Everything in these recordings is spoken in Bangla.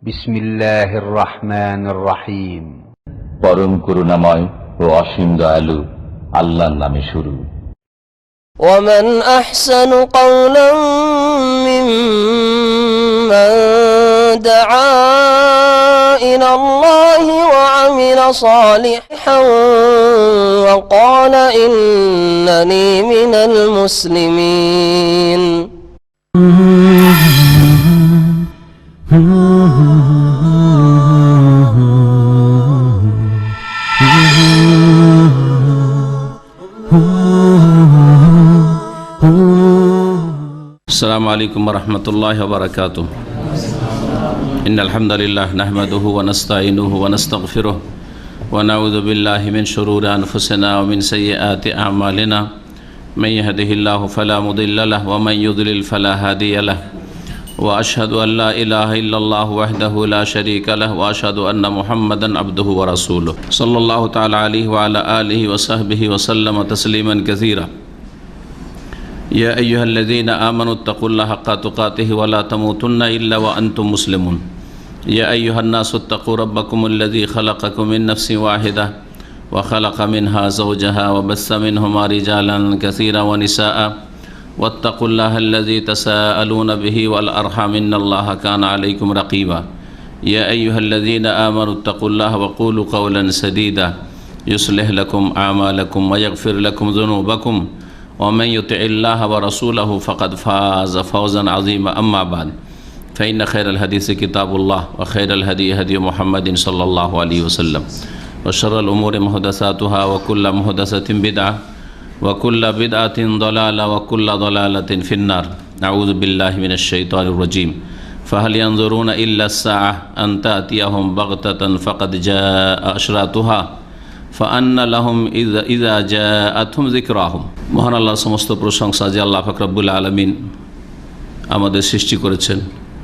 বিসমিল্লাহির রহমানির রহিম। পরম করুণাময় ও অসীম দয়ালু আল্লাহর নামে শুরু। ومن أحسن قولا ممن دعا إلى الله وعمل صالحا وقال إنني من المسلمين. السلام عليكم ورحمة الله وبركاته. إن الحمد لله نحمده ونستعينه ونستغفره ونعوذ بالله من شرور أنفسنا ومن سيئات أعمالنا من يهده الله فلا مضل له ومن يضلل فلا هادي له وأشهد أن لا إله إلا الله وحده لا شريك له وأشهد أن محمدا عبده ورسوله صلى الله تعالى عليه وعلى آله وصحبه وسلم تسليما كثيرا. يا أيها الذين آمنوا اتقوا الله حق تقاته ولا تموتن إلا وأنتم مسلمون. يا أيها الناس اتقوا ربكم الذي خلقكم من نفس واحدة وخلق منها زوجها وبث منهما رجالا كثيرا ونساء واتقوا الله الذي تساءلون به والأرحام إن الله كان عليكم رقيبا. يا أيها الذين آمنوا اتقوا الله وقولوا قولا سديدا يصلح لكم أعمالكم ويغفر لكم ذنوبكم ومن يطع الله ورسوله فقد فاز فوزا عظيما. أما بعد فإن خير الحديث كتاب الله وخير الهدي هدي محمد صلى الله عليه وسلم وشر الأمور محدثاتها وكل محدثة بدعة وكل بدعة ضلالة وكل ضلالة في النار. أعوذ بالله من الشيطان الرجيم. فهل ينظرون إلا الساعة أن تأتيهم بغتة فقد جاء أشراطها فأن لهم إذا جاءتهم ذكراهم. মহান আল্লাহর সমস্ত প্রশংসা যে আল্লাহ পাক রব্বুল আলামিন আমাদের সৃষ্টি করেছেন।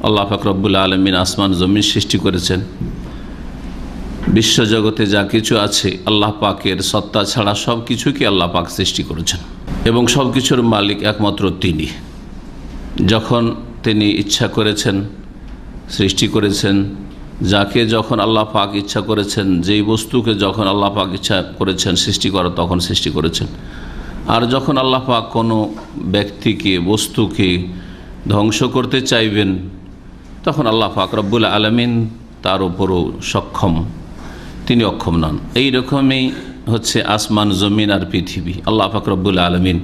আল্লাহ পাক রব্বুল আলামিন আসমান জমিন সৃষ্টি করেছেন। বিশ্বজগতে যা কিছু আছে আল্লাহ পাকের সত্তা ছাড়া সব কিছুকে আল্লাহ পাক সৃষ্টি করেছেন এবং সব কিছুর মালিক একমাত্র তিনি। যখন তিনি ইচ্ছা করেছেন সৃষ্টি করেছেন, যাকে যখন আল্লাহ পাক ইচ্ছা করেছেন, যেই বস্তুকে যখন আল্লাহ পাক ইচ্ছা করেছেন সৃষ্টি করা তখন সৃষ্টি করেছেন। আর যখন আল্লাহ পাক কোনো ব্যক্তিকে বস্তুকে ধ্বংস করতে চাইবেন তখন আল্লাহ পাক রব্বুল আলামিন তার উপরও সক্ষম, তিনি অক্ষম নন। এই রকমই হচ্ছে আসমান জমিন আর পৃথিবী। আল্লাহ পাক রব্বুল আলামিন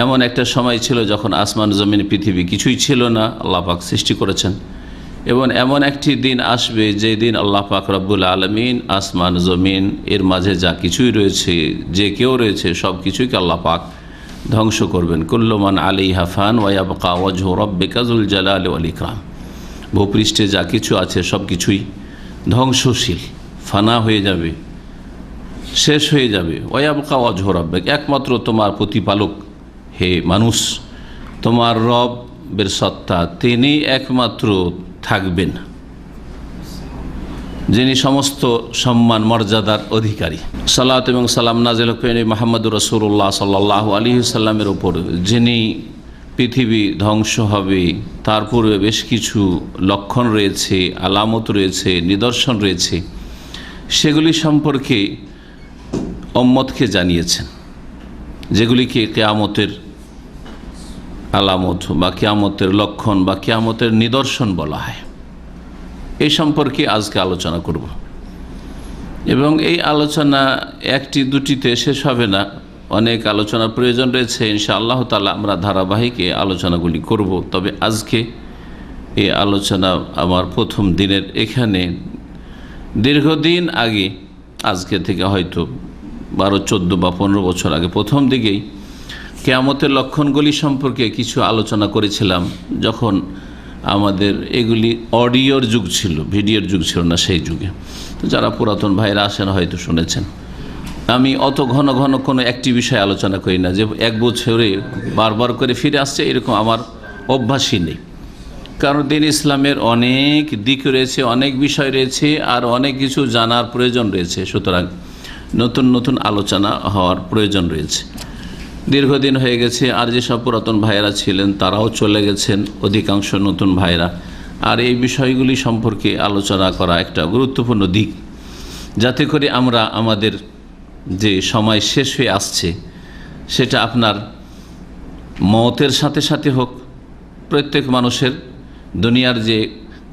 এমন একটা সময় ছিল যখন আসমান জমিন পৃথিবী কিছুই ছিল না, আল্লাহ পাক সৃষ্টি করেছেন। এবং এমন একটি দিন আসবে যে দিন আল্লাহ পাক রব্বুল আলামিন আসমান জমিন এর মাঝে যা কিছুই রয়েছে, যে কেউ রয়েছে, সব কিছুকে আল্লাহ পাক ধ্বংস করবেন। কুল্লু মান আলাইহা ফান ওয়া ইয়াবকা ওয়াজহু রাব্বিকা যুল জালালি ওয়াল ইকরাম। ভূপৃষ্ঠে যা কিছু আছে সব কিছুই ধ্বংসশীল, ফানা হয়ে যাবে, শেষ হয়ে যাবে। ওয়া ইয়াবকা ওয়াজহু রাব্বিকা, একমাত্র তোমার প্রতিপালক হে মানুষ, তোমার রবের সত্তা, তিনি একমাত্র থাকবেন, যিনি সমস্ত সম্মান মর্যাদার অধিকারী। সালাত এবং সালাম নাজিল হোক মুহাম্মদুর রাসূলুল্লাহ সাল্লাল্লাহু আলাইহি সাল্লামের উপর, যিনি পৃথিবী ধ্বংস হবে তার পূর্বে বেশ কিছু লক্ষণ রয়েছে, আলামত রয়েছে, নিদর্শন রয়েছে, সেগুলি সম্পর্কে উম্মতকে জানিয়েছেন, যেগুলিকে কিয়ামতের আলামত বা কিয়ামতের লক্ষণ বা কিয়ামতের নিদর্শন বলা হয়। এই সম্পর্কে আজকে আলোচনা করব এবং এই আলোচনা একটি দুটিতে শেষ হবে না, অনেক আলোচনার প্রয়োজন রয়েছে। ইনশাআল্লাহ তাআলা আমরা ধারাবাহিক এই আলোচনাগুলি করব। তবে আজকে এই আলোচনা আমার প্রথম দিনের, এখানে দীর্ঘদিন আগে, আজকে থেকে হয়তো 12, 14 বা 15 বছর আগে প্রথম দিকেই কিয়ামতের লক্ষণগুলি সম্পর্কে কিছু আলোচনা করেছিলাম, যখন আমাদের এগুলি অডিওর যুগ ছিল, ভিডিওর যুগ ছিল না সেই যুগে। তো যারা পুরাতন ভাইরা আসেন হয়তো শুনেছেন। আমি অত ঘন ঘন কোনো একটি বিষয়ে আলোচনা করি না, যে এক বছরে বারবার করে ফিরে আসছে এরকম আমার অভ্যাসই নেই। কারণ দিন ইসলামের অনেক দিক রয়েছে, অনেক বিষয় রয়েছে, আর অনেক কিছু জানার প্রয়োজন রয়েছে। সুতরাং নতুন নতুন আলোচনা হওয়ার প্রয়োজন রয়েছে। দীর্ঘদিন হয়ে গেছে, আর যেসব পুরাতন ভাইয়েরা ছিলেন তারাও চলে গেছেন, অধিকাংশ নতুন ভাইরা আর এই বিষয়গুলি সম্পর্কে আলোচনা করা একটা গুরুত্বপূর্ণ দিক, যাতে করে আমরা আমাদের যে সময় শেষ হয়ে আসছে সেটা আপনার মওতের সাথে সাথে হোক। প্রত্যেক মানুষের দুনিয়ার যে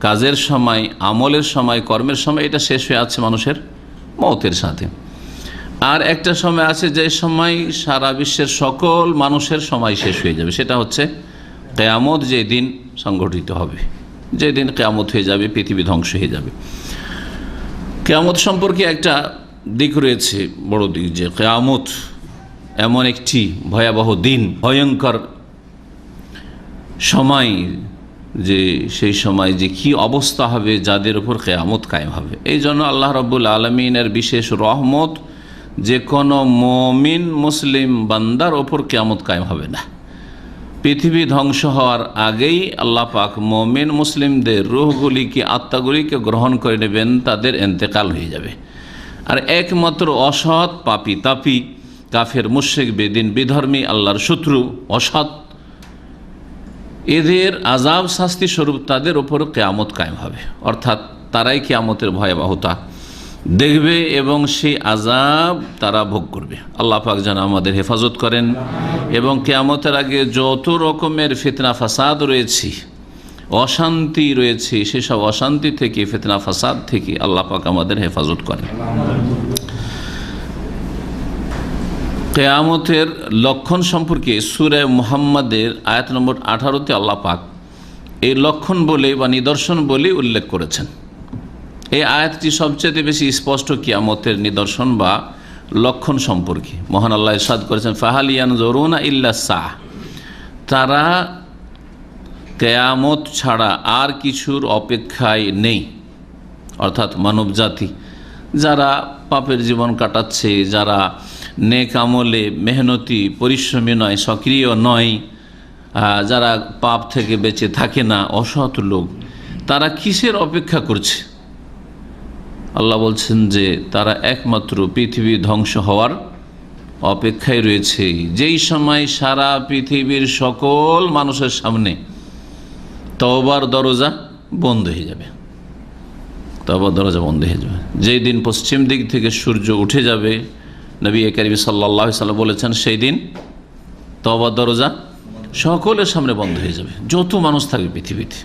কাজের সময়, আমলের সময়, কর্মের সময়, এটা শেষ হয়ে আছে মানুষের মওতের সাথে। আর একটা সময় আছে যে সময় সারা বিশ্বের সকল মানুষের সময় শেষ হয়ে যাবে, সেটা হচ্ছে কিয়ামত, যে দিন সংঘটিত হবে, যে দিন কিয়ামত হয়ে যাবে, পৃথিবী ধ্বংস হয়ে যাবে। কিয়ামত সম্পর্কে একটা দিক রয়েছে, বড় দিক, যে কিয়ামত এমন একটি ভয়াবহ দিন, ভয়ঙ্কর সময়, যে সেই সময় যে কি অবস্থা হবে যাদের উপর কিয়ামত কায়েম হবে। এই জন্য আল্লাহ রাব্বুল আলামিনের বিশেষ রহমত, যে কোনো মুমিন মুসলিম বান্দার ওপর কিয়ামত কায়েম হবে না। পৃথিবী ধ্বংস হওয়ার আগেই আল্লাহ পাক মুমিন মুসলিমদের রূহগুলিকে, আত্মাগুলিকে গ্রহণ করে নেবেন, তাদের ইন্তেকাল হয়ে যাবে। আর একমাত্র অসৎ, পাপী তাপী, কাফের, মুশরিক, বেদিন, বিধর্মী, আল্লাহর শত্রু, অসৎ, এদের আযাব শাস্তি স্বরূপ তাদের ওপর কিয়ামত কায়েম হবে। অর্থাৎ তারাই কিয়ামতের ভয়াবহতা দেখবে এবং সেই আযাব তারা ভোগ করবে। আল্লাহ পাক যেন আমাদের হেফাজত করেন এবং কিয়ামতের আগে যত রকমের ফিতনা ফাসাদ রয়েছে, অশান্তি রয়েছে, সেসব অশান্তি থেকে, ফিতনা ফাসাদ থেকে আল্লাহ পাক আমাদের হেফাজত করেন। কিয়ামতের লক্ষণ সম্পর্কে সূরা মুহাম্মাদের আয়াত নম্বর 18-তে আল্লাহ পাক এই লক্ষণ বলে বা নিদর্শন বলে উল্লেখ করেছেন। এই আয়াতটি সবচেয়ে বেশি স্পষ্ট কিয়ামতের নিদর্শন বা লক্ষণ সম্পর্কে। মহান আল্লাহ ইরশাদ করেছেন, ফাহাল ইয়ানজুরুনা ইল্লা সাহ, তারা কিয়ামত ছাড়া আর কিছুর অপেক্ষায় নেই। অর্থাৎ মানব জাতি যারা পাপের জীবন কাটাচ্ছে, যারা নেক আমলে মেহনতি, পরিশ্রমী নয়, সক্রিয় নয়, যারা পাপ থেকে বেঁচে থাকে না, অসৎ লোক, তারা কিসের অপেক্ষা করছে? আল্লাহ বলছেন যে তারা একমাত্র পৃথিবী ধ্বংস হওয়ার অপেক্ষায় রয়েছে, যেই সময় সারা পৃথিবীর সকল মানুষের সামনে তওবার দরজা বন্ধ হয়ে যাবে। তওবার দরজা বন্ধ হয়ে যাবে যেই দিন পশ্চিম দিক থেকে সূর্য উঠে যাবে। নবী কারীম সাল্লাল্লাহু আলাইহি ওয়াসাল্লাম বলেছেন, সেই দিন তওবার দরজা সকলের সামনে বন্ধ হয়ে যাবে, যত মানুষ থাকবে পৃথিবীতে,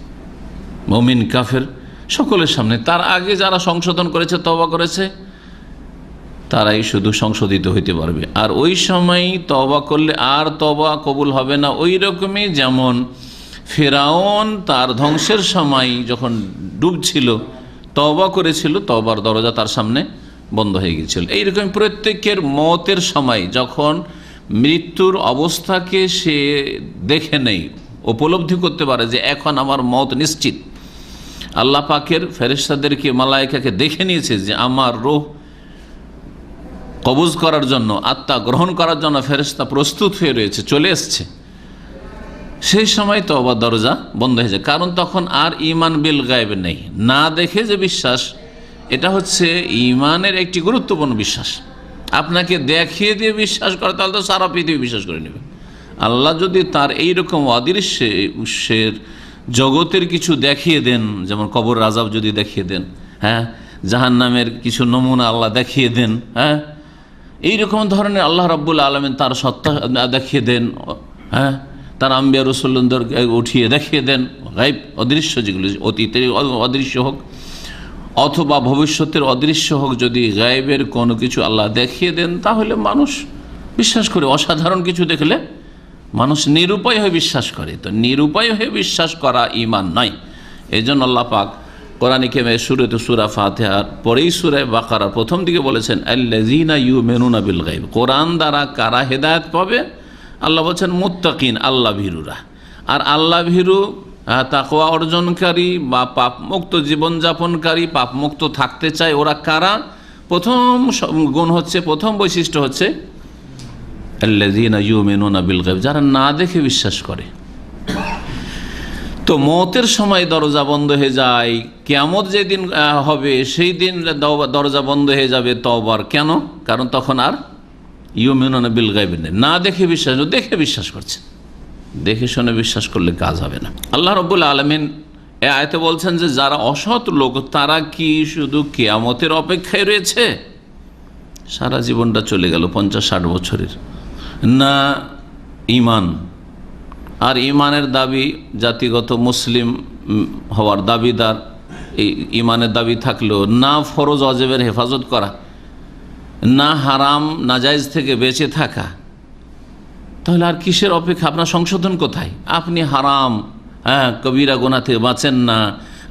মুমিন কাফের সকলের সামনে। তার আগে যারা সংশোধন করেছে, তওবা করেছে, তারাই শুধু সংশোধিত হইতে পারবে। আর ওই সময় তওবা করলে আর তওবা কবুল হবে না। ওই রকমই যেমন ফিরআউন তার ধ্বংসের সময় যখন ডুবছিল, তওবা করেছিল, তওবার দরজা তার সামনে বন্ধ হয়ে গিয়েছিল। এইরকম প্রত্যেকের মওতের সময় যখন মৃত্যুর অবস্থাকে সে দেখে নেই, উপলব্ধি করতে পারে যে এখন আমার মওত নিশ্চিত, আল্লাহ পাকের ফেরেশতাদেরকে, মালায়েকাকে দেখে নিয়েছে যে আমার রূহ কবজ করার জন্য, আত্মা গ্রহণ করার জন্য ফেরেশতা প্রস্তুত হয়ে রয়েছে, চলে এসছে, সেই সময় তওবার দরজা বন্ধ হয়ে যায়। কারণ তখন আর ঈমান বিল গায়ব নেই, না দেখে যে বিশ্বাস, এটা হচ্ছে ঈমানের একটি গুরুত্বপূর্ণ বিশ্বাস। আপনাকে দেখিয়ে দিয়ে বিশ্বাস করে তাহলে তো সারা পৃথিবী বিশ্বাস করে নেবে। আল্লাহ যদি তার এইরকম অদৃশ্যের জগতের কিছু দেখিয়ে দেন, যেমন কবর আযাব যদি দেখিয়ে দেন, হ্যাঁ, জাহান্নামের কিছু নমুনা আল্লাহ দেখিয়ে দেন, হ্যাঁ, এইরকম ধরনের আল্লাহ রাব্বুল আলামিন তার সত্তা দেখিয়ে দেন, হ্যাঁ, তার আম্বিয়া রাসূলদের উঠিয়ে দেখিয়ে দেন, গায়ব অদৃশ্য যেগুলো, অতীতের অদৃশ্য হোক অথবা ভবিষ্যতের অদৃশ্য হোক, যদি গায়েবের কোনো কিছু আল্লাহ দেখিয়ে দেন তাহলে মানুষ বিশ্বাস করে। অসাধারণ কিছু দেখলে মানুষ নিরুপায় হয়ে বিশ্বাস করে। তো নিরুপায় হয়ে বিশ্বাস করা ঈমান নয়। এই জন্য আল্লাহ পাক কোরআনে কারিমে সূরা ফাতিহার পরেই সূরা বাকারার প্রথম দিকে বলেছেন, আল্লাযীনা ইউমিনুনা বিল গায়ব। কোরআন দ্বারা কারা হেদায়েত পাবে? আল্লাহ বলছেন মুত্তাকিন, আল্লাহ ভীরুরা। আর আল্লাহ ভীরু, তাকওয়া অর্জনকারী বা পাপমুক্ত জীবনযাপনকারী, পাপমুক্ত থাকতে চায়, ওরা কারা? প্রথম গুণ হচ্ছে, প্রথম বৈশিষ্ট্য হচ্ছে আল্লাযীনা ইউমিনুনা বিল গায়ব, যারা না দেখে বিশ্বাস করে। তো মওতের সময় দরজা বন্ধ হয়ে যায়, কিয়ামত যেদিন হবে সেই দিন দরজা বন্ধ হয়ে যাবে তওবার। কেন? কারণ তখন আর ইউমিনুনা বিল গায়ব নেই, না দেখে বিশ্বাস, দেখে বিশ্বাস করছে, দেখে শুনে বিশ্বাস করলে কাজ হবে না। আল্লাহ রাব্বুল আলামিন এ আয়তে বলছেন যে যারা অসৎ লোক তারা কি শুধু কিয়ামতের অপেক্ষায় রয়েছে? সারা জীবনটা চলে গেল 50-60 বছরের, না ঈমান আর ঈমানের দাবি, জাতিগত মুসলিম হওয়ার দাবিদার, এই ঈমানের দাবি থাকলেও না ফরজ ওয়াজিবের হেফাজত করা, না হারাম নাজায়েজ থেকে বেঁচে থাকা, তাহলে আর কিসের অপেক্ষা? আপনার সংশোধন কোথায়? আপনি হারাম কবিরা গুনাহ থেকে বাঁচেন না,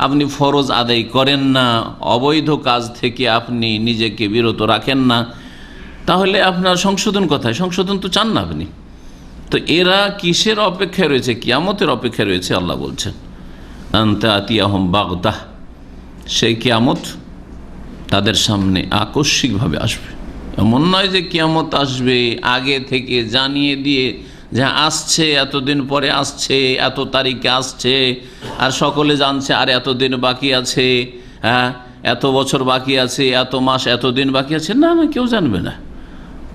আপনি ফরজ আদায় করেন না, অবৈধ কাজ থেকে আপনি নিজেকে বিরত রাখেন না, তাহলে আপনার সংশোধন কোথায়? সংশোধন তো চান না আপনি। তো এরা কিসের অপেক্ষায় রয়েছে? কিয়ামতের অপেক্ষায় রয়েছে। আল্লাহ বলছেন আনতা আতিয়াহুম বাগতাহ, সেই কিয়ামত তাদের সামনে আকস্মিকভাবে আসবে। এমন নয় যে কিয়ামত আসবে আগে থেকে জানিয়ে দিয়ে যে আসছে, এতদিন পরে আসছে, এত তারিখে আসছে, আর সকলে জানছে আর এতদিন বাকি আছে, এত বছর বাকি আছে, এত মাস এত দিন বাকি আছে। না না, কেউ জানবে না।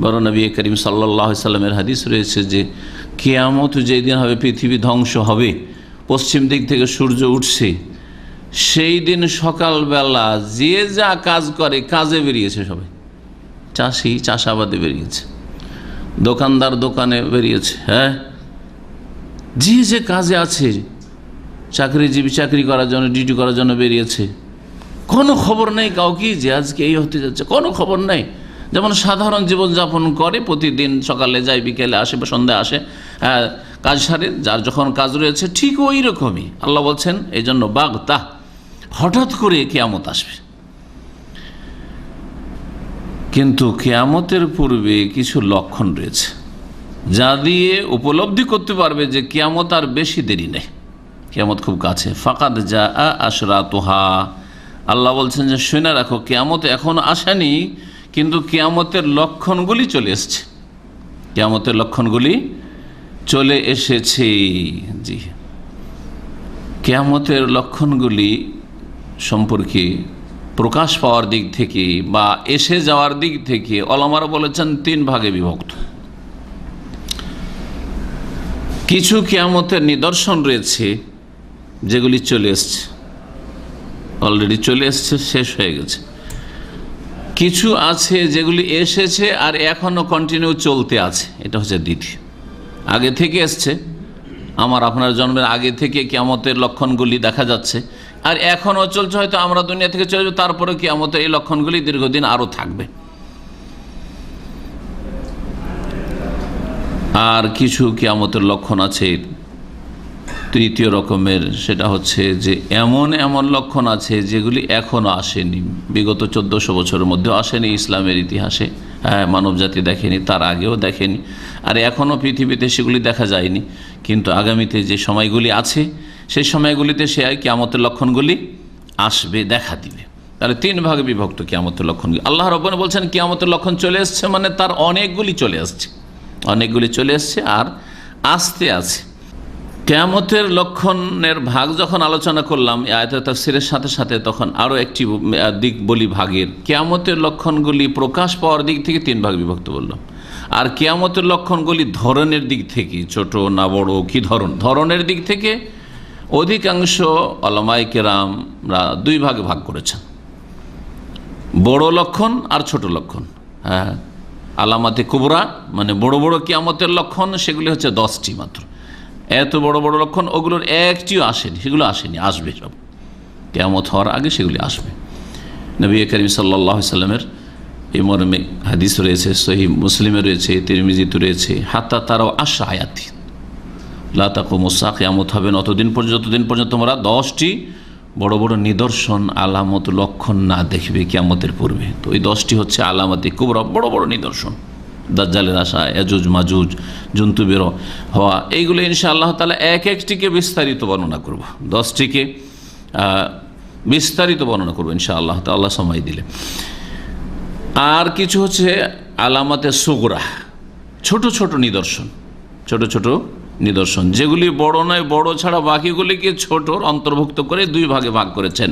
বরং নবী করিম সাল্লাল্লাহু আলাইহি সাল্লামের হাদিস রয়েছে যে কিয়ামত যেদিন হবে, পৃথিবী ধ্বংস হবে, পশ্চিম দিক থেকে সূর্য উঠছে, সেই দিন সকালবেলা যে যা কাজ করে কাজে বেরিয়েছে সবাই। চাষি চাষাবাদে বেরিয়েছে, দোকানদার দোকানে বেরিয়েছে, যে যে কাজে আছে, চাকরিজীবী চাকরি করার জন্য, ডিউটি করার জন্য বেরিয়েছে। কোনো খবর নেই কাউকে যে আজকে এই হতে যাচ্ছে, কোনো খবর নেই। যেমন সাধারণ জীবনযাপন করে, প্রতিদিন সকালে যায়, বিকেলে আসে বা সন্ধ্যায় আসে, কাজ সারে, যার যখন কাজ রয়েছে, ঠিক ওই রকমই। আল্লাহ বলছেন এই জন্য বাগতা, হঠাৎ করে কিয়ামত আসবে। কিন্তু কিয়ামতের পূর্বে কিছু লক্ষণ রয়েছে যা দিয়ে উপলব্ধি করতে পারবে যে কিয়ামত আর বেশি দেরি নেই, কিয়ামত খুব কাছে। ফাকাদ জা আশরাতুহা, আল্লাহ বলছেন যে শুনে রাখো, কিয়ামত এখন আসেনি, কিন্তু কিয়ামতের লক্ষণগুলি চলে এসছে। কিয়ামতের লক্ষণগুলি চলে এসেছে। জি, কিয়ামতের লক্ষণগুলি সম্পর্কে প্রকাশ পাওয়ার দিক থেকে বা এসে যাওয়ার দিক থেকে ওলামারা বলেছেন 3 ভাগে বিভক্ত। কিছু কিয়ামতের নিদর্শন রয়েছে যেগুলি চলে এসছে, অলরেডি চলে এসছে, শেষ হয়ে গেছে। কিছু আছে যেগুলি এসেছে আর এখনো কন্টিনিউ চলতে আছে, এটা হচ্ছে দ্বিতীয়। আগে থেকে এসছে, আমার আপনার জন্মের আগে থেকে কিয়ামতের লক্ষণগুলি দেখা যাচ্ছে, আর এখনও চলছে। হয়তো আমরা দুনিয়া থেকে চলে যাবো, তারপরে কিয়ামতের এই লক্ষণগুলি দীর্ঘদিন আরও থাকবে। আর কিছু কিয়ামতের লক্ষণ আছে তৃতীয় রকমের, সেটা হচ্ছে যে এমন এমন লক্ষণ আছে যেগুলি এখনও আসেনি, বিগত 1400 বছরের মধ্যেও আসেনি ইসলামের ইতিহাসে, মানব জাতি দেখেনি, তার আগেও দেখেনি, আর এখনও পৃথিবীতে সেগুলি দেখা যায়নি। কিন্তু আগামীতে যে সময়গুলি আছে, সেই সময়গুলিতে সে কিয়ামতের লক্ষণগুলি আসবে, দেখা দিবে। তাহলে 3 ভাগে বিভক্ত কিয়ামতের লক্ষণগুলি। আল্লাহ রাব্বুল বলছেন কিয়ামতের লক্ষণ চলে এসছে, মানে তার অনেকগুলি চলে আসছে, অনেকগুলি চলে এসছে আর আসতে আছে। কিয়ামতের লক্ষণের ভাগ যখন আলোচনা করলাম আয়াতের তাফসীরের সাথে সাথে, তখন আরও একটি দিক বলি ভাগের। কিয়ামতের লক্ষণগুলি প্রকাশ পাওয়ার দিক থেকে 3 ভাগ বিভক্ত বললাম। আর কিয়ামতের লক্ষণগুলি ধরনের দিক থেকে, ছোট না বড়, কি ধরনের দিক থেকে অধিকাংশ উলামায়ে কেরামরা 2 ভাগে ভাগ করেছেন, বড় লক্ষণ আর ছোট লক্ষণ। আলামাতে কুবরা মানে বড় বড় কিয়ামতের লক্ষণ, সেগুলি হচ্ছে 10টি মাত্র। এত বড় বড় লক্ষণ ওগুলোর একটিও আসেনি, সেগুলো আসেনি, আসবে সব কিয়ামত হওয়ার আগে, সেগুলি আসবে। নবী করিম সাল্লাল্লাহু আলাইহি সাল্লামের এই মর্মে হাদিস রয়েছে, সহিহ মুসলিমে রয়েছে, তিরমিজিতে রয়েছে, হাত্তা তারাও আশআয়াতি লা তাকুমুস সাআ, কিয়ামত হবে না যতদিন পর্যন্ত তোমরা 10টি বড় বড় নিদর্শন, আলামত, লক্ষণ না দেখবে কিয়ামতের পূর্বে। তো এই 10টি হচ্ছে আলামাতে কুবরা, বড় বড় নিদর্শন। দাজ্জালের আসা, ইয়াজুজ মাজুজ, জন্তু বের হওয়া, এইগুলো ইনশাআল্লাহ তাআলা এক একটিকে বিস্তারিত বর্ণনা করব, 10টিকে বিস্তারিত বর্ণনা করব ইনশাআল্লাহ তাআলা সময় দিলে। আর কিছু হচ্ছে আলামাতে সুগরা, ছোট ছোট নিদর্শন, ছোট ছোট নিদর্শন যেগুলি বড় নয়, বড় ছাড়া বাকিগুলিকে ছোটর অন্তর্ভুক্ত করে 2 ভাগে ভাগ করেছেন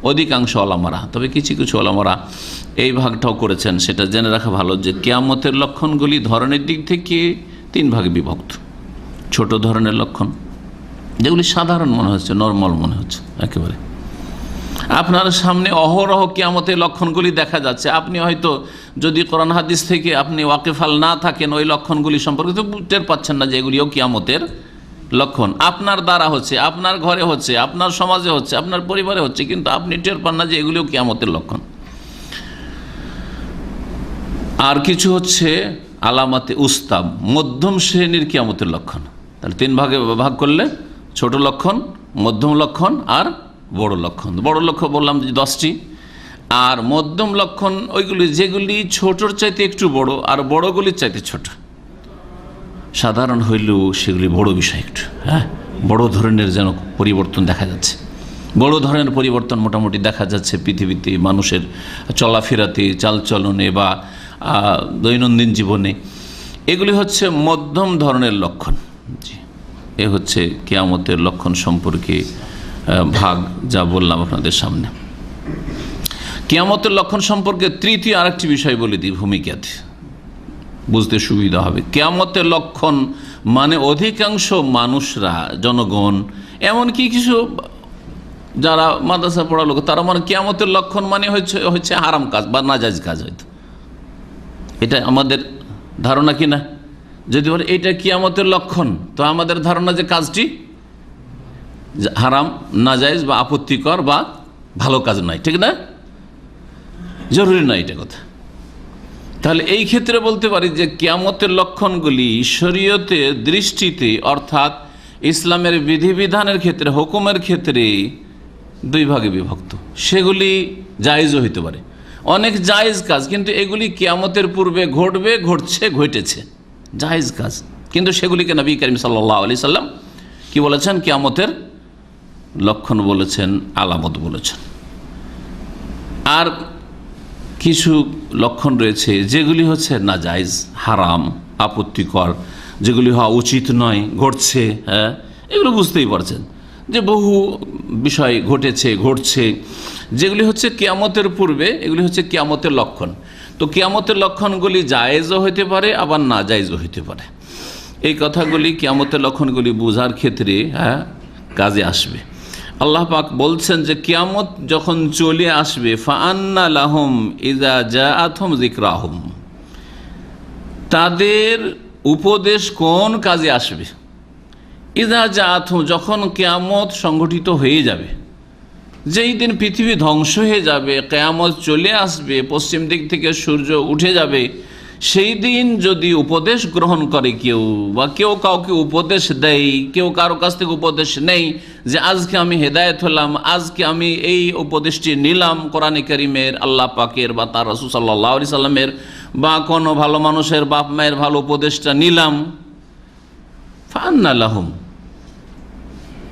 অধিকাংশ ওলামারা। তবে কিছু কিছু ওলামারা এই ভাগটাও করেছেন, সেটা জেনে রাখা ভালো যে কিয়ামতের লক্ষণগুলি ধরনের দিক থেকে 3 ভাগে বিভক্ত। ছোট ধরনের লক্ষণ, যেগুলি সাধারণ মনে হচ্ছে, নর্মাল মনে হচ্ছে একেবারে। আপনার সামনে অহরহ কিয়ামতের লক্ষণগুলি দেখা যাচ্ছে। আপনি হয়তো যদি কোরআন হাদিস থেকে আপনি ওয়াকিফাল না থাকেন ওই লক্ষণগুলি সম্পর্কে তো টের পাচ্ছেন না যে এগুলিও কিয়ামতের লক্ষণ। আপনার দ্বারা হচ্ছে, আপনার ঘরে হচ্ছে, আপনার সমাজে হচ্ছে, আপনার পরিবারে হচ্ছে, কিন্তু আপনি টের পান না যে এগুলিও কিয়ামতের লক্ষণ। আর কিছু হচ্ছে আলামাতে উস্তাব, মধ্যম শ্রেণীর কিয়ামতের লক্ষণ। তাহলে তিন ভাগে ভাগ করলে ছোট লক্ষণ, মধ্যম লক্ষণ আর বড় লক্ষণ। বড় লক্ষণ বললাম যে 10টি, আর মধ্যম লক্ষণ ওইগুলি যেগুলি ছোটর চাইতে একটু বড় আর বড়গুলির চাইতে ছোট। সাধারণ হইলেও সেগুলি বড় বিষয় একটু, হ্যাঁ, বড় ধরনের যেন পরিবর্তন দেখা যাচ্ছে। বড় ধরনের পরিবর্তন মোটামুটি দেখা যাচ্ছে পৃথিবীতে, মানুষের চলাফেরাতে, চালচলনে বা দৈনন্দিন জীবনে। এগুলি হচ্ছে মধ্যম ধরনের লক্ষণ। জি, এ হচ্ছে কিয়ামতের লক্ষণ সম্পর্কে ভাগ যা বললাম আপনাদের সামনে। কিয়ামতের লক্ষণ সম্পর্কে তৃতীয় আরেকটি বিষয় বলে দিই ভূমিকাতে, বুঝতে সুবিধা হবে। কিয়ামতের লক্ষণ মানে অধিকাংশ মানুষরা, জনগণ, এমনকি কিছু যারা মাদ্রাসা পড়া লোক, তারা মানে কিয়ামতের লক্ষণ মানে হচ্ছে হারাম কাজ বা নাজায়েজ কাজ। হয়তো এটা আমাদের ধারণা কি না? যদি বলে এটা কিয়ামতের লক্ষণ, তো আমাদের ধারণা যে কাজটি হারাম, নাজায়েজ বা আপত্তিকর বা ভালো কাজ নয়, ঠিক না? জরুরি নয় এটা কথা। তাহলে এই ক্ষেত্রে বলতে পারি যে কিয়ামতের লক্ষণগুলি শরীয়তের দৃষ্টিতে, অর্থাৎ ইসলামের বিধিবিধানের ক্ষেত্রে, হুকুমের ক্ষেত্রে দুই ভাগে বিভক্ত। সেগুলি জায়েজও হইতে পারে, অনেক জায়েজ কাজ, কিন্তু এগুলি কিয়ামতের পূর্বে ঘটবে, ঘটছে, ঘটেছে, জায়েজ কাজ, কিন্তু সেগুলিকে নবী করিম সাল্লাল্লাহু আলাইহি সাল্লাম কি বলেছেন? কিয়ামতের লক্ষণ বলেছেন, আলামত বলেছেন। আর কিছু লক্ষণ রয়েছে যেগুলি হচ্ছে নাজায়েজ, হারাম, আপত্তিকর, যেগুলি হওয়া উচিত নয়, ঘটছে। হ্যাঁ, এগুলো বুঝতেই পারছেন যে বহু বিষয় ঘটেছে, ঘটছে, যেগুলি হচ্ছে কিয়ামতের পূর্বে, এগুলি হচ্ছে কিয়ামতের লক্ষণ। তো কিয়ামতের লক্ষণগুলি জায়েজও হইতে পারে, আবার নাজায়েজও হইতে পারে। এই কথাগুলি কিয়ামতের লক্ষণগুলি বোঝার ক্ষেত্রে কাজে আসবে। আল্লাহ পাক বলছেন যে কিয়ামত যখন চলে আসবে, ফাআন্না লাহুম ইযা জাআতহুম যিকরাহুম, তাদের উপদেশ কোন কাজে আসবে? ইযা জাআতহুম, যখন কিয়ামত সংগঠিত হয়ে যাবে, যেই দিন পৃথিবী ধ্বংস হয়ে যাবে, কিয়ামত চলে আসবে, পশ্চিম দিক থেকে সূর্য উঠে যাবে, সেই দিন যদি উপদেশ গ্রহণ করে কেউ, বা কেউ কাউকে উপদেশ দেয়, কেউ কারো কাছ থেকে উপদেশ নেই যে আজকে আমি হেদায়েত হলাম, আজকে আমি এই উপদেশটি নিলাম কোরআনে কারীমের, আল্লাহ পাকের বা তার রাসূল সাল্লাল্লাহু আলাইহি সাল্লামের, বা কোনো ভালো মানুষের বাপ মায়ের ভালো উপদেশটা নিলাম, ফাআন্না লাহুম,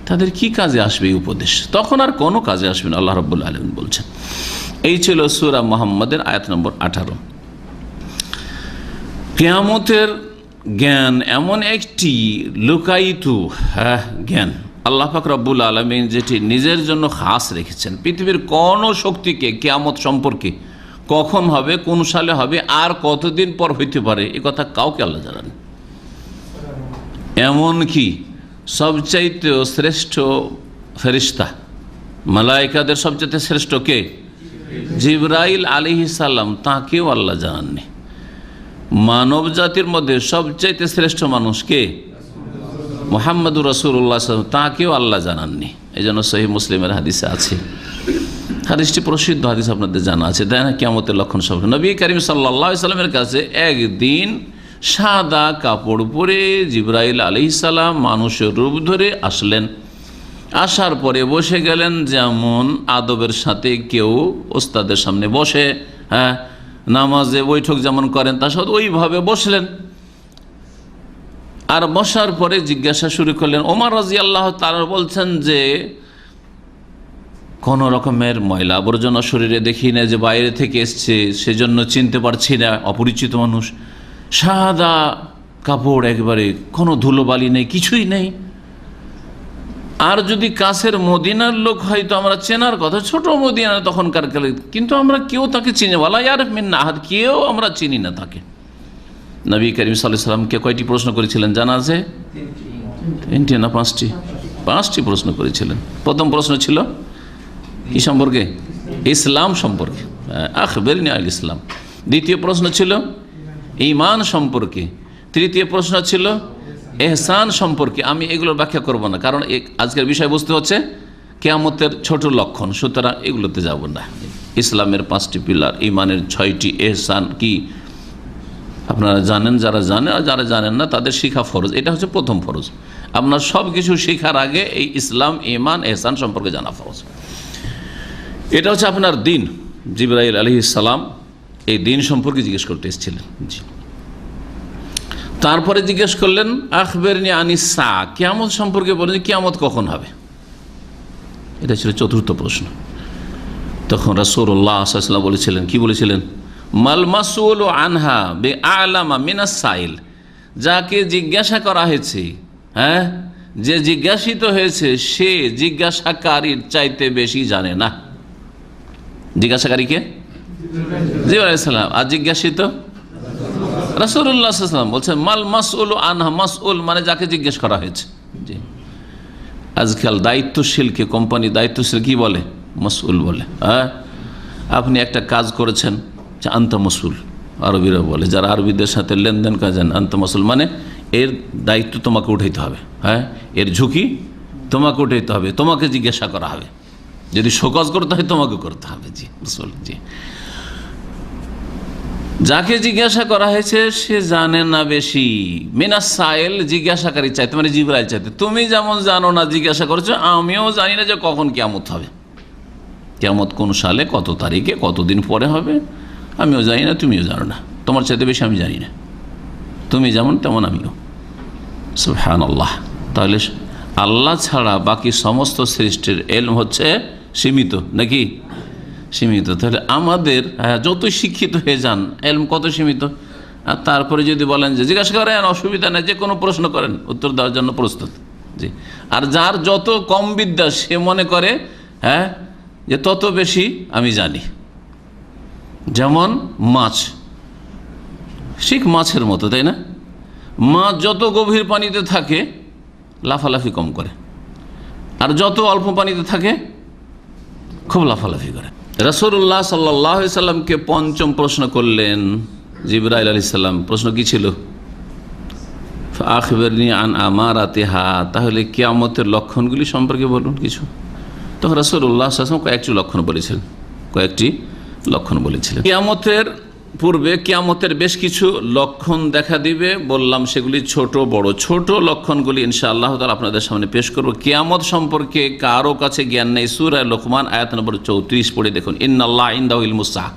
তাদের কি কাজে আসবে এই উপদেশ? তখন আর কোনো কাজে আসবে না, আল্লাহ রাব্বুল আলামিন বলছেন। এই ছিল সূরা মুহাম্মাদের আয়াত নম্বর 18। কিয়ামতের জ্ঞান এমন একটি লুকায়িত জ্ঞান আল্লাহ পাক রব্বুল আলামিন যেটি নিজের জন্য খাস রেখেছেন। পৃথিবীর কোনো শক্তিকে কিয়ামত সম্পর্কে কখন হবে, কোন সালে হবে, আর কতদিন পর হইতে পারে, এ কথা কাউকে আল্লাহ জানেন। এমনকি সবচাইতে শ্রেষ্ঠ ফেরেশতা, মালায়েকাদের সবচাইতে শ্রেষ্ঠ কে? জিবরাইল আলাইহিস সালাম, তাকেও আল্লাহ জানাননি। মানব জাতির মধ্যে সবচাইতে শ্রেষ্ঠ মানুষ কে? মুহাম্মদুর রাসূলুল্লাহ, তাকেও আল্লাহ জানাননি। এই জন্য সহিহ মুসলিমের হাদিসে আছে, হাদিসটি প্রসিদ্ধ হাদিস, আপনাদের জানা আছে, তাই না? কিয়ামতের লক্ষণ সম্পর্কে নবী করিম সাল্লাল্লাহু আলাইহি সাল্লামের কাছে একদিন সাদা কাপড় পরে জিবরাইল আলাইহিস সালাম মানুষের রূপ ধরে আসলেন। আসার পরে বসে গেলেন, যেমন আদবের সাথে কেউ ওস্তাদের সামনে বসে, নামাজে বৈঠক যেমন করেন, তার সাথে ওইভাবে বসলেন। আর বসার পরে জিজ্ঞাসা শুরু করলেন। ওমর রাদিয়াল্লাহু তাআলা বলছেন যে কোনো রকমের ময়লা আবর্জনা শরীরে দেখি না, যে বাইরে থেকে এসছে সেজন্য চিনতে পারছি না, অপরিচিত মানুষ, সাদা কাপড়, একবারে কোনো ধুলোবালি নেই, কিছুই নেই। আর যদি কাছের মদিনার লোক হয়তো আমরা চেনার কথা, ছোট মদিনা তখনকার কালে, কিন্তু আমরা কেউ তাকে চিনি, ওয়ালা ইয়ারিফ মিন্না আহাদ, কেউ আমরা চিনি না তাকে। নবী করিম সাল্লাল্লাহু আলাইহি সাল্লামকে কয়টি প্রশ্ন করেছিলেন জানা আছে? 3টি না 5টি? 5টি প্রশ্ন করেছিলেন। প্রথম প্রশ্ন ছিল কি সম্পর্কে? ইসলাম সম্পর্কে, আখবিরনি আল ইসলাম। দ্বিতীয় প্রশ্ন ছিল ঈমান সম্পর্কে। তৃতীয় প্রশ্ন ছিল এহসান সম্পর্কে। আমি এগুলোর ব্যাখ্যা করব না, কারণ আজকের বিষয়বস্তু হচ্ছে কিয়ামতের ছোট লক্ষণ, সুতরাং এগুলোতে যাব না। ইসলামের 5টি পিলার, ঈমানের 6টি, এহসান কি আপনারা জানেন, যারা জানেন আর যারা জানেন না তাদের শিখা ফরজ। এটা হচ্ছে প্রথম ফরজ। আপনার সব কিছু শেখার আগে এই ইসলাম, ঈমান, এহসান সম্পর্কে জানা ফরজ। এটা হচ্ছে আপনার দিন। জিবরাইল আলাইহিস সালাম এই দিন সম্পর্কে জিজ্ঞেস করতে এসেছিলেন। জি, তারপরে জিজ্ঞেস করলেন আখবিরনি আনিস সা, কিয়ামত সম্পর্কে বলেন যে কিয়ামত কখন হবে। এটা ছিল চতুর্থ প্রশ্ন। তখন রাসূলুল্লাহ সাল্লাল্লাহু আলাইহি ওয়াসাল্লাম বলেছিলেন, কি বলেছিলেন? মাল মাসউলু আনহা বিআলামা মিনাস সাইল, যাকে জিজ্ঞাসা করা হয়েছে, হ্যাঁ, যে জিজ্ঞাসিত হয়েছে সে জিজ্ঞাসাকারীর চাইতে বেশি জানে না। জিজ্ঞাসাকারীকে জিবরাইল আলাইহিস সালাম, আর জিজ্ঞাসিত রাসূলুল্লাহ সাল্লাল্লাহু আলাইহি ওয়াসাল্লাম বলছেন মাল মাসউলু আনহা, মাসউল মানে যাকে জিজ্ঞেস করা হয়েছে। জি, আজকাল দায়িত্বশীলকে কোম্পানি দায়িত্বশীল কি বলে? মাসউল বলে। হ্যাঁ, আপনি একটা কাজ করেছেন, আনতা মাসউল আরবিরা বলে, যারা আরবিদের সাথে লেনদেন করেন, আনতা মাসউল মানে এর দায়িত্ব তোমাকে উঠাইতে হবে। হ্যাঁ, এর ঝুঁকি তোমাকে উঠাইতে হবে, তোমাকে জিজ্ঞাসা করা হবে, যদি শোকজ করতে হয় তোমাকে করতে হবে। জি, মাসউল। জি, যাকে জিজ্ঞাসা করা হয়েছে সে জানে না বেশি। মিনাস সাইল, জিজ্ঞাসাকারী চাইতে মানে জিবরাইল চাইতে। তুমি যেমন জানো না, জিজ্ঞাসা করছো, আমিও জানি না যে কখন কিয়ামত হবে, কিয়ামত কোন সালে, কত তারিখে, কতদিন পরে হবে, আমিও জানি না, তুমিও জানো না। তোমার চাইতে বেশি আমি জানি না, তুমি যেমন তেমন আমিও। সুবহানাল্লাহ। তাহলে আল্লাহ ছাড়া বাকি সমস্ত সৃষ্টির এলম হচ্ছে সীমিত, নাকি? সীমিত। তাহলে আমাদের যতই শিক্ষিত হয়ে যান, এলম কত সীমিত। আর তারপরে যদি বলেন যে জিজ্ঞাসা করেন, অসুবিধা নেই, যে কোনো প্রশ্ন করেন, উত্তর দেওয়ার জন্য প্রস্তুত। জি, আর যার যত কম বিদ্যা সে মনে করে হ্যাঁ যে তত বেশি আমি জানি। যেমন মাছ, ঠিক মাছের মতো, তাই না? মাছ যত গভীর পানিতে থাকে লাফালাফি কম করে, আর যত অল্প পানিতে থাকে খুব লাফালাফি করে। রাসূলুল্লাহ সাল্লাল্লাহু আলাইহি সাল্লামকে পঞ্চম প্রশ্ন করলেন জিবরাইল আলাইহিস সালাম। প্রশ্ন কি ছিল? আখবিরনি আন আমারাতিহা, তাহলে কিয়ামতের লক্ষণগুলি সম্পর্কে বলুন কিছু। তখন রাসূলুল্লাহ সাল্লাল্লাহু আলাইহি ওয়াসাল্লাম কয়েকটি লক্ষণ বলেছিলেন। কিয়ামতের পূর্বে কিয়ামতের বেশ কিছু লক্ষণ দেখা দিবে, বললাম সেগুলি ছোট বড়। ছোট লক্ষণগুলি ইনশাআল্লাহ তাআলা আপনাদের সামনে পেশ করব। কিয়ামত সম্পর্কে কারো কাছে জ্ঞান নেই, সূরা লোকমান আয়াত নম্বর 34 পড়ে দেখুন। ইন্নাল্লাহ ইনদাহু ইলমুস সাআহ,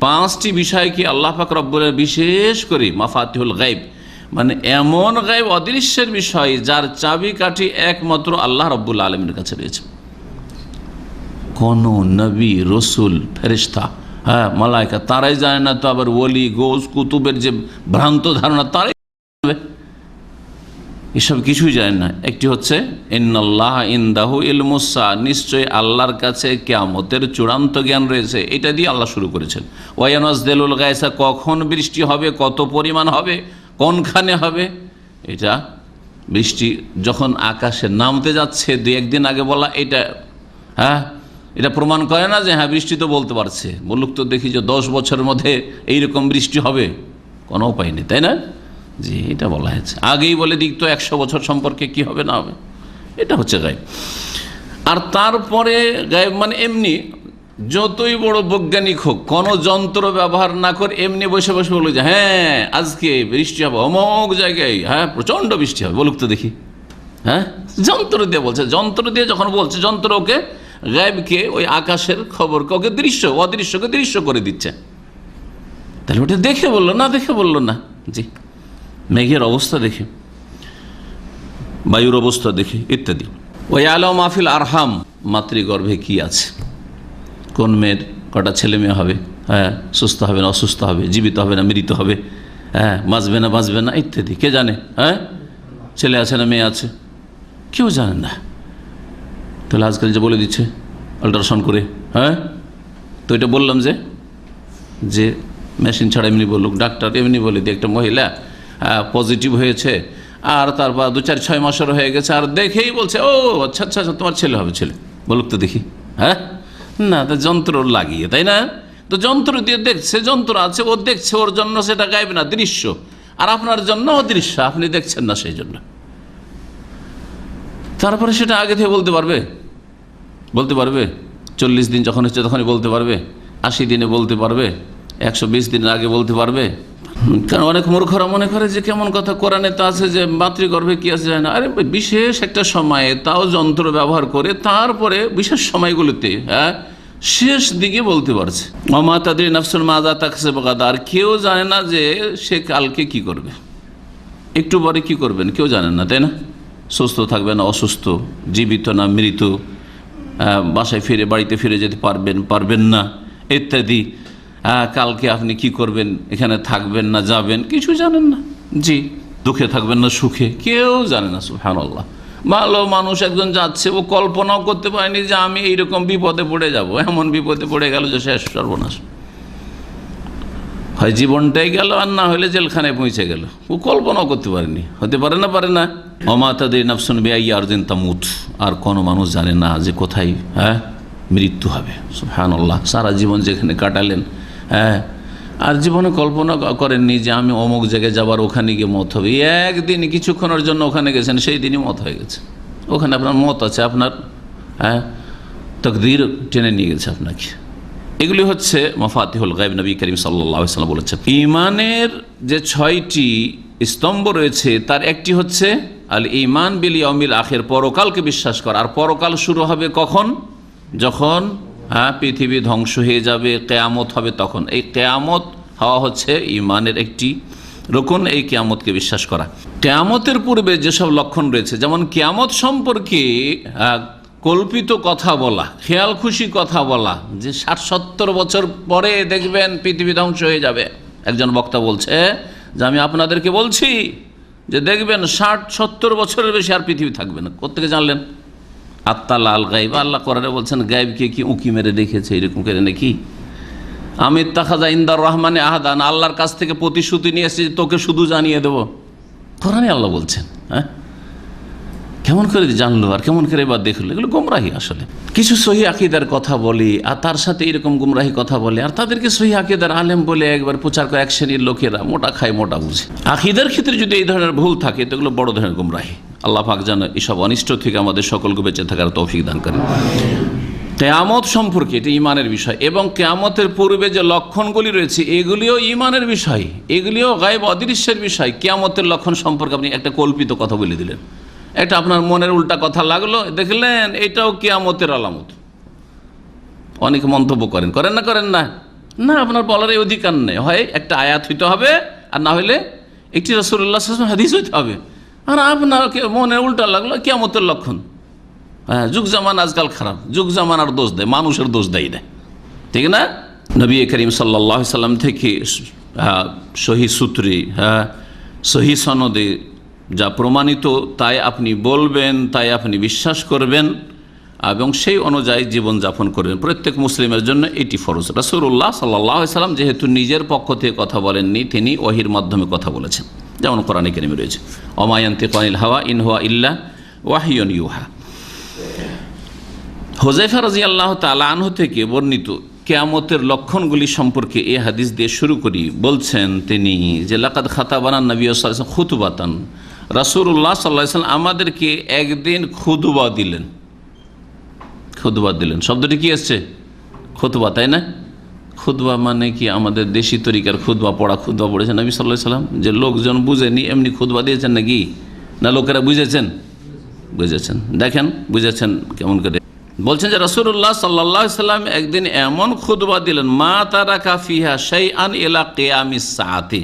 5টি বিষয়কে আল্লাহ পাক রব্বুল আলামিন বিশেষ করে মাফাতিহুল গায়ব মানে এমন গায়ব, অদৃশ্যের বিষয় যার চাবিকাঠি একমাত্র আল্লাহ রব্বুল আলামিনের কাছে রয়েছে। কোন নবী, রসুল, ফেরেশতা, হ্যাঁ, মালায়েকা তারাই জানে না, তো আবার ওলি, গৌস, কুতুবের যে ভ্রান্ত ধারণা তারাই জানবে, এসব কিছুই জানে না। একটি হচ্ছে ইন্নাল্লাহ ইনদাহু ইলমুস সাআহ, নিশ্চয়ই আল্লাহর কাছে কিয়ামতের চূড়ান্ত জ্ঞান রয়েছে। এটা দিয়ে আল্লাহ শুরু করেছেন। ওয়ায়ানাজদিলুল গায়সা, কখন বৃষ্টি হবে, কত পরিমাণ হবে, কোনখানে হবে, এটা বৃষ্টি যখন আকাশে নামতে যাচ্ছে 2-1 দিন আগে বলা, এটা হ্যাঁ এটা প্রমাণ করে না যে হ্যাঁ বৃষ্টি তো বলতে পারছে। বলুক তো দেখি যে 10 বছরের মধ্যে এইরকম বৃষ্টি হবে, কোনো উপায় নেই, তাই না? জি, এটা বলা হয়েছে। আগেই বলে দিক তো 100 বছর সম্পর্কে কি হবে না হবে, এটা হচ্ছে গায়েব। আর তারপরে গায়েব মানে এমনি যতই বড় বৈজ্ঞানিক হোক, কোনো যন্ত্র ব্যবহার না করে এমনি বসে বসে বলুক যে হ্যাঁ আজকে বৃষ্টি হবে অমুক জায়গায়, হ্যাঁ প্রচণ্ড বৃষ্টি হবে, বলুক তো দেখি। হ্যাঁ, যন্ত্র দিয়ে বলছে। যন্ত্র দিয়ে যখন বলছে, যন্ত্র ওকে গায়েবকে, ওই আকাশের খবরকে ওকে দৃশ্য, অদৃশ্যকে দৃশ্য করে দিচ্ছে। তাহলে ওটা দেখে বললো না, দেখে বললো না। জি, মেঘের অবস্থা দেখে, বায়ুর অবস্থা দেখে ইত্যাদি। ওই আলম মাহফিল আরহাম, মাতৃগর্ভে কি আছে, কোন মেয়ের কটা ছেলে মেয়ে হবে, হ্যাঁ সুস্থ হবে না অসুস্থ হবে, জীবিত হবে না মৃত হবে, হ্যাঁ বাঁচবে না বাঁচবে না ইত্যাদি কে জানে? হ্যাঁ, ছেলে আছে না মেয়ে আছে, কেউ জানে না। তাহলে আজকাল যে বলে দিচ্ছে আল্ট্রাসাউন্ড করে, হ্যাঁ, তো এটা বললাম যে মেশিন ছাড়া এমনি বলুক, ডাক্তার এমনি বলে দিয়ে একটা মহিলা পজিটিভ হয়েছে, আর তারপর 2-4-6 মাসের হয়ে গেছে, আর দেখেই বলছে ও আচ্ছা আচ্ছা আচ্ছা তোমার ছেলে হবে, ছেলে বলুক তো দেখি। হ্যাঁ না, তো যন্ত্র লাগিয়ে, তাই না? তো যন্ত্র দিয়ে দেখছে, যন্ত্র আছে, ও দেখছে, ওর জন্য সেটা গায়েব না, দৃশ্য, আর আপনার জন্য অদৃশ্য, আপনি দেখছেন না সেই জন্য। তারপরে সেটা আগে থেকে বলতে পারবে? 40 দিন যখন হচ্ছে তখনই বলতে পারবে? 80 দিনে বলতে পারবে? 120 দিনের আগে বলতে পারবে? কারণ অনেক মূর্খরা মনে করে যে কেমন কথা, কোরআনে তো আছে যে মাতৃগর্ভে কি আছে যায় না। আরে বিশেষ একটা সময়ে, তাও যন্ত্র ব্যবহার করে, তারপরে বিশেষ সময়গুলোতে, হ্যাঁ, শেষ দিকে বলতে পারছে। ওমা তাদরি নাফসুন মাজা তাকসিবু গাদা, আর কেউ জানে না যে সে কালকে কি করবে, একটু পরে কি করবেন, কেউ জানে না, তাই না? সুস্থ থাকবে না অসুস্থ, জীবিত না মৃত, বাসায় ফিরে, বাড়িতে ফিরে যেতে পারবেন না ইত্যাদি। কালকে আপনি কি করবেন, এখানে থাকবেন না যাবেন, কিছু জানেন না। জি, দুঃখে থাকবেন না সুখে, কেউ জানে না। সুবহানাল্লাহ। ভালো মানুষ একজন যাচ্ছে, ও কল্পনাও করতে পারেনি যে আমি এইরকম বিপদে পড়ে যাব, এমন বিপদে পড়ে গেল যে শেষ সর্বনাশ, হয় জীবনটাই গেল, আর না হলে জেলখানায় পৌঁছে গেল। ও কল্পনাও করতে পারেনি, হতে পারে না। ওমা তাদরি নাফসুন বিআইয়ি আরদিন তামুত, আর কোনো মানুষ জানে না যে কোথায়, হ্যাঁ, মৃত্যু হবে। সুবহানাল্লাহ। সারা জীবন যেখানে কাটালেন, হ্যাঁ, আর জীবনে কল্পনা করেননি যে আমি অমুক জায়গায় যাবার, ওখানে গিয়ে মত হবে। একদিন কিছুক্ষণের জন্য ওখানে গেছেন, সেই দিনই মত হয়ে গেছে। ওখানে আপনার মত আছে, আপনার, হ্যাঁ, তাকদীর টেনে নিয়ে গেছে আপনাকে। এগুলি হচ্ছে মাফাতিহুল গায়ব। নবী করিম সাল্লাল্লাহু আলাইহি ওয়াসাল্লাম বলেছেন ঈমানের যে 6টি স্তম্ভ রয়েছে, তার একটি হচ্ছে আল ঈমান বিল ইয়াউমিল আখির, পরকালকে বিশ্বাস করা। আর পরকাল শুরু হবে কখন? যখন, হ্যাঁ, পৃথিবী ধ্বংস হয়ে যাবে, কিয়ামত হবে, তখন। এই কিয়ামত হওয়া হচ্ছে ঈমানের একটি রুকন, এই কিয়ামতকে বিশ্বাস করা। কিয়ামতের পূর্বে যেসব লক্ষণ রয়েছে, যেমন কিয়ামত সম্পর্কে কল্পিত কথা বলা, খেয়াল খুশি কথা বলা, যে 60-70 বছর পরে দেখবেন পৃথিবী ধ্বংস হয়ে যাবে। একজন বক্তা বলছে যে আমি আপনাদেরকে বলছি যে দেখবেন 60-70 বছরের বেশি আর পৃথিবী থাকবে না। কোত্থেকে জানলেন? আত্তালা আল গাইব, আল্লাহ কোরআনে বলছেন গাইবকে কি উঁকি মেরে দেখেছে এরকম করে নাকি? আমি ইত্তাখাযা ইনদার রহমানে আহাদান, আল্লাহর কাছ থেকে প্রতিশ্রুতি নিয়ে এসেছি তোকে শুধু জানিয়ে দেবো, কোরআনে আল্লাহ বলছেন। হ্যাঁ, কেমন করে জানলো আর কেমন করে এবার দেখলো? এগুলো গুমরাহি। আসলে কিছু সহি আকীদার কথা বলি, আর তার সাথে এরকম গুমরাহি কথা বলে, আর তাদেরকে সহি আকীদার আলেম বলে একবার প্রচার করে। এক শ্রেণীর লোকেরা মোটা খায় মোটা বুঝে। আকীদার ক্ষেত্রে যদি এই ধরনের ভুল থাকে, তো এগুলো বড় ধরনের গুমরাহি। আল্লাহ পাক যেন এসব অনিষ্ট থেকে আমাদের সকলকে বেঁচে থাকার তৌফিক দান করেন। কিয়ামত সম্পর্কে এটি ঈমানের বিষয়, এবং কিয়ামতের পূর্বে যে লক্ষণগুলি রয়েছে এগুলিও ঈমানের বিষয়, এগুলিও গায়েব অদৃশ্যের বিষয়। কিয়ামতের লক্ষণ সম্পর্কে আপনি একটা কল্পিত কথা বলে দিলেন, এটা আপনার মনের উল্টা কথা লাগলো, দেখলেন এটাও কিয়ামতের আলামত। অনেকে মন্তব্য করেন না? না, আপনার বলার এই অধিকার নেই। হয় একটা আয়াত হইতে হবে, আর না হলে একটি রাসূলুল্লাহ সাল্লাল্লাহু আলাইহি ওয়াসাল্লাম হাদিস হইতে হবে। আর আপনার মনের উল্টা লাগলো কিয়ামতের লক্ষণ। হ্যাঁ, যুগ জামান আজকাল খারাপ, যুগ জামানার দোষ দেয়, মানুষের দোষ দেয় না, ঠিক না? নবী করিম সাল্লাল্লাহু আলাইহি ওয়াসাল্লাম থেকে সহি সূত্রে, হ্যাঁ, সহি সনদে যা প্রমাণিত তাই আপনি বলবেন, তাই আপনি বিশ্বাস করবেন, এবং সেই অনুযায়ী জীবনযাপন করবেন। প্রত্যেক মুসলিমের জন্য এটি ফরজ। রাসূলুল্লাহ সাল্লাল্লাহু আলাইহি ওয়াসাল্লাম যেহেতু নিজের পক্ষ থেকে কথা বলেননি, তিনি ওহীর মাধ্যমে কথা বলেছেন, যেমন কোরআনে কারীমে রয়েছে ওমা ইয়ানতিকু আনিল হাওয়া ইন হুয়া ইল্লা ওয়াহয়ুন ইউহা। হুযায়ফা রাদিয়াল্লাহু তাআলা আনহু থেকে বর্ণিত কিয়ামতের লক্ষণগুলি সম্পর্কে এই হাদিস দিয়ে শুরু করি। বলছেন তিনি যে লাকাদ খাতাবানা নবী সাল্লাল্লাহু আলাইহি ওয়াসাল্লাম খুতবাতান, রাসূলুল্লাহ সাল্লাল্লাহু আলাইহি ওয়াসাল্লাম আমাদেরকে একদিন খুতবা দিলেন। শব্দটি কি আসছে? খুতবা, তাই না? খুতবা মানে কি আমাদের দেশি তরিকার খুতবা পড়া, খুতবা পড়েছেন নবী সাল্লাল্লাহু আলাইহি ওয়াসাল্লাম, যে লোকজন বুঝেনি এমনি খুতবা দিয়েছেন নাকি? না, লোকেরা বুঝেছেন? দেখেন বুঝেছেন কেমন করে। বলছেন যে রাসূলুল্লাহ সাল্লাল্লাহু আলাইহি ওয়াসাল্লাম একদিন এমন খুতবা দিলেন, মা তারাকা ফিহা শাইআন ইলা কিয়ামিস সাআতি,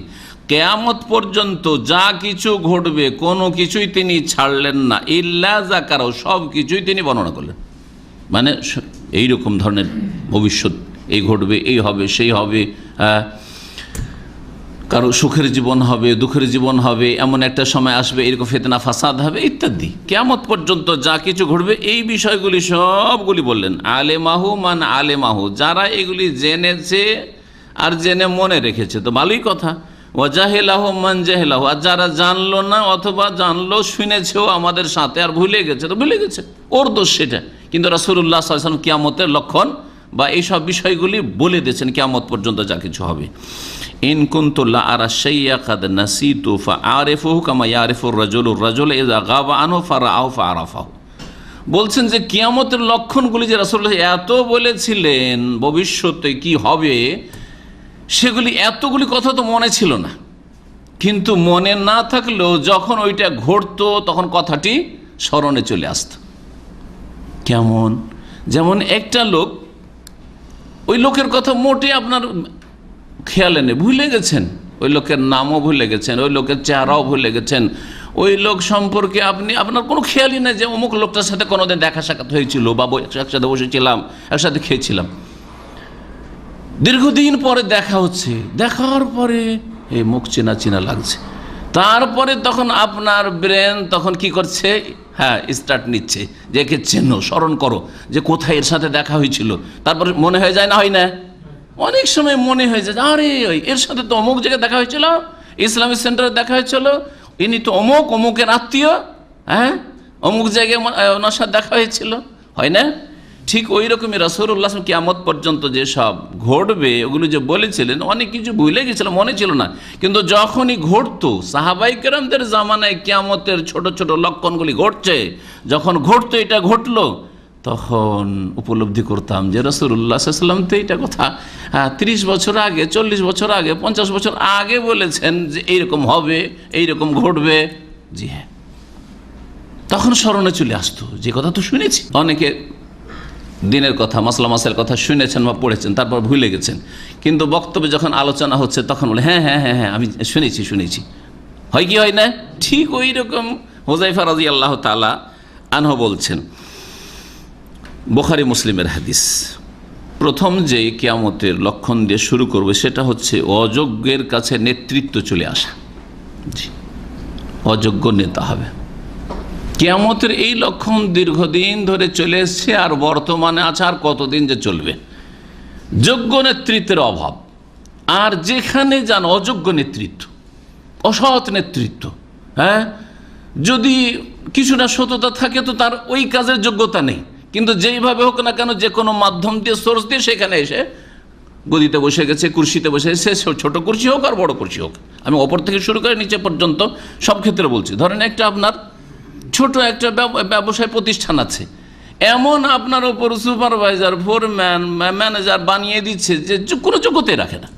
কিয়ামত পর্যন্ত যা কিছু ঘটবে কোনো কিছুই তিনি ছাড়লেন না, ইল্লা যাকারাও, সব কিছুই তিনি বর্ণনা করলেন। মানে এইরকম ধরনের ভবিষ্যৎ, এই ঘটবে, এই হবে, সেই হবে, কারো সুখের জীবন হবে, দুঃখের জীবন হবে, এমন একটা সময় আসবে, এরকম ফিতনা ফাসাদ হবে ইত্যাদি। কিয়ামত পর্যন্ত যা কিছু ঘটবে এই বিষয়গুলি সবগুলি বললেন। আলেমাহু মান আলেমাহু, যারা এগুলি জেনেছে আর জেনে মনে রেখেছে তো ভালোই কথা। ওয়াজাহিলাহু মান জাহিলাহু, আর যারা জানলো না অথবা জানলো শুনেছেও আমাদের সাথে আর ভুলে গেছে, তো ভুলে গেছে, ওর দোষ সেটা। কিন্তু রাসূলুল্লাহ সাল্লাল্লাহু আলাইহি ওয়াসাল্লাম কিয়ামতের লক্ষণ বা এইসব বিষয়গুলি বলে দিয়েছেন, কিয়ামত পর্যন্ত যা কিছু হবে। ইন কুনতু লা আরা শাইয়া কাদ নাসিতু ফাআরিফুহু কামা ইয়ারিফুর রাজুলুর রাজুলা ইযা গাবা আনহু ফারাআহু ফাআরাফাহু। বলছেন যে কিয়ামতের লক্ষণগুলি যে রাসূলুল্লাহ এত বলেছিলেন ভবিষ্যতে কি হবে, সেগুলি এতগুলি কথা তো মনে ছিল না, কিন্তু মনে না থাকলেও যখন ওইটা ঘটতো তখন কথাটি স্মরণে চলে আসত। কেমন? যেমন একটা লোক, ওই লোকের কথা মোটে আপনার খেয়ালে নেই, ভুলে গেছেন, ওই লোকের নামও ভুলে গেছেন, ওই লোকের চেহারাও ভুলে গেছেন, ওই লোক সম্পর্কে আপনার কোনো খেয়ালই নেই যে অমুক লোকটার সাথে কোনোদিন দেখা সাক্ষাৎ হয়েছিল বা একসাথে বসেছিলাম, একসাথে খেয়েছিলাম। দীর্ঘদিন পরে দেখা হচ্ছে, দেখার পরে এই মুখ চেনা চেনা লাগছে, তারপরে তখন আপনার ব্রেন তখন কি করছে, হ্যাঁ স্টার্ট নিচ্ছে যে একে চেনো, স্মরণ করো যে কোথায় এর সাথে দেখা হয়েছিল। তারপরে মনে হয়ে যায় না, হয় না? অনেক সময় মনে হয়ে যায় আরে ওই এর সাথে তো অমুক জায়গায় দেখা হয়েছিল, ইসলামিক সেন্টারে দেখা হয়েছিল, ইনি তো অমুকের আত্মীয়, হ্যাঁ অমুক জায়গায় ওনার সাথে দেখা হয়েছিল, হয় না? ঠিক ওই রকমই রাসূলুল্লাহ কিয়ামত পর্যন্ত যেসব ঘটবে ওগুলো যে বলেছিলেন, অনেক কিছু ভুলে গেছিল, মনে ছিল না, কিন্তু যখনই ঘটতো সাহাবাই কেরামদের জামানায় কিয়ামতের ছোট ছোট লক্ষণগুলি ঘটছে, যখন ঘটতো এটা ঘটলো, তখন উপলব্ধি করতাম যে রাসূলুল্লাহ সাল্লাল্লাহু আলাইহি ওয়াসাল্লাম তো এইটা কথা 30 বছর আগে, 40 বছর আগে, 50 বছর আগে বলেছেন যে এইরকম হবে, এইরকম ঘটবে। জি হ্যাঁ, তখন স্মরণে চলে আসতো যে কথা তো শুনেছি। অনেকে দিনের কথা, মাসলা মাসাইল কথা শুনেছেন বা পড়েছেন, তারপর ভুলে গেছেন, কিন্তু বক্তব্যে যখন আলোচনা হচ্ছে তখন বলে হ্যাঁ হ্যাঁ হ্যাঁ হ্যাঁ আমি শুনেছি। হয় কি হয় না? ঠিক ওই রকম হুযায়ফা রাদিয়াল্লাহু তাআলা আনহু বলছেন, বুখারী মুসলিমের হাদিস, প্রথম যে কিয়ামতের লক্ষণ দিয়ে শুরু করবে সেটা হচ্ছে অযোগ্যের কাছে নেতৃত্ব চলে আসা। জি, অযোগ্য নেতা হবে। কিয়ামতের এই লক্ষণ দীর্ঘদিন ধরে চলে এসছে, আর বর্তমানে আছে, আর কতদিন যে চলবে। যোগ্য নেতৃত্বের অভাব, আর যেখানে যান অযোগ্য নেতৃত্ব, অসৎ নেতৃত্ব, হ্যাঁ যদি কিছুটা সততা থাকে তো তার ওই কাজের যোগ্যতা নেই, কিন্তু যেইভাবে হোক না কেন যে কোনো মাধ্যম দিয়ে সোর্স দিয়ে সেখানে এসে গদিতে বসে গেছে, কুর্সিতে বসে এসে, ছোট কুর্সি হোক আর বড় কুর্সি হোক, আমি ওপর থেকে শুরু করে নিচে পর্যন্ত সব ক্ষেত্রে বলছি। ধরেন একটা আপনার ছোট একটা ব্যবসায় প্রতিষ্ঠান আছে, এমন আপনার উপর সুপারভাইজার, ফোরম্যান, ম্যানেজার বানিয়ে দিচ্ছে যে কোনো যোগ্যতাই রাখে না।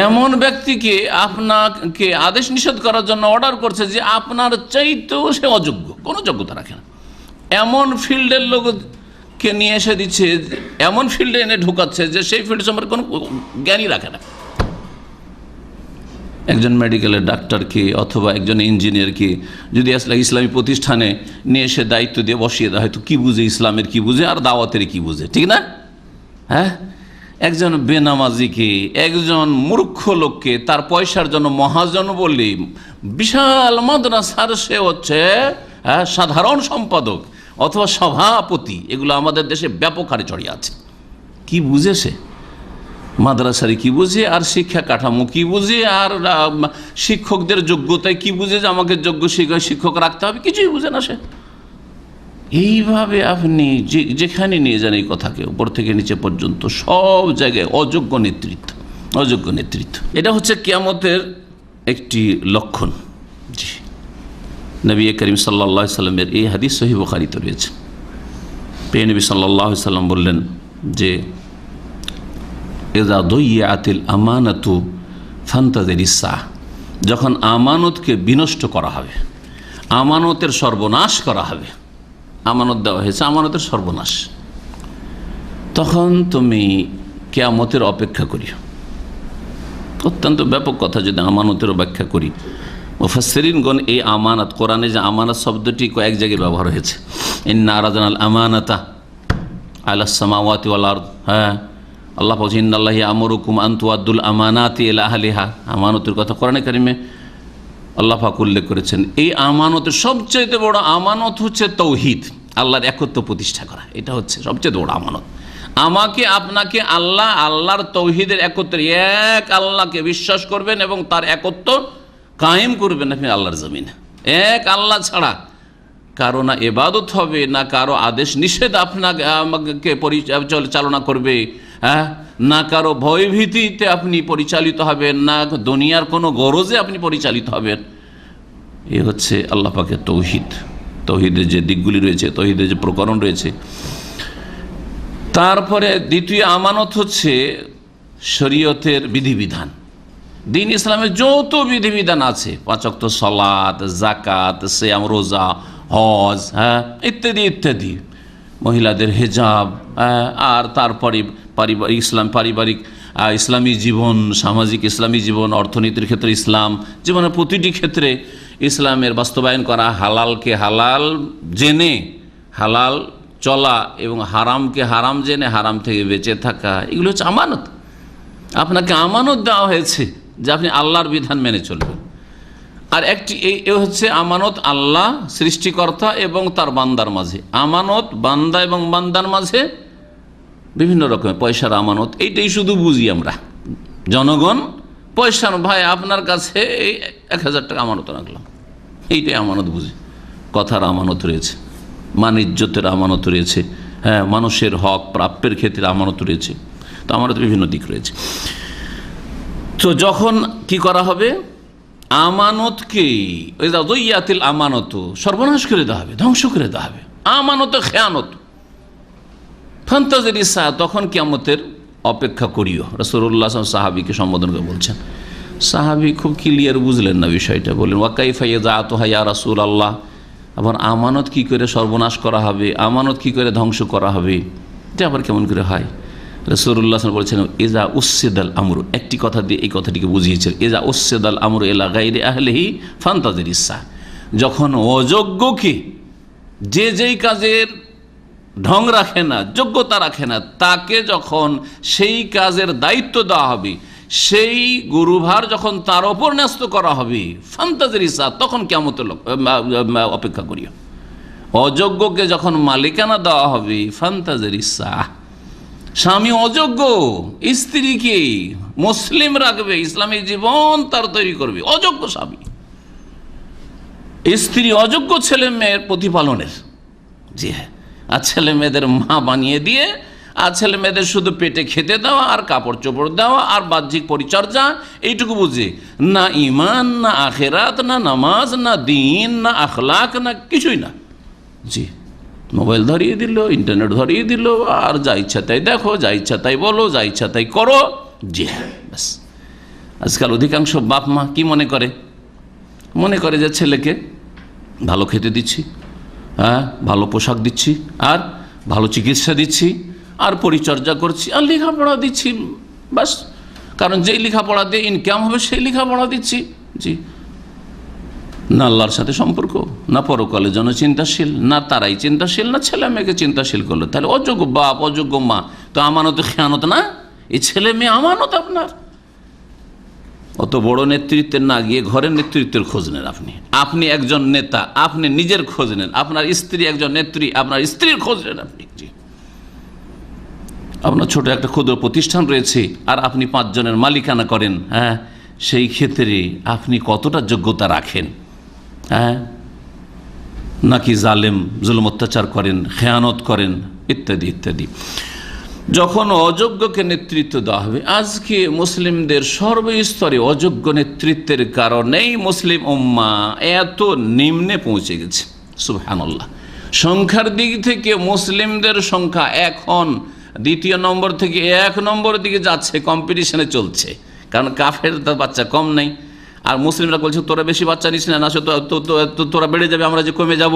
এমন ব্যক্তিকে আপনাকে আদেশ নিষেধ করার জন্য অর্ডার করছে যে আপনার চাইতেও সে অযোগ্য, কোনো যোগ্যতা রাখে না। এমন ফিল্ডের লোককে নিয়ে এসে দিচ্ছে, এমন ফিল্ডে এনে ঢোকাচ্ছে যে সেই ফিল্ড সম্পর্কে কোনো জ্ঞানই রাখে না। একজন মেডিকেলের ডাক্তারকে অথবা একজন ইঞ্জিনিয়ারকে যদি আসলে ইসলামী প্রতিষ্ঠানে নিয়ে এসে দায়িত্ব দিয়ে বসিয়ে দেওয়া হয়, তো কী বুঝে, ইসলামের কী বুঝে আর দাওয়াতের কী বুঝে, ঠিক না? হ্যাঁ, একজন বেনামাজিকে, একজন মূর্খ লোককে তার পয়সার জন্য মহাজন বলি বিশাল মাদ্রাসার সে হচ্ছে সাধারণ সম্পাদক অথবা সভাপতি, এগুলো আমাদের দেশে ব্যাপক হারে ছড়িয়ে আছে। কি বুঝে সে? মাদ্রাসারে কি বুঝে, আর শিক্ষা কাঠামো কি বুঝে, আর শিক্ষকদের যোগ্যতায় কি বুঝে যে আমাকে যোগ্য শিক্ষক রাখতে হবে, কিছুই বুঝে না সে। এইভাবে আপনি যেখানে নিয়ে যান এই কথাকে, উপর থেকে নিচে পর্যন্ত সব জায়গায় অযোগ্য নেতৃত্ব, অযোগ্য নেতৃত্ব। এটা হচ্ছে কিয়ামতের একটি লক্ষণ। জি, নবী করিম সাল্লাল্লাহু আলাইহি সাল্লামের এই হাদিস সহিহ বুখারীতে রয়েছে। প্রিয় নবী সাল্লাল্লাহু আলাইহি সাল্লাম বললেন যে ইযা দুইয়াতিল আমানাতু ফান্তাযিরিস সাআহ, যখন আমানতকে বিনষ্ট করা হবে, আমানতের সর্বনাশ করা হবে, আমানত দেওয়া হয়েছে, আমানতের সর্বনাশ, তখন তুমি কিয়ামতের অপেক্ষা করিও। অত্যন্ত ব্যাপক কথা। যদি আমানতের ব্যাখ্যা করি, মুফাসসিরিনগণ এই আমানত, কোরআনে যে আমানত শব্দটি কয়েক জায়গায় ব্যবহার হয়েছে, ইন্না আরাদনাল আমানাতা আলাস সামাওয়াতি ওয়াল আরদ, হ্যাঁ আল্লাহ বলছেন ইন্নাল্লাহা ইয়ামুরুকুম আন তুআদ্দুল আমানাতি ইলা আহলিহা, আমানতের কথা কোরআনে কারিমে আল্লাহ পাক উল্লেখ করেছেন। এই আমানতের সবচেয়ে বড় আমানত হচ্ছে তৌহিদ, আল্লাহর একত্ব প্রতিষ্ঠা করা, এটা হচ্ছে সবচেয়ে বড় আমানত। আমাকে আপনাকে আল্লাহ, আল্লাহর তৌহিদের একত্রে, এক আল্লাহকে বিশ্বাস করবেন এবং তার একত্ব কায়েম করবেন আপনি আল্লাহর জমিনে। এক আল্লাহ ছাড়া কারো না ইবাদত হবে, না কারো আদেশ নিষেধ আপনাকে আমাকে চালনা করবে, হ্যাঁ, না কারো ভয়ভীতিতে আপনি পরিচালিত হবেন, না দুনিয়ার কোনো গরজে আপনি পরিচালিত হবেন। এ হচ্ছে আল্লাহ পাকের তৌহিদ। তৌহিদের যে দিকগুলি রয়েছে, তৌহিদের যে প্রকরণ রয়েছে। তারপরে দ্বিতীয় আমানত হচ্ছে শরীয়তের বিধিবিধান। দিন ইসলামের যত বিধিবিধান আছে, 5 ওয়াক্ত সালাত, যাকাত, সিয়াম, রোজা, হজ, হ্যাঁ, ইত্যাদি ইত্যাদি, মহিলাদের হিজাব, আর তারপরে পারিবারিক ইসলামী জীবন, সামাজিক ইসলামী জীবন, অর্থনীতির ক্ষেত্রে ইসলাম, জীবনের প্রতিটি ক্ষেত্রে ইসলামের বাস্তবায়ন করা, হালালকে হালাল জেনে হালাল চলা এবং হারামকে হারাম জেনে হারাম থেকে বেঁচে থাকা, এগুলো হচ্ছে আমানত। আপনাকে আমানত দেওয়া হয়েছে যে আপনি আল্লাহর বিধান মেনে চলবেন। আর একটি এই হচ্ছে আমানত আল্লাহ সৃষ্টিকর্তা এবং তার বান্দার মাঝে। আমানত বান্দা এবং বান্দার মাঝে বিভিন্ন রকমের। পয়সার আমানত, এইটাই শুধু বুঝি আমরা জনগণ। পয়সার, ভাই আপনার কাছে এই 1000 টাকা আমানত রাখলাম, এইটাই আমানত বুঝি। কথার আমানত রয়েছে, মানিজ্যতের আমানত রয়েছে, হ্যাঁ, মানুষের হক প্রাপ্যের ক্ষেত্রে আমানত রয়েছে। তো আমানত বিভিন্ন দিক রয়েছে। তো যখন কি করা হবে, আমানতকে ওয়াইয়াতিল আমানত, সর্বনাশ করে দেওয়া হবে, ধ্বংস করে দেওয়া হবে। আমানত খেয়ানত ফান্তাজির ইসা, তখন কিয়ামতের অপেক্ষা করিও। রাসূলুল্লাহ সাহাবীকে সম্বোধন করে বলছেন। সাহাবী খুব ক্লিয়ার বুঝলেন না বিষয়টা, বললেন ওয়াকাইফা ইয়াযাতুহা ইয়া রাসূলুল্লাহ, আবার আমানত কি করে সর্বনাশ করা হবে, আমানত কি করে ধ্বংস করা হবে, এটা আবার কেমন করে হয়? রাসূলুল্লাহ বলেছেন ইজা উসসিদাল আমরু, একটি কথা দিয়ে এই কথাটিকে বুঝিয়েছেন, ইজা উসসিদাল আমরু ইলা গায়রি আহলিহি ফান্তাজির ইসা, যখন অযোগ্যকে, যে যেই কাজের ঢং রাখে না, যোগ্যতা রাখে না, তাকে যখন সেই কাজের দায়িত্ব দেওয়া হবে, সেই গুরুভার যখন তার ওপর ন্যস্ত করা হবে, ফান্তাজির ইসা, তখন কিয়ামতের অপেক্ষা করিও। অযোগ্যকে যখন মালিকানা দেওয়া হবে, ফান্তাজির ইসা, স্বামী অযোগ্য স্ত্রীকে মুসলিম রাখবে, ইসলামী জীবন তার তৈরি করবে, অযোগ্য স্বামী, স্ত্রী অযোগ্য ছেলে মেয়ের প্রতিপালনের, জি হ্যাঁ, আর ছেলে মেয়েদের মা বানিয়ে দিয়ে, আর ছেলে মেয়েদের শুধু পেটে খেতে দেওয়া আর কাপড় চোপড় দেওয়া আর বাহ্যিক পরিচর্যা, এইটুকু বুঝে, না ইমান, না আখেরাত, না নামাজ, না দিন, না আখলাক, না কিছুই না। জি, মোবাইল ধরিয়ে দিল, ইন্টারনেট ধরিয়ে দিল, আর যা ইচ্ছা তাই দেখো, যা ইচ্ছা তাই বলো, যা ইচ্ছা তাই করো। জি হ্যাঁ, ব্যাস। আজকাল অধিকাংশ বাপ মা কি মনে করে যে ছেলেকে ভালো খেতে দিচ্ছি, হ্যাঁ, ভালো পোশাক দিচ্ছি, আর ভালো চিকিৎসা দিচ্ছি, আর পরিচর্যা করছি, আর লেখাপড়া দিচ্ছি, বাস। কারণ যেই লেখাপড়া দিয়ে ইনকাম হবে সেই লেখাপড়া দিচ্ছি। জি, না আল্লাহর সাথে সম্পর্ক, না পরকালের জন্য চিন্তাশীল, না তারাই চিন্তাশীল, না ছেলে মেয়েকে চিন্তাশীল করলো, তাহলে অযোগ্য বাপ, অযোগ্য মা। তো আমানত খেয়ানত না, এই ছেলে মেয়ে আমানত আপনার। অত বড় নেতৃত্বের না গিয়ে ঘরের নেতৃত্বের খোঁজ নেন। আপনি একজন নেতা, আপনি নিজের খোঁজ নেন। আপনার স্ত্রী একজন নেত্রী, আপনার স্ত্রীর খোঁজ নেন আপনি। জি, আপনার ছোট একটা ক্ষুদ্র প্রতিষ্ঠান রয়েছে আর আপনি 5 জনের মালিকানা করেন, হ্যাঁ, সেই ক্ষেত্রে আপনি কতটা যোগ্যতা রাখেন, হ্যাঁ, নাকি জুলুম অত্যাচার করেন, খেয়ানত করেন, ইত্যাদি ইত্যাদি। যখন অযোগ্যকে নেতৃত্ব দেওয়া হবে, আজকে মুসলিমদের সর্বস্তরে অযোগ্য নেতৃত্বের কারণেই মুসলিম উম্মাহ এত নিম্নে পৌঁছে গেছে। সুবহানাল্লাহ। সংখ্যার দিক থেকে মুসলিমদের সংখ্যা এখন 2 নম্বর থেকে 1 নম্বর দিকে যাচ্ছে, কম্পিটিশনে চলছে। কারণ কাফের বাচ্চা কম নেই, আর মুসলিমরা বলছে তোরা বেশি বাচ্চা নিস না, তোরা বেড়ে যাবে, আমরা যে কমে যাব।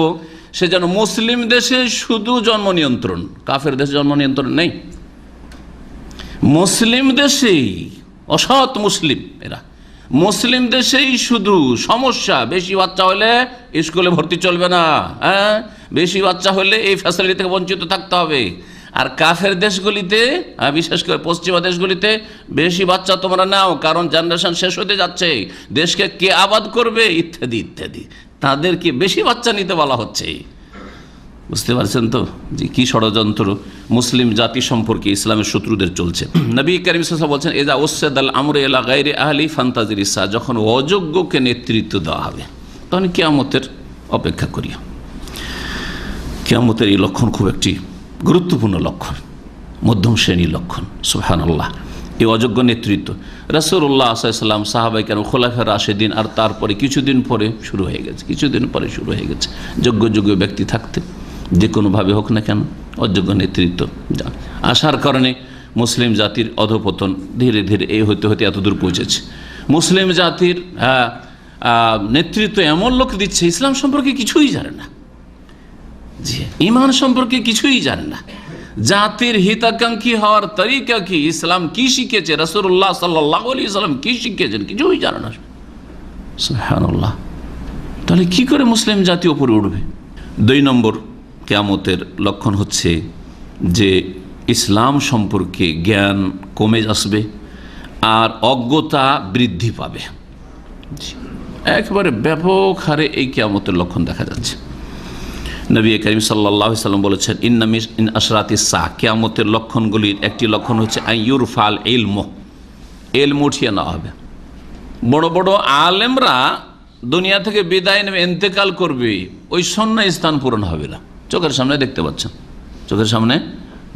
সেজন্য মুসলিম দেশে শুধু জন্ম নিয়ন্ত্রণ, কাফের দেশে জন্ম নিয়ন্ত্রণ নেই। মুসলিম দেশেই অসৎ মুসলিম, এরা মুসলিম দেশেই শুধু সমস্যা। বেশি বাচ্চা হলে স্কুলে ভর্তি চলবে না, হ্যাঁ, বেশি বাচ্চা হলে এই ফ্যাসিলিটি থেকে বঞ্চিত থাকতে হবে। আর কাফের দেশগুলিতে, বিশেষ করে পশ্চিমা দেশগুলিতে, বেশি বাচ্চা তোমরা নাও, কারণ জেনারেশন শেষ হতে যাচ্ছে, দেশকে কে আবাদ করবে, ইত্যাদি ইত্যাদি। তাদেরকে বেশি বাচ্চা নিতে বলা হচ্ছে। বুঝতে পারছেন তো যে কি ষড়যন্ত্র মুসলিম জাতি সম্পর্কে ইসলামের শত্রুদের চলছে। নবী করিম সাল্লাল্লাহু আলাইহি ওয়াসাল্লাম বলছেন, ইযা উসসাদাল আমরু ইলা গায়রি আহলি ফান্তাজির ইসা, যখন অযোগ্যকে নেতৃত্ব দেওয়া হবে তখন কিয়ামতের অপেক্ষা করিও। কিয়ামতের এই লক্ষণ খুব একটি গুরুত্বপূর্ণ লক্ষণ, মধ্যম শ্রেণীর লক্ষণ। সুবহানাল্লাহ, এই অযোগ্য নেতৃত্ব। রাসূলুল্লাহ সাল্লাল্লাহু আলাইহি ওয়াসাল্লাম, সাহাবায়ে কেরাম, খোলাফায়ে রাশিদিন, আর তারপরে কিছুদিন পরে শুরু হয়ে গেছে যোগ্য ব্যক্তি থাকতে, যে কোনোভাবে হোক না কেন অযোগ্য নেতৃত্ব আসার কারণে মুসলিম জাতির অধঃপতন ধীরে ধীরে এই হতে হতে এতদূর পৌঁছেছে। মুসলিম জাতির নেতৃত্ব এমন লোক দিচ্ছে ইসলাম সম্পর্কে কিছুই জানে না, জি, ঈমান সম্পর্কে কিছুই জানে না, জাতির হিতাকাঙ্ক্ষী হওয়ার তরিকা কি, ইসলাম কি শিখেছে, রাসূলুল্লাহ সাল্লাল্লাহু আলাইহি ওয়াসাল্লাম কি শিখিয়েছেন, কিছুই জানে না। সুবহানাল্লাহ, তাহলে কি করে মুসলিম জাতি উপরে উঠবে? 2 নম্বর কিয়ামতের লক্ষণ হচ্ছে যে ইসলাম সম্পর্কে জ্ঞান কমে আসবে আর অজ্ঞতা বৃদ্ধি পাবে। একেবারে ব্যাপক হারে এই কিয়ামতের লক্ষণ দেখা যাচ্ছে। নবী করিম সাল্লাল্লাহু আলাইহি ওয়াসাল্লাম বলেছেন, ইন্না মিন আশরাতিস সাআ, কিয়ামতের লক্ষণগুলির একটি লক্ষণ হচ্ছে আইয়ুরফাল ইলমু, ইলম উঠিয়ে নেওয়া হবে। বড় বড় আলেমরা দুনিয়া থেকে বিদায় নেবে, ইন্তেকাল করবে, ওই শূন্য স্থান পূরণ হবে না। চোখের সামনে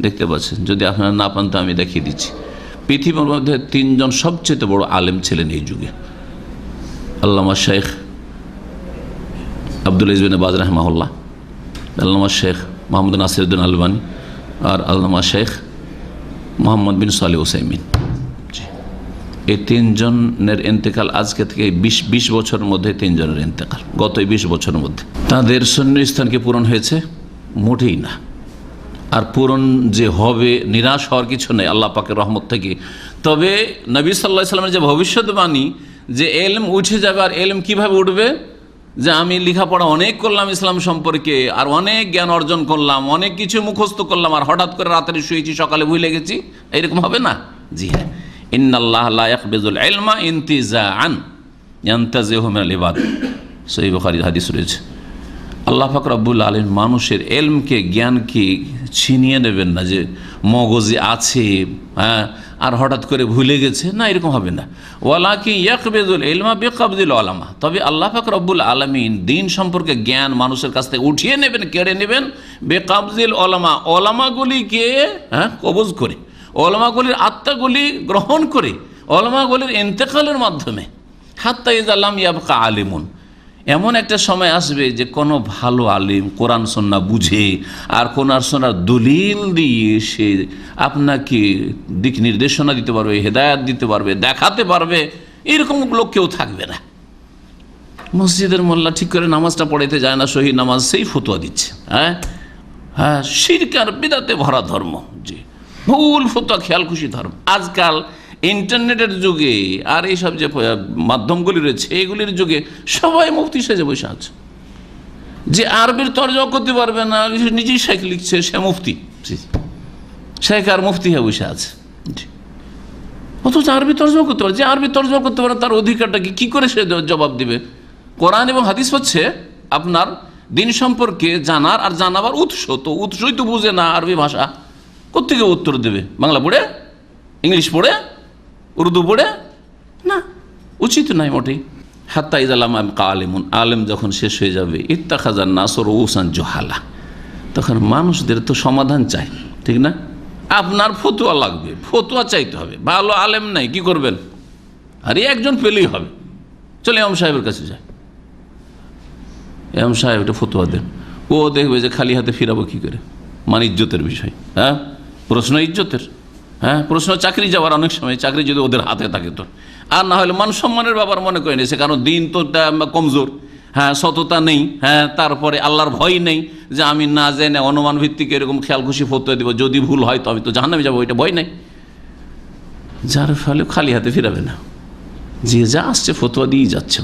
দেখতে পাচ্ছেন, যদি আপনারা না পান তো আমি দেখিয়ে দিচ্ছি। পৃথিবীর মধ্যে 3 জন সবচেয়ে বড় আলেম ছিলেন এই যুগে, আল্লামা শেখ আব্দুল আজিজ বিন বাজ রাহিমাহুল্লাহ, আল্লামা শেখ মোহাম্মদ নাসিরউদ্দিন আলবানী আর আল্লামা শেখ মোহাম্মদ বিন সালেহ উসাইমিন। এই 3 জনের ইন্তেকাল আজকে থেকে 20 বছরের মধ্যে 3 জনের ইন্তেকাল, গত 20 বছরের মধ্যে। তাদের শূন্য স্থানকে পূরণ হয়েছে মোটেই না, আর পূরণ যে হবে নিরাশ হওয়ার কিছু নেই আল্লাহ পাকের রহমত থেকে। তবে নবী সাল্লাল্লাহু আলাইহি ওয়াসাল্লামের যে ভবিষ্যৎবাণী যে এলম উঠে যাবে, আর এলম কিভাবে উঠবে, যে আমি লেখাপড়া অনেক করলাম ইসলাম সম্পর্কে, আর অনেক জ্ঞান অর্জন করলাম, অনেক কিছু মুখস্থ করলাম, আর হঠাৎ করে রাতে শুয়েছি সকালে ভুলে গেছি, এরকম হবে না। জি হ্যাঁ, ইন্নাল্লাহ লা ইয়াকবিজুল ইলমা ইনতিজাআন ইয়ানতাজিহু মিনাল ইবাদ, সহিহ বুখারীর হাদিস রয়েছে। আল্লাহ পাক রব্বুল আলামিন মানুষের এলমকে, জ্ঞানকে ছিনিয়ে নেবেন না, যে মগজে আছে আর হঠাৎ করে ভুলে গেছে, না, এরকম হবে না। ওয়ালাকিন ইয়াকবিজুল ইলমা বিকাবজিল উলামা, তবে আল্লাহ পাক রব্বুল আলামিন দ্বীন সম্পর্কে জ্ঞান মানুষের কাছ থেকে উঠিয়ে নেবেন, কেড়ে নেবেন, বিকাবজিল উলামা, উলামাগুলিকে কবজ করে, উলামাগুলির আত্মাগুলি গ্রহণ করে, উলামাগুলির ইন্তেকালের মাধ্যমে। হাত্তা ইযা লাম ইয়াবকা আলিমুন, এমন একটা সময় আসবে যে কোনো ভালো আলিম কোরআন সুন্নাহ বুঝে আর কোরআন সুন্নাহর দলিল দিয়ে সে আপনাকে দিক নির্দেশনা দিতে পারবে, হেদায়েত দিতে পারবে, দেখাতে পারবে, এরকম লোক কেউ থাকবে না। মসজিদের মোল্লা ঠিক করে নামাজটা পড়াইতে যায় না, সহি নামাজ, সেই ফতোয়া দিচ্ছে। শিরক আর বিদআতে ভরা ধর্ম, জি, ভুল ফতোয়া, খেয়াল খুশি ধর্ম। আজকাল ইন্টারনেটের যুগে আর এইসব যে মাধ্যমগুলি রয়েছে এগুলির যুগে সবাই মুফতি সেজে বসে আছে, যে আরবির তরজমা করতে পারবে না, নিজেই শেখ লিখছে, সে মুফতি, শেখ আর মুফতি হয়ে বসে আছে। অথচ আরবি তরজমা করতে পারে, যে আরবি তরজমা করতে পারে তার অধিকারটা কি করে সে জবাব দিবে? কোরআন এবং হাদিস হচ্ছে আপনার দিন সম্পর্কে জানার আর জানাবার উৎস, তো উৎসই তো বুঝে না আরবি ভাষা, কোত্থেকে উত্তর দেবে? বাংলা পড়ে, ইংলিশ পড়ে, উর্দু পড়ে? না, উচিত নাই মোটেই। হাত্তা ইযা লাম ইয়াবকা আলিমুন, আলেম যখন শেষ হয়ে যাবে, ইত্তাখাযান নাসু রুউসান জুহালা, তখন মানুষদের তো সমাধান চাই, ঠিক না? আপনার ফতোয়া লাগবে, ফতোয়া চাইতে হবে, ভালো আলেম নাই, কি করবেন? আরে একজন পেলেই হবে, চলে ইমাম সাহেবের কাছে যায়, ইমাম সাহেব একটা ফতোয়া দেন, ও দেখবে যে খালি হাতে ফিরাবো কি করে, মানে ইজ্জতের বিষয়, প্রশ্ন ইজ্জতের, প্রশ্ন চাকরি যাওয়ার, অনেক সময় চাকরি যদি ওদের হাতে থাকে তো, আর না হলে মান সম্মানের ব্যাপার মনে করে নিয়েছে, কারণ দিন তো কমজোর, সততা নেই, তারপরে আল্লাহর ভয় নেই, যে আমি না জেনে অনুমান ভিত্তিক এরকম খেয়াল খুশি ফতোয়া দিব, যদি ভুল হয় তো আমি তো জাহান্নামে যাবো, ওইটা ভয় নেই, যার ফলে খালি হাতে ফিরাবে না, যে যা আসছে ফতোয়া দিয়ে যাচ্ছে।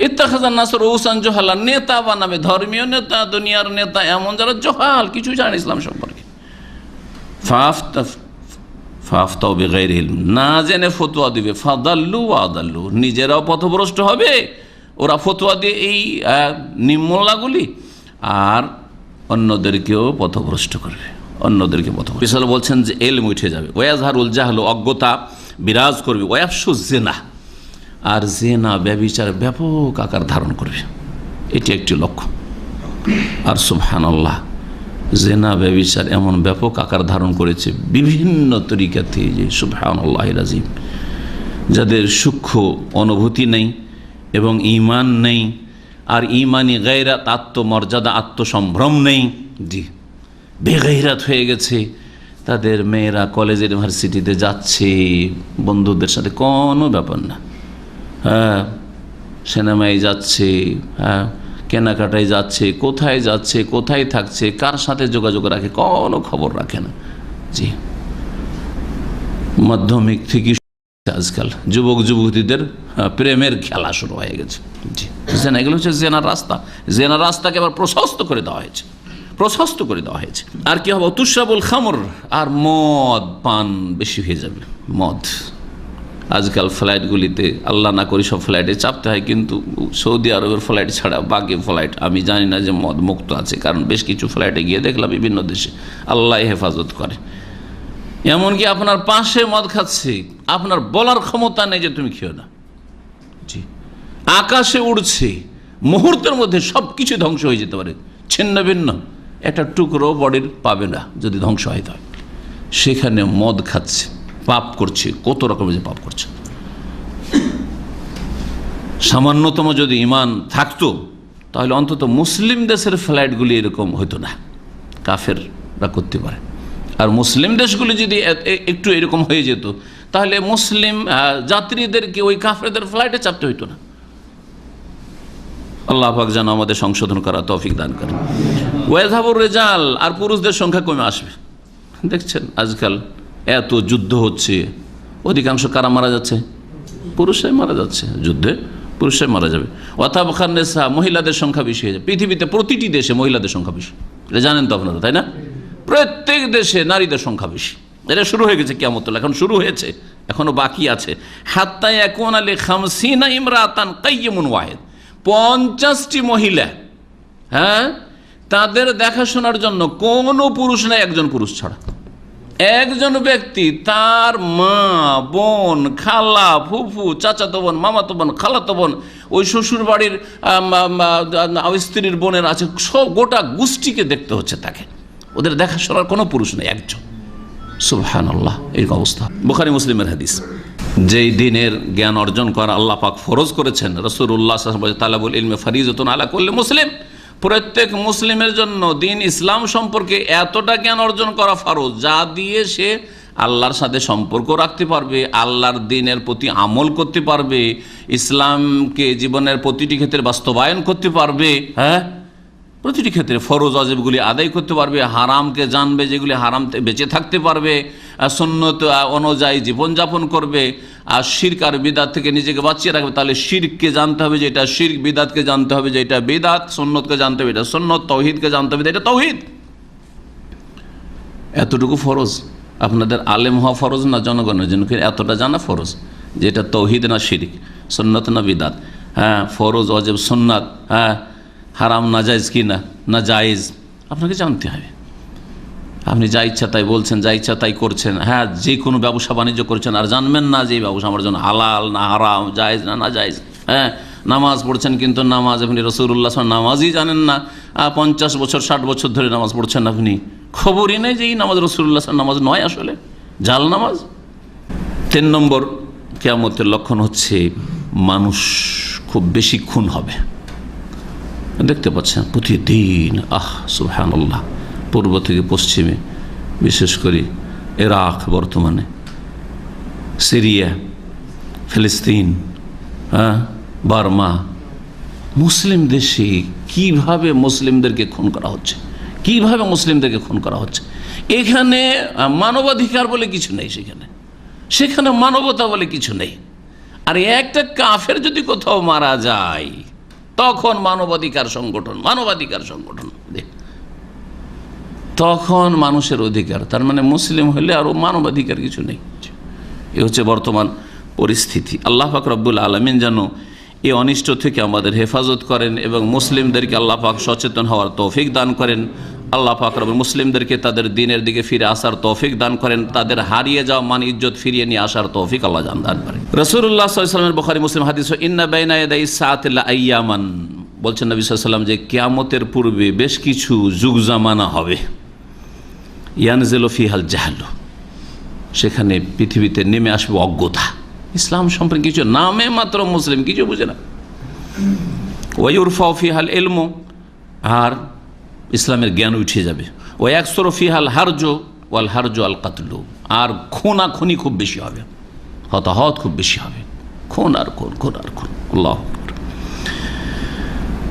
ইত্তাখাযান নাসু রুউসান জুহালা, নেতা বানাবে, ধর্মীয় নেতা, দুনিয়ার নেতা, এমন যারা জহাল, কিছু জানে ইসলাম সম্পর্কে। ফাফতাউ বিগাইরি ইলম, না জেনে ফতোয়া দিবে, ফাদাল্লু ওয়া আদাল্লু, নিজেরাও পথভ্রষ্ট হবে, ওরা ফতোয়া দিয়ে এই নিম্মল্লাগুলি, আর অন্যদেরকেও পথভ্রষ্ট করবে, অন্যদেরকে পথভ্রষ্ট। বিশাল বলছেন যে এলম উঠে যাবে, ওয়াজহারুল জাহল অজ্ঞতা বিরাজ করবে, ওয়াফশু জেনা আর জেনা ব্যভিচার ব্যাপক আকার ধারণ করবে, এটি একটি লক্ষ্য। আর সুবহানাল্লাহ, জেনা ব্যভিচার এমন ব্যাপক আকার ধারণ করেছে বিভিন্ন তরিকাতে, যে সুবহানাল্লাহিল আযীম, যাদের সূক্ষ্ম অনুভূতি নেই এবং ঈমান নেই, আর ঈমানি গায়রাত, আত্মমর্যাদা, আত্মসম্ভ্রম নেই, জি বেগাইরাত হয়ে গেছে। তাদের মেয়েরা কলেজ ইউনিভার্সিটিতে যাচ্ছে বন্ধুদের সাথে, কোনো ব্যাপার না, হ্যাঁ সিনেমায় যাচ্ছে, হ্যাঁ কেনাকাটায় যাচ্ছে, কোথায় যাচ্ছে, কোথায় থাকছে, কার সাথে যোগাযোগ রাখে, কোনো খবর রাখে না। জি, মাধ্যমিক থেকে আজকাল যুবক যুবতীদের প্রেমের খেলা শুরু হয়ে গেছে। জি, জেনা, এগুলো হচ্ছে জেনার রাস্তা। জেনার রাস্তাকে আবার প্রশস্ত করে দেওয়া হয়েছে, প্রশস্ত করে দেওয়া হয়েছে। আর কি হবে? তুশরাবুল খামর, আর মদ পান বেশি হয়ে যাবে। মদ আজকাল ফ্লাইটগুলিতে, আল্লাহ না করি সব ফ্লাইটে চাপতে হয়, কিন্তু সৌদি আরবের ফ্লাইট ছাড়া বাকি ফ্লাইট আমি জানি না যে মদ মুক্ত আছে, কারণ বেশ কিছু ফ্লাইটে গিয়ে দেখলাম বিভিন্ন দেশে, আল্লাহ হেফাজত করে। এমনকি আপনার পাশে মদ খাচ্ছে, আপনার বলার ক্ষমতা নেই যে তুমি খেও না। জি, আকাশে উড়ছে, মুহূর্তের মধ্যে সব কিছু ধ্বংস হয়ে যেতে পারে, ছিন্ন ভিন্ন একটা টুকরো বডির পাবে না যদি ধ্বংস হয়। সেখানে মদ খাচ্ছে, পাপ করছে, কত রকমের যে পাপ করছে। সামান্যতম যদি ঈমান থাকতো তাহলে অন্তত মুসলিম দেশের ফ্লাইটগুলি এরকম হতো না, কাফেররা করতে পারে। আর মুসলিম দেশগুলি যদি একটু এরকম হয়ে যেত তাহলে মুসলিম যাত্রীদেরকে ওই কাফেরদের ফ্লাইটে চাপতে হইতো না। আল্লাহ পাক যেন আমাদের সংশোধন করা তৌফিক দান করেন। ওয়াযহাবুর রিজাল, আর পুরুষদের সংখ্যা কমে আসবে। দেখছেন আজকাল এত যুদ্ধ হচ্ছে, অধিকাংশ কারা মারা যাচ্ছে? পুরুষরাই মারা যাচ্ছে যুদ্ধে, পুরুষরাই মারা যাবে। ওয়াতাবখান নিসা, মহিলাদের সংখ্যা বেশি হয়ে যাবে। পৃথিবীতে প্রতিটি দেশে মহিলাদের সংখ্যা বেশি, এটা জানেন তো আপনারা, তাই না? প্রত্যেক দেশে নারীদের সংখ্যা বেশি। এটা শুরু হয়ে গেছে কিয়ামতুল, এখন শুরু হয়েছে, এখনো বাকি আছে। হাত্তা ইয়াকুনা লি খামসিনা ইমরাতান কাইয়্যিমুন ওয়াহিদ, 50টি মহিলা, হ্যাঁ, তাদের দেখাশোনার জন্য কোনো পুরুষ নাই, একজন পুরুষ ছাড়া। একজন ব্যক্তি তার মা, বোন, খালা, ফুফু, চাচাতো বোন, মামাতো বোন, খালাতো বোন, ওই শ্বশুর বাড়ির স্ত্রীর বোনের আছে, সব গোটা গোষ্ঠীকে দেখতে হচ্ছে তাকে, ওদের দেখাশোনার কোনো পুরুষ নেই, একজন। সুবহানাল্লাহ, এই অবস্থা। বুখারী মুসলিমের হাদিস। যেই দিনের জ্ঞান অর্জন করা আল্লাহ পাক ফরজ করেছেন, রাসূলুল্লাহ সাল্লাল্লাহু আলাইহি ওয়াসাল্লাম তালাবুল ইলমি ফরিজাতুন আলা কুল্লি মুসলিম, প্রত্যেক মুসলিমের জন্য দিন ইসলাম সম্পর্কে এতটা জ্ঞান অর্জন করা ফরজ, যা দিয়ে সে আল্লাহর সাথে সম্পর্ক রাখতে পারবে, আল্লাহর দিনের প্রতি আমল করতে পারবে, ইসলামকে জীবনের প্রতিটি ক্ষেত্রে বাস্তবায়ন করতে পারবে, হ্যাঁ, প্রতিটি ক্ষেত্রে ফরজ ওয়াজিবগুলি আদায় করতে পারবে, হারামকে জানবে, যেগুলি হারাম বেঁচে থাকতে পারবে, সুন্নত অনুযায়ী জীবনযাপন করবে, আর শিরক আর বিদাত থেকে নিজেকে বাঁচিয়ে রাখবে। তাহলে শিরককে জানতে হবে যে এটা শিরক, বিদাতকে জানতে হবে যে এটা বিদাত, সুন্নতকে জানতে হবে এটা সুন্নত, তৌহিদকে জানতে হবে এটা তৌহিদ। এতটুকু ফরজ। আপনাদের আলেম হওয়া ফরজ না জনগণের জন্য, এতটা জানা ফরজ যে এটা তৌহিদ না শিরক, সুন্নত না বিদাত, হ্যাঁ, ফরজ ওয়াজিব সুন্নাত, হ্যাঁ, হারাম না জায়েজ কি না, না জায়েজ, আপনাকে জানতে হবে। আপনি যা ইচ্ছা তাই বলছেন, যা ইচ্ছা তাই করছেন, হ্যাঁ, যে কোনো ব্যবসা বাণিজ্য করছেন, আর জানবেন না যে এই ব্যবসা আমার জন্য হালাল না হারাম, জায়েজ না না জায়েজ, হ্যাঁ, নামাজ পড়ছেন কিন্তু নামাজ আপনি রাসূলুল্লাহ নামাজই জানেন না, 50 বছর 60 বছর ধরে নামাজ পড়ছেন, আপনি খবরই নেই যে এই নামাজ রাসূলুল্লাহ নামাজ নয়, আসলে জাল নামাজ। 3 নম্বর কিয়ামতের লক্ষণ হচ্ছে মানুষ খুব বেশি খুন হবে। দেখতে পাচ্ছেন প্রতিদিন, সুবহানাল্লাহ, পূর্ব থেকে পশ্চিমে, বিশেষ করে ইরাক, বর্তমানে সিরিয়া, ফিলিস্তিন, হ্যাঁ, বার্মা, মুসলিম দেশে কিভাবে মুসলিমদেরকে খুন করা হচ্ছে, কিভাবে মুসলিমদেরকে খুন করা হচ্ছে। এখানে মানবাধিকার বলে কিছু নেই, সেখানে মানবতা বলে কিছু নেই। আর একটা কাফের যদি কোথাও মারা যায় তখন মানবাধিকার সংগঠন, তখন মানুষের অধিকার, তার মানে মুসলিম হলে আরও মানবাধিকার কিছু নেই। এ হচ্ছে বর্তমান পরিস্থিতি। আল্লাহ পাক রব্বুল আলামিন যেন এই অনিষ্ট থেকে আমাদের হেফাজত করেন এবং মুসলিমদেরকে আল্লাহ পাক সচেতন হওয়ার তৌফিক দান করেন। আল্লাহ পাক রব্বুল মুসলিমদেরকে তাদের দ্বীনের দিকে ফিরে আসার তৌফিক দান করেন, তাদের হারিয়ে যাওয়া মান ইজ্জত ফিরিয়ে নিয়ে আসার তৌফিক আল্লাহ দান করেন। রাসূলুল্লাহ সাল্লাল্লাহু আলাইহি ওয়াসাল্লাম বুখারী মুসলিম হাদিস, ইন্না বাইনা ইয়াদাই সাআতি আইয়ামান, বলছেন নবী সাল্লাল্লাহু আলাইহি ওয়াসাল্লাম যে কিয়ামতের পূর্বে বেশ কিছু যুগ জামানা হবে, ইয়ানজিলু ফিহাল জাহলু, সেখানে পৃথিবীতে নেমে আসবে অজ্ঞতা, ইসলাম সম্পর্কে কিছু নামে মাত্র মুসলিম, কিছু বুঝে না। ওয়ায়ুরফাউ ফিহাল ইলমু, আর ইসলামের জ্ঞান উঠে যাবে। ওয়াকসুরু ফিহাল হারজু ওয়াল হারজু আল কাতলু, আর খুনাখুনি খুব বেশি হবে, হতাহত খুব বেশি হবে, খুন আর খুন, খুন আর খুন। আল্লাহু আকবার।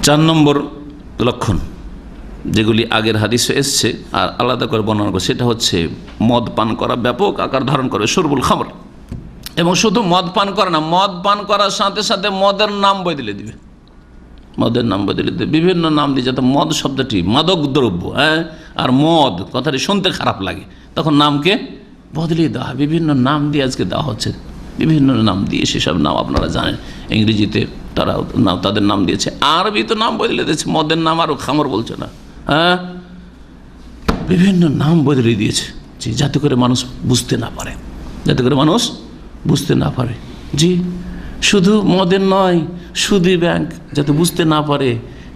4 নম্বর লক্ষণ, যেগুলি আগের হাদিসে এসছে আর আলাদা করে বর্ণনা করে, সেটা হচ্ছে মদ পান করা ব্যাপক আকার ধারণ করে, শুরবুল খামর। এবং শুধু মদ পান করা না, মদ পান করার সাথে সাথে মদের নাম বদলে দিবে, মদের নাম বদলে দিবে, বিভিন্ন নাম দিয়ে, যাতে মদ শব্দটি মাদক দ্রব্য, আর মদ কথাটি শুনতে খারাপ লাগে, তখন নামকে বদলে দেওয়া হয়, বিভিন্ন নাম দিয়ে আজকে দেওয়া হচ্ছে, বিভিন্ন নাম দিয়ে, সেসব নাম আপনারা জানেন। ইংরেজিতে তারা তাদের নাম দিয়েছে, আরবি তো নাম বদলে দিয়েছে, মদের নাম আরও খামর বলছে না, বিভিন্ন নাম বদলে দিয়েছে, জি, যাতে করে মানুষ বুঝতে না পারে, যাতে করে মানুষ বুঝতে না পারে। জি, শুধু মদের নয়, সুদী ব্যাংক যাতে বুঝতে না পারে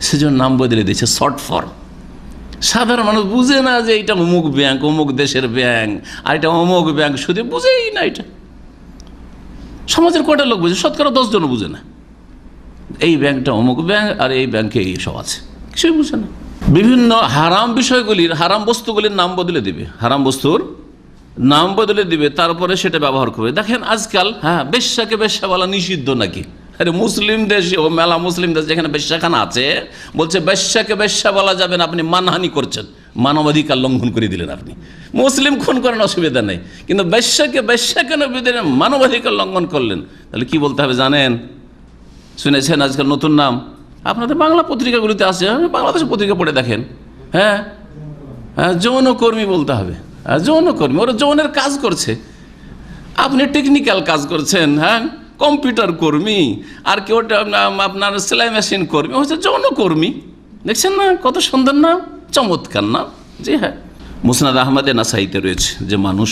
সেজন্য নাম বদলে দিয়েছে, শর্ট ফর্ম। সাধারণ মানুষ বুঝে না যে এটা অমুক ব্যাংক, অমুক দেশের ব্যাংক, আর এটা অমুক ব্যাংক, শুধু বুঝেই না। এটা সমাজের কয়টা লোক বুঝে? 10 জন বুঝে না এই ব্যাংকটা অমুক ব্যাংক, আর এই ব্যাংকে এই সব আছে, কিছুই বুঝে না। বিভিন্ন হারাম বিষয়গুলির, হারাম বস্তুগুলির নাম বদলে দিবে, হারাম বস্তুর নাম বদলে দিবে, তারপরে সেটা ব্যবহার করবে। দেখেন আজকাল, বেশ্যাকে বেশ্যা বলা নিষিদ্ধ নাকি? আরে মুসলিম দেশ, ও মেলা মুসলিম দেশ যেখানে বেশ্যাখানা আছে, বলছে বেশ্যাকে বেশ্যা বলা যাবে না, আপনি মানহানি করছেন, মানবাধিকার লঙ্ঘন করে দিলেন। আপনি মুসলিম খুন করেন, অসুবিধা নেই, কিন্তু বেশ্যাকে বেশ্যা কেন দিলেন? মানবাধিকার লঙ্ঘন করলেন। তাহলে কি বলতে হবে জানেন? শুনেছেন আজকাল নতুন নাম আপনাদের বাংলা পত্রিকাগুলিতে আছে, বাংলাদেশের পত্রিকা পড়ে দেখেন, যৌনকর্মী বলতে হবে। যৌনকর্মী, ওরা যৌনের কাজ করছে, আপনি টেকনিক্যাল কাজ করছেন, কম্পিউটার কর্মী, আর কেউ আপনার সেলাই মেশিন কর্মী, হচ্ছে যৌনকর্মী। দেখছেন না কত সুন্দর নাম, চমৎকার নাম। জি হ্যাঁ, মুসনাদ আহমদে নাসাইতে রয়েছে যে মানুষ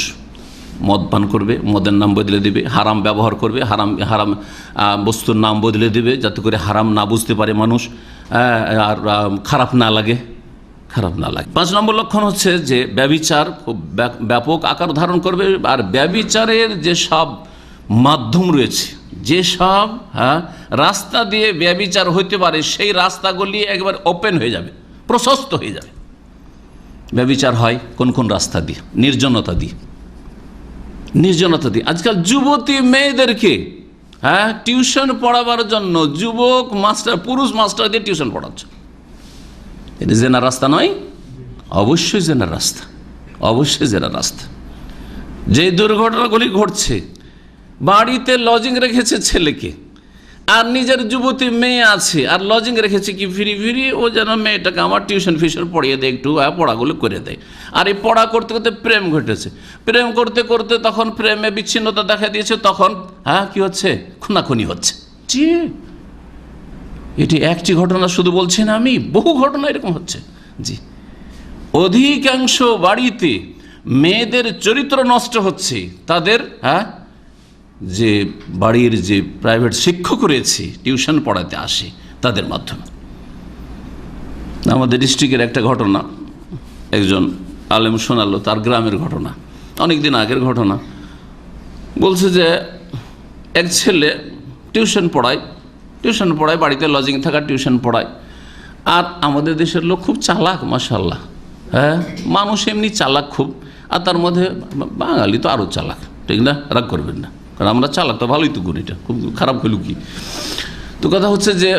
মদ পান করবে, মদের নাম বদলে দিবে, হারাম ব্যবহার করবে, হারাম বস্তুর নাম বদলে দিবে, যাতে করে হারাম না বুঝতে পারে মানুষ, আর খারাপ না লাগে, খারাপ না লাগে। 5 নম্বর লক্ষণ হচ্ছে যে ব্যভিচার খুব ব্যাপক আকার ধারণ করবে, আর ব্যভিচারের যে সব মাধ্যম রয়েছে, যে সব রাস্তা দিয়ে ব্যভিচার হইতে পারে, সেই রাস্তাগুলি একবার ওপেন হয়ে যাবে, প্রশস্ত হয়ে যাবে। ব্যভিচার হয় কোন কোন রাস্তা দিয়ে? নির্জনতা দিয়ে, নির্জনতা দিয়ে। আজকাল যুবতী মেয়েদেরকে টিউশন পড়াবার জন্য যুবক মাস্টার, পুরুষ মাস্টার দিয়ে টিউশন পড়াচ্ছে। এটা জেনার রাস্তা নয়? অবশ্যই জেনার রাস্তা, অবশ্যই জেনার রাস্তা। যে দুর্ঘটনাগুলি ঘটছে, বাড়িতে লজিং রেখেছে ছেলেকে, আর নিজের যুবতী মেয়ে আছে, আর লজিং রেখেছে কি ফিরি ফিরি, ও যেন মেয়েটাকে আমার টিউশন ফিউশন পড়িয়ে দেয়, একটু পড়াগুলো করে দেয়। আর এই পড়া করতে করতে প্রেম ঘটেছে, প্রেম করতে করতে তখন প্রেমে বিচ্ছিন্নতা দেখা দিয়েছে, তখন কি হচ্ছে? খুনাখুনি হচ্ছে। জি, এটি একটি ঘটনা শুধু বলছি না আমি, বহু ঘটনা এরকম হচ্ছে। জি, অধিকাংশ বাড়িতে মেয়েদের চরিত্র নষ্ট হচ্ছে, তাদের যে বাড়ির যে প্রাইভেট শিক্ষক রয়েছে, টিউশন পড়াতে আসে, তাদের মাধ্যমে। আমাদের ডিস্ট্রিক্টের একটা ঘটনা, একজন আলেম শোনালো, তার গ্রামের ঘটনা, অনেক দিন আগের ঘটনা। বলছে যে এক ছেলে টিউশন পড়ায়, বাড়িতে লজিং থাকা টিউশন পড়ায়। আর আমাদের দেশের লোক খুব চালাক, মাশাআল্লাহ, মানুষ এমনি চালাক খুব, আর তার মধ্যে বাঙালি তো আরও চালাক, ঠিক না? রাগ করবেন না, কারণ আমরা চালাক তো ভালোই তো করি, এটা খুব খারাপ হইল কি? তো কথা হচ্ছে যে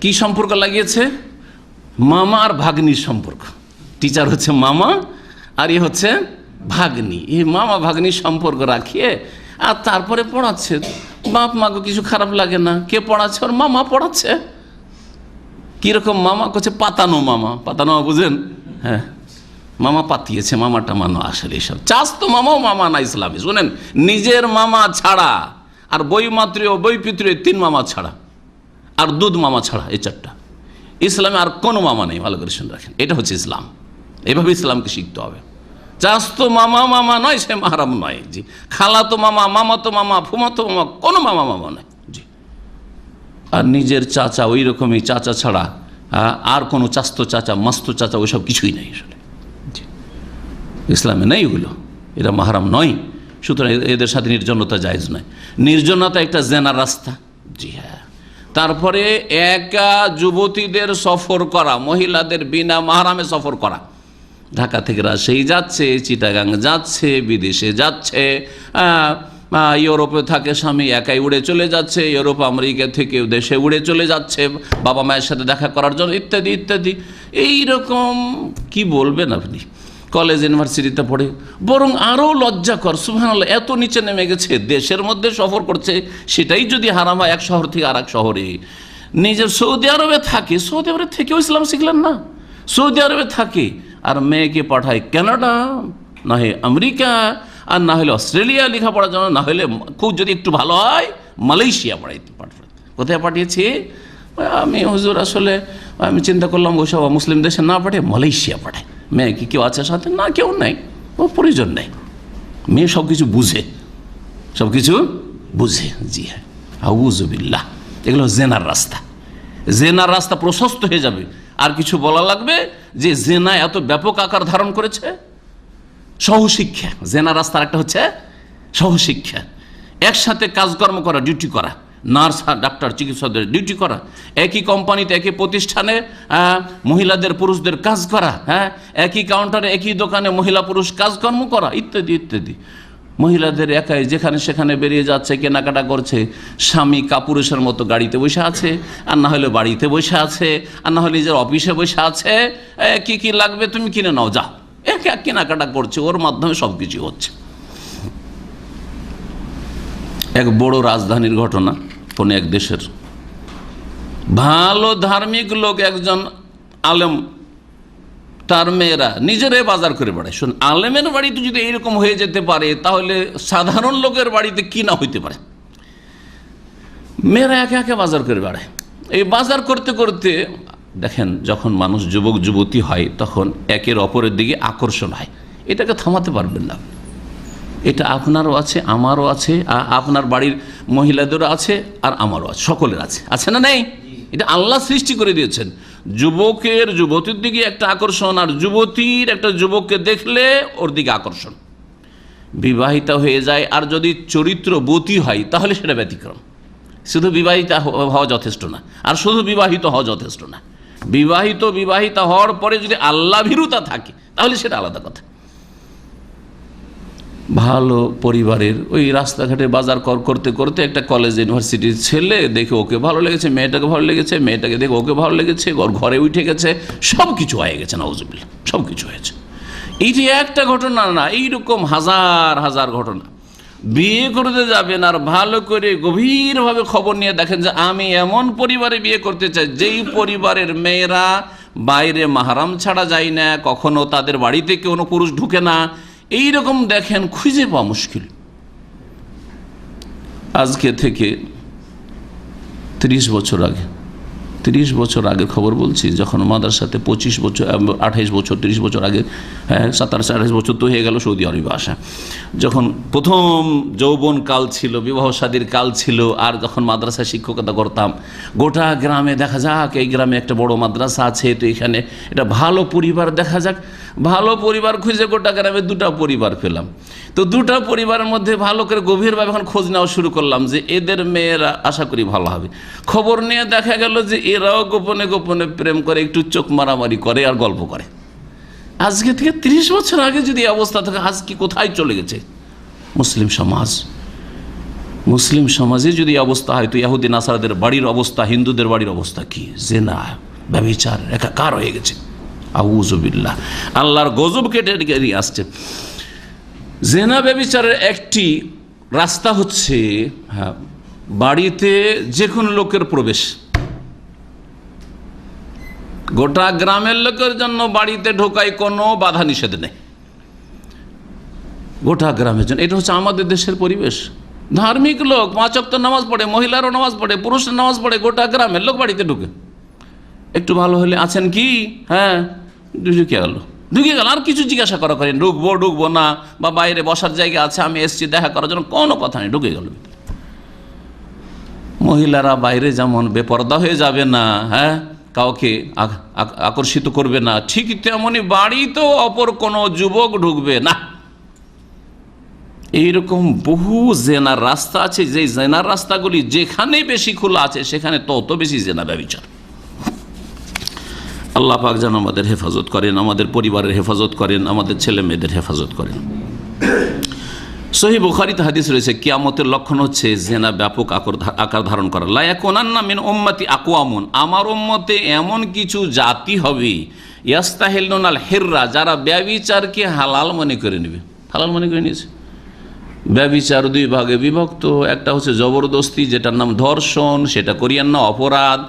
কি সম্পর্ক লাগিয়েছে? মামা আর ভাগ্নির সম্পর্ক। টিচার হচ্ছে মামা, আর এ হচ্ছে ভাগ্নি। এই মামা ভাগ্নির সম্পর্ক রাখিয়ে আর তারপরে পড়াচ্ছে। বাপ মাকে কিছু খারাপ লাগে না, কে পড়াচ্ছে? ওর মামা পড়াচ্ছে। কীরকম মামা? করছে পাতানো মামা। পাতানো বুঝেন? হ্যাঁ, মামা পাতিয়েছে, মামাটা মানো। আসলে এসব চাষ তো মামাও মামা না ইসলামে। শুনেন, নিজের মামা ছাড়া, আর বৈমাতৃয় বৈপিতৃয় 3 মামা ছাড়া, আর দুধ মামা ছাড়া, এই 4টা। ইসলামে আর কোনো মামা নেই, ভালো করে শুনে রাখেন। এটা হচ্ছে ইসলাম। এইভাবে ইসলামকে শিখতে হবে। চাস্তো মামা মামা নয়, সে মাহারাম নয়। জি, খালাতো মামা, মামাতো মামা, ফুমাতো মামা, কোনো মামা মামা নয়। জি, আর নিজের চাচা ওই রকমই চাচা ছাড়া আর কোনো চাস্তো চাচা, মাস্তো চাচা ওইসব কিছুই নেই আসলে। জি, ইসলামে নেই ওগুলো, এরা মাহারাম নয়। সুতরাং এদের সাথে নির্জনতা জায়েজ নয়। নির্জনতা একটা জেনার রাস্তা। জি হ্যাঁ। তারপরে একা যুবতীদের সফর করা, মহিলাদের বিনা মাহারামে সফর করা, ঢাকা থেকে রাজশাহী যাচ্ছে, চিটাগাং যাচ্ছে, বিদেশে যাচ্ছে, ইউরোপে থাকে স্বামী, একাই উড়ে চলে যাচ্ছে, ইউরোপ আমেরিকা থেকে দেশে উড়ে চলে যাচ্ছে বাবা মায়ের সাথে দেখা করার জন্য, ইত্যাদি ইত্যাদি। এইরকম কি বলবেন আপনি, কলেজ ইউনিভার্সিটিতে পড়ে। বরং আরও লজ্জাকর, সুবহানাল্লাহ, এত নিচে নেমে গেছে, দেশের মধ্যে সফর করছে, সেটাই যদি হারাম হয় এক শহর থেকে আর এক শহরে। নিজের সৌদি আরবে থাকে, সৌদি আরবে থেকেও ইসলাম শিখলেন না, সৌদি আরবে থাকে আর মেয়েকে পাঠায় কানাডা, না হয় আমেরিকা, আর না হলে অস্ট্রেলিয়া লেখাপড়ার জন্য, না হলে খুব যদি একটু ভালো হয় মালয়েশিয়া পড়াইতে। কোথায় পাঠিয়েছি আমি, হুজুর আসলে আমি চিন্তা করলাম ওইসব মুসলিম দেশে না পাঠিয়ে মালয়েশিয়া পাঠায়। মেয়ে কি কেউ আছে সাথে? না, কেউ নাই, ও প্রয়োজন নেই। মেয়ে সব কিছু বুঝে, সব কিছু বুঝে। জি হ্যাঁ, আউযুবিল্লাহ, এগুলো জেনার রাস্তা। জেনার রাস্তা প্রশস্ত হয়ে যাবে। আর কিছু বলা লাগবে যে জেনা এত ব্যাপক আকার ধারণ করেছে? সহশিক্ষা, জেনার রাস্তার একটা হচ্ছে সহশিক্ষা। একসাথে কাজকর্ম করা, ডিউটি করা, নার্স আর ডাক্তার চিকিৎসকদের ডিউটি করা, একই কোম্পানিতে একই প্রতিষ্ঠানে মহিলাদের পুরুষদের কাজ করা, হ্যাঁ, একই কাউন্টারে একই দোকানে মহিলা পুরুষ কাজকর্ম করা, ইত্যাদি ইত্যাদি। মহিলাদের একাই যেখানে সেখানে বেরিয়ে যাচ্ছে, কেনাকাটা করছে, স্বামী কাপুরুষের মতো গাড়িতে বসে আছে, আর না হলে বাড়িতে বসে আছে, আর না হলে নিজের অফিসে বসে আছে, কি কি লাগবে তুমি কিনে নাও, যাও, এক এক কেনাকাটা করছে, ওর মাধ্যমে সব কিছু হচ্ছে। এক বড় রাজধানীর ঘটনা, কোন এক দেশের ভালো ধার্মিক লোক একজন আলেম, তার মেয়েরা নিজেরাই বাজার করে বেড়ায়। শুন, আলেমের বাড়িতে যদি এইরকম হয়ে যেতে পারে, তাহলে সাধারণ লোকের বাড়িতে কি না হইতে পারে। মেয়েরা একে একে বাজার করে বেড়ায়। এই বাজার করতে করতে দেখেন, যখন মানুষ যুবক যুবতী হয় তখন একের অপরের দিকে আকর্ষণ হয়, এটাকে থামাতে পারবেন না। এটা আপনারও আছে, আমারও আছে, আপনার বাড়ির মহিলাদেরও আছে, আর আমারও আছে, সকলের আছে, আছে না নেই? এটা আল্লাহ সৃষ্টি করে দিয়েছেন। যুবকের যুবতীর দিকে একটা আকর্ষণ, আর যুবতীর একটা যুবককে দেখলে ওর দিকে আকর্ষণ। বিবাহিতা হয়ে যায়, আর যদি চরিত্রবতী হয় তাহলে সেটা ব্যতিক্রম। শুধু বিবাহিতা হওয়া যথেষ্ট না, আর শুধু বিবাহিত হওয়া যথেষ্ট না। বিবাহিতা হওয়ার পরে যদি আল্লাহ ভীরুতা থাকে তাহলে সেটা আলাদা কথা। ভালো পরিবারের ওই রাস্তাঘাটে বাজার করতে করতে একটা কলেজ ইউনিভার্সিটির ছেলে দেখে ওকে ভালো লেগেছে, মেয়েটাকে ভালো লেগেছে, মেয়েটাকে দেখে ওকে ভালো লেগেছে, ওর ঘরে উঠে গেছে, সব কিছু হয়ে গেছে, নাউজুবিল্লাহ, সব কিছু হয়েছে। এইটি একটা ঘটনা না, এইরকম হাজার হাজার ঘটনা। বিয়ে করতে যাবেন আর ভালো করে গভীরভাবে খবর নিয়ে দেখেন যে আমি এমন পরিবারে বিয়ে করতে চাই যেই পরিবারের মেয়েরা বাইরে মাহারাম ছাড়া যায় না, কখনো তাদের বাড়িতে কোনো পুরুষ ঢুকে না, এইরকম দেখেন, খুঁজে পাওয়া মুশকিল। আজকে থেকে 30 বছর আগে, 30 বছর আগের খবর বলছি, যখন মাদ্রাসাতে 25 বছর 28 বছর 30 বছর আগে, হ্যাঁ 27-28 বছর তো হয়ে গেল সৌদি আরবে আসা, যখন প্রথম যৌবন কাল ছিল, বিবাহ শাদীর কাল ছিল, আর যখন মাদ্রাসায় শিক্ষকতা করতাম, গোটা গ্রামে দেখা যাক এই গ্রামে একটা বড় মাদ্রাসা আছে, তো এখানে এটা ভালো পরিবার দেখা যাক। ভালো পরিবার খুঁজে গোটা গ্রামে 2টা পরিবার পেলাম। তো 2টা পরিবারের মধ্যে ভালো করে গভীরভাবে এখন খোঁজ নেওয়া শুরু করলাম যে এদের মেয়েরা আশা করি ভালো হবে। খবর নিয়ে দেখা গেল যে এরাও গোপনে গোপনে প্রেম করে, একটু চোখ মারামারি করে আর গল্প করে। আজকে থেকে 30 বছর আগে যদি অবস্থা থাকে, আজ কি কোথায় চলে গেছে মুসলিম সমাজ? মুসলিম সমাজে যদি অবস্থা হয়, তো ইহুদি নাসারাদের বাড়ির অবস্থা, হিন্দুদের বাড়ির অবস্থা কি? জিনা, ব্যভিচার একাকার হয়ে গেছে। আউযুবিল্লাহ, আল্লাহর গজব কেটে নিয়ে আসছে। জিনা ব্যভিচারের একটি রাস্তা হচ্ছে বাড়িতে যে কোনো লোকের প্রবেশ। গোটা গ্রামের লোকের জন্য বাড়িতে ঢোকায় কোনো বাধা নিষেধ নেই, গোটা গ্রামের জন্য। এটা হচ্ছে আমাদের দেশের পরিবেশ। ধার্মিক লোক 5 ওয়াক্ত নামাজ পড়ে, মহিলারও নামাজ পড়ে, পুরুষের নামাজ পড়ে, গোটা গ্রামের লোক বাড়িতে ঢুকে। একটু ভালো হলে আছেন কি, হ্যাঁ ঢুকে গেল, ঢুকে গেল, আর কিছু জিজ্ঞাসা করেন ঢুকবো না, বা বাইরে বসার জায়গা আছে, আমি এসছি দেখা করার জন্য, কোনো কথা নেই, ঢুকে গেল। মহিলারা বাইরে যেমন বেপরদা হয়ে যাবে না, হ্যাঁ, কাউকে আকর্ষিত করবে না, ঠিক তেমনি বাড়িতেও অপর কোনো যুবক ঢুকবে না। এইরকম বহু জেনার রাস্তা আছে, যে জেনার রাস্তাগুলি যেখানে বেশি খোলা আছে সেখানে তত বেশি জেনা ব্যভিচার। আল্লাহ পাক যেন আমাদের হেফাজত করেন, আমাদের পরিবারের হেফাজত করেন, আমাদের ছেলে মেয়েদের হেফাজত করেন। সহিহ বুখারীতে হাদিস রয়েছে, কিয়ামতের লক্ষণ হচ্ছে জেনা ব্যাপক আকার ধারণ করা। লা ইয়াকুনান্না মিন উম্মতি আকওয়ামুন, আমার উম্মতে এমন কিছু জাতি হবে, ইয়াস্তাহিলুনাল হিররা, যারা ব্যভিচারকে হালাল মনে করে নেবে। হালাল মনে করে নিয়েছে। ব্যভিচার দুই ভাগে বিভক্ত, একটা হচ্ছে জবরদস্তি, যেটার নাম ধর্ষণ, সেটা করিয়েন না, অপরাধ।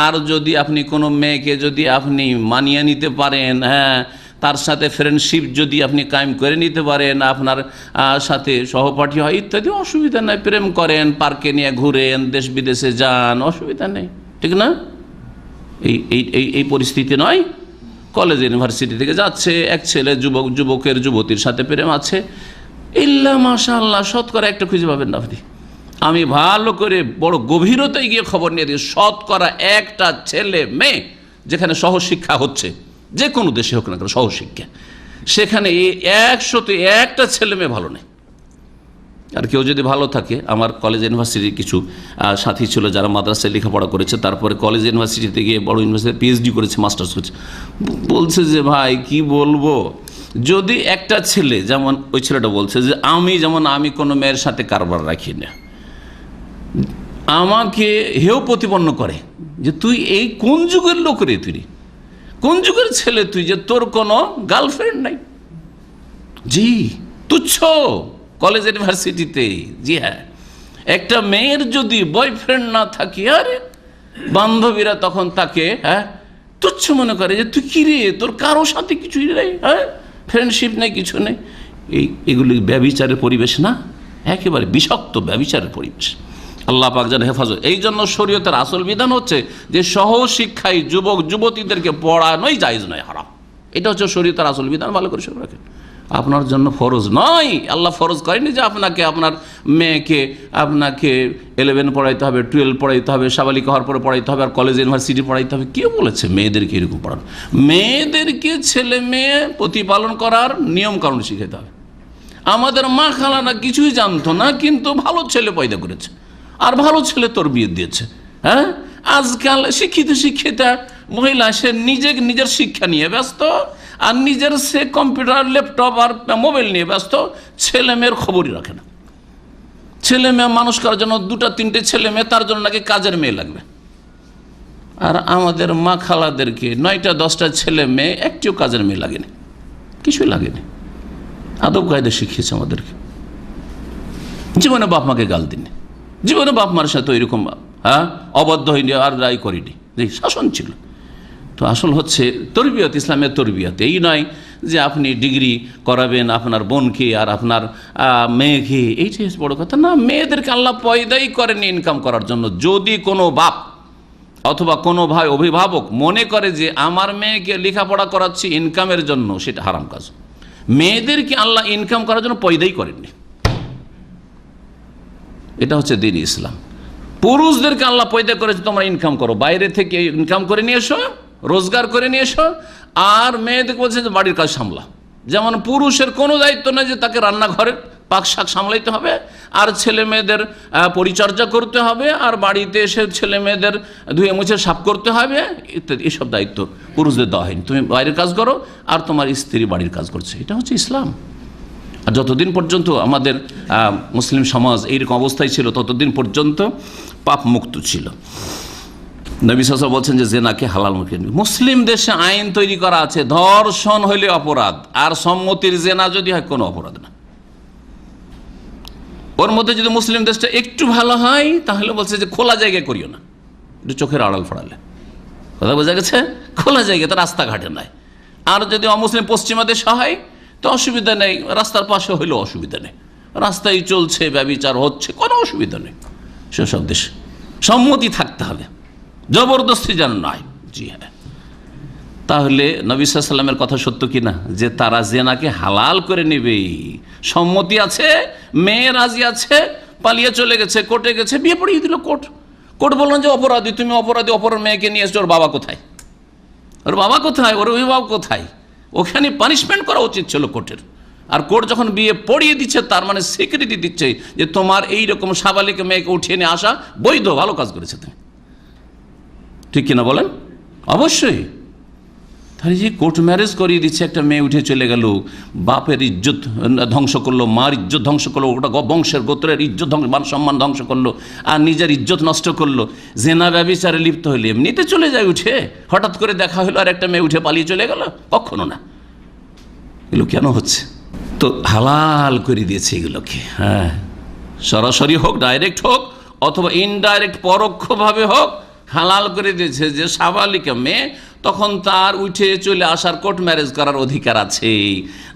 আর যদি আপনি কোনো মেয়েকে যদি আপনি মানিয়ে নিতে পারেন, হ্যাঁ, তার সাথে ফ্রেন্ডশিপ যদি আপনি কায়েম করে নিতে পারেন, আপনার সাথে সহপাঠী হয় ইত্যাদি, অসুবিধা নেই। প্রেম করেন, পার্কে নিয়ে ঘুরেন, দেশ বিদেশে যান, অসুবিধা নেই, ঠিক না? এই পরিস্থিতি নয়। কলেজ ইউনিভার্সিটি থেকে যাচ্ছে এক ছেলে, যুবকের যুবতীর সাথে প্রেম আছে, ইল্লা মাশাআল্লাহ শতকরা একটা খুঁজে পাবেন না আপনি। আমি ভালো করে বড় গভীরতায় গিয়ে খবর নিয়ে দিই, শতকরা একটা ছেলে মেয়ে যেখানে সহশিক্ষা হচ্ছে, যে কোনো দেশে হোক না কেন সহশিক্ষা, সেখানে 100তে একটা ছেলে মেয়ে ভালো নেই। আর কেউ যদি ভালো থাকে, আমার কলেজ ইউনিভার্সিটির কিছু সাথী ছিল যারা মাদ্রাসায় লেখাপড়া করেছে, তারপরে কলেজ ইউনিভার্সিটিতে গিয়ে বড় ইউনিভার্সিটিতে পিএইচডি করেছে, মাস্টার্স করেছে, বলছে যে ভাই কি বলবো, যদি একটা ছেলে, যেমন ওই ছেলেটা বলছে যে আমি কোনো মেয়ের সাথে কারবার রাখি না, আমাকে হেয় প্রতিপন্ন করে যে তুই এই কোন যুগের লোক রে, তুই কোন যুগের ছেলে তুই, যে তোর কোনো গার্লফ্রেন্ড নাই। জি, তুচ্ছ কলেজ ইউনিভার্সিটিতে। জি হ্যাঁ, একটা মেয়ের যদি বয়ফ্রেন্ড না থাকে, আরে বান্ধবীরা তখন তাকে তুচ্ছ মনে করে যে তুই কি রে, তোর কারো সাথে কিছুই নেই, হ্যাঁ, ফ্রেন্ডশিপ নেই, কিছু নেই। এগুলি ব্যভিচারের পরিবেশ না, একেবারে বিষাক্ত ব্যভিচারের পরিবেশ। আল্লাহ পাক যেন হেফাজত। এই জন্য শরীয়তের আসল বিধান হচ্ছে যে সহশিক্ষায় যুবক যুবতীদেরকে পড়ানোই জায়েজ নয়, হারাম। এটা হচ্ছে শরীয়তের আসল বিধান, ভালো করে শুনে রাখেন। আপনার জন্য ফরজ নয়, আল্লাহ ফরজ করেনি যে আপনার মেয়েকে 11 পড়াইতে হবে, 12 পড়াইতে হবে, সাবালিকা হওয়ার পরে পড়াইতে হবে, আর কলেজ ইউনিভার্সিটি পড়াইতে হবে। কে বলেছে মেয়েদেরকে এরকম পড়ানো? মেয়েদেরকে ছেলে মেয়ে প্রতিপালন করার নিয়ম কানুন শিখাতে হবে। আমাদের মা খালারা কিছুই জানতো না, কিন্তু ভালো ছেলে পয়দা করেছে, আর ভালো ছেলে তোর বিয়ে দিয়েছে। হ্যাঁ, আজকাল শিক্ষিতা মহিলা, সে নিজের শিক্ষা নিয়ে ব্যস্ত, আর নিজের সে কম্পিউটার, ল্যাপটপ আর মোবাইল নিয়ে ব্যস্ত, ছেলে মেয়ের খবরই রাখে না। ছেলে মেয়ে মানুষ করার জন্য 2-3টে ছেলে মেয়ে, তার জন্য নাকি কাজের মেয়ে লাগবে। আর আমাদের মা খালাদেরকে 9টা-10টা ছেলে মেয়ে, একটিও কাজের মেয়ে লাগেনি, কিছুই লাগেনি। আদব কায়দা শিখিয়েছে আমাদেরকে। জীবনে বাপ মাকে গাল দিনি, জীবনে বাপ মার সাথে ওইরকম অবাধ্য হয়নি, আর রায় করিনি, শাসন ছিল। তো আসল হচ্ছে তরবিয়ত, ইসলামের তরবিয়ত। এই নয় যে আপনি ডিগ্রি করাবেন আপনার বোনকে আর আপনার মেয়েকে, এইটাই বড় কথা না। মেয়েদেরকে আল্লাহ পয়দাই করেন ইনকাম করার জন্য। যদি কোনো বাপ অথবা কোনো ভাই অভিভাবক মনে করে যে আমার মেয়েকে লেখাপড়া করাচ্ছি ইনকামের জন্য, সেটা হারাম কাজ। মেয়েদেরকে আল্লাহ ইনকাম করার জন্য পয়দাই করেননি, এটা হচ্ছে দ্বীন ইসলাম। পুরুষদেরকে আল্লাহ পয়দা করেছে তোমরা ইনকাম করো, বাইরে থেকে ইনকাম করে নিয়ে এসো, রোজগার করে নিয়ে এসো। আর মেয়েদেরকে বলছে যে বাড়ির কাজ সামলা। যেমন পুরুষের কোনো দায়িত্ব নেই যে তাকে রান্নাঘরের পাক শাক সামলাইতে হবে, আর ছেলে মেয়েদের পরিচর্যা করতে হবে, আর বাড়িতে এসে ছেলে মেয়েদের ধুয়ে মুছে সাফ করতে হবে ইত্যাদি। এসব দায়িত্ব পুরুষদের দেওয়া হয়নি। তুমি বাইরের কাজ করো, আর তোমার স্ত্রী বাড়ির কাজ করছে। এটা হচ্ছে ইসলাম। আর যতদিন পর্যন্ত আমাদের মুসলিম সমাজ এইরকম অবস্থায় ছিল, ততদিন পর্যন্ত পাপ মুক্ত ছিল। নবী সাল্লাল্লাহু আলাইহি ওয়াসাল্লাম বলছেন যে জেনাকে হালাল মুখে। মুসলিম দেশে আইন তৈরি করা আছে, ধর্ষণ হইলে অপরাধ, আর সম্মতির জেনা যদি হয় কোনো অপরাধ না। ওর মধ্যে যদি মুসলিম দেশটা একটু ভালো হয়, তাহলে বলছে যে খোলা জায়গায় করিও না, একটু চোখের আড়াল ফাড়ালে। কথা বোঝা গেছে? খোলা জায়গায়, তো রাস্তাঘাটে নাই। আর যদি অমুসলিম পশ্চিমা দেশ হয় তো অসুবিধা নেই, রাস্তার পাশে হইলেও অসুবিধা নেই, রাস্তায় চলছে, ব্যভিচার হচ্ছে, কোনো অসুবিধা নেই। সেসব দেশে সম্মতি থাকতে হবে, জবরদস্তি যেন নয়। জি হ্যাঁ, তাহলে নবী সাল্লাল্লাহু আলাইহি ওয়াসাল্লামের কথা সত্য কিনা যে তারা জেনাকে হালাল করে নেবে? সম্মতি আছে, মেয়ে রাজি আছে, পালিয়ে চলে গেছে, কোর্টে গেছে, বিয়ে পড়িয়ে দিল কোর্ট। কোর্ট বললেন যে অপরাধী, তুমি অপরাধী, অপর মেয়েকে নিয়ে এসছো, ওর বাবা কোথায়, ওর বাবা কোথায়, ওর অভিভাবক কোথায়? ওখানে পানিশমেন্ট করা উচিত ছিল কোর্টের। আর কোর্ট যখন বিয়ে পড়িয়ে দিচ্ছে তার মানে স্বীকৃতি দিচ্ছে যে তোমার এইরকম সাবালিক মেয়েকে উঠিয়ে নিয়ে আসা বৈধ, ভালো কাজ করেছে তুমি। ঠিক কিনা বলেন? অবশ্যই। তাহলে যে কোর্ট ম্যারেজ করিয়ে দিচ্ছে, একটা মেয়ে উঠে চলে গেল, বাপের ইজ্জত ধ্বংস করলো, মার ইজ্জত ধ্বংস করলো, ওটা বংশের গোত্রের ইজ্জত ধ্বংস, মান সম্মান ধ্বংস করলো, আর নিজের ইজ্জত নষ্ট করলো। জেনা ব্যভিচারে লিপ্ত হইলে এমনিতে চলে যায় উঠে, হঠাৎ করে দেখা হলো আর একটা মেয়ে উঠে পালিয়ে চলে গেল, কখনো না। এগুলো কেন হচ্ছে? তো হালাল করে দিয়েছে এগুলোকে। হ্যাঁ, সরাসরি হোক, ডাইরেক্ট হোক, অথবা ইনডাইরেক্ট পরোক্ষভাবে হোক, হালাল করে দিয়েছে যে সাবালিকা মেয়ে তখন তার উঠে চলে আসার, কোর্ট ম্যারেজ করার অধিকার আছে।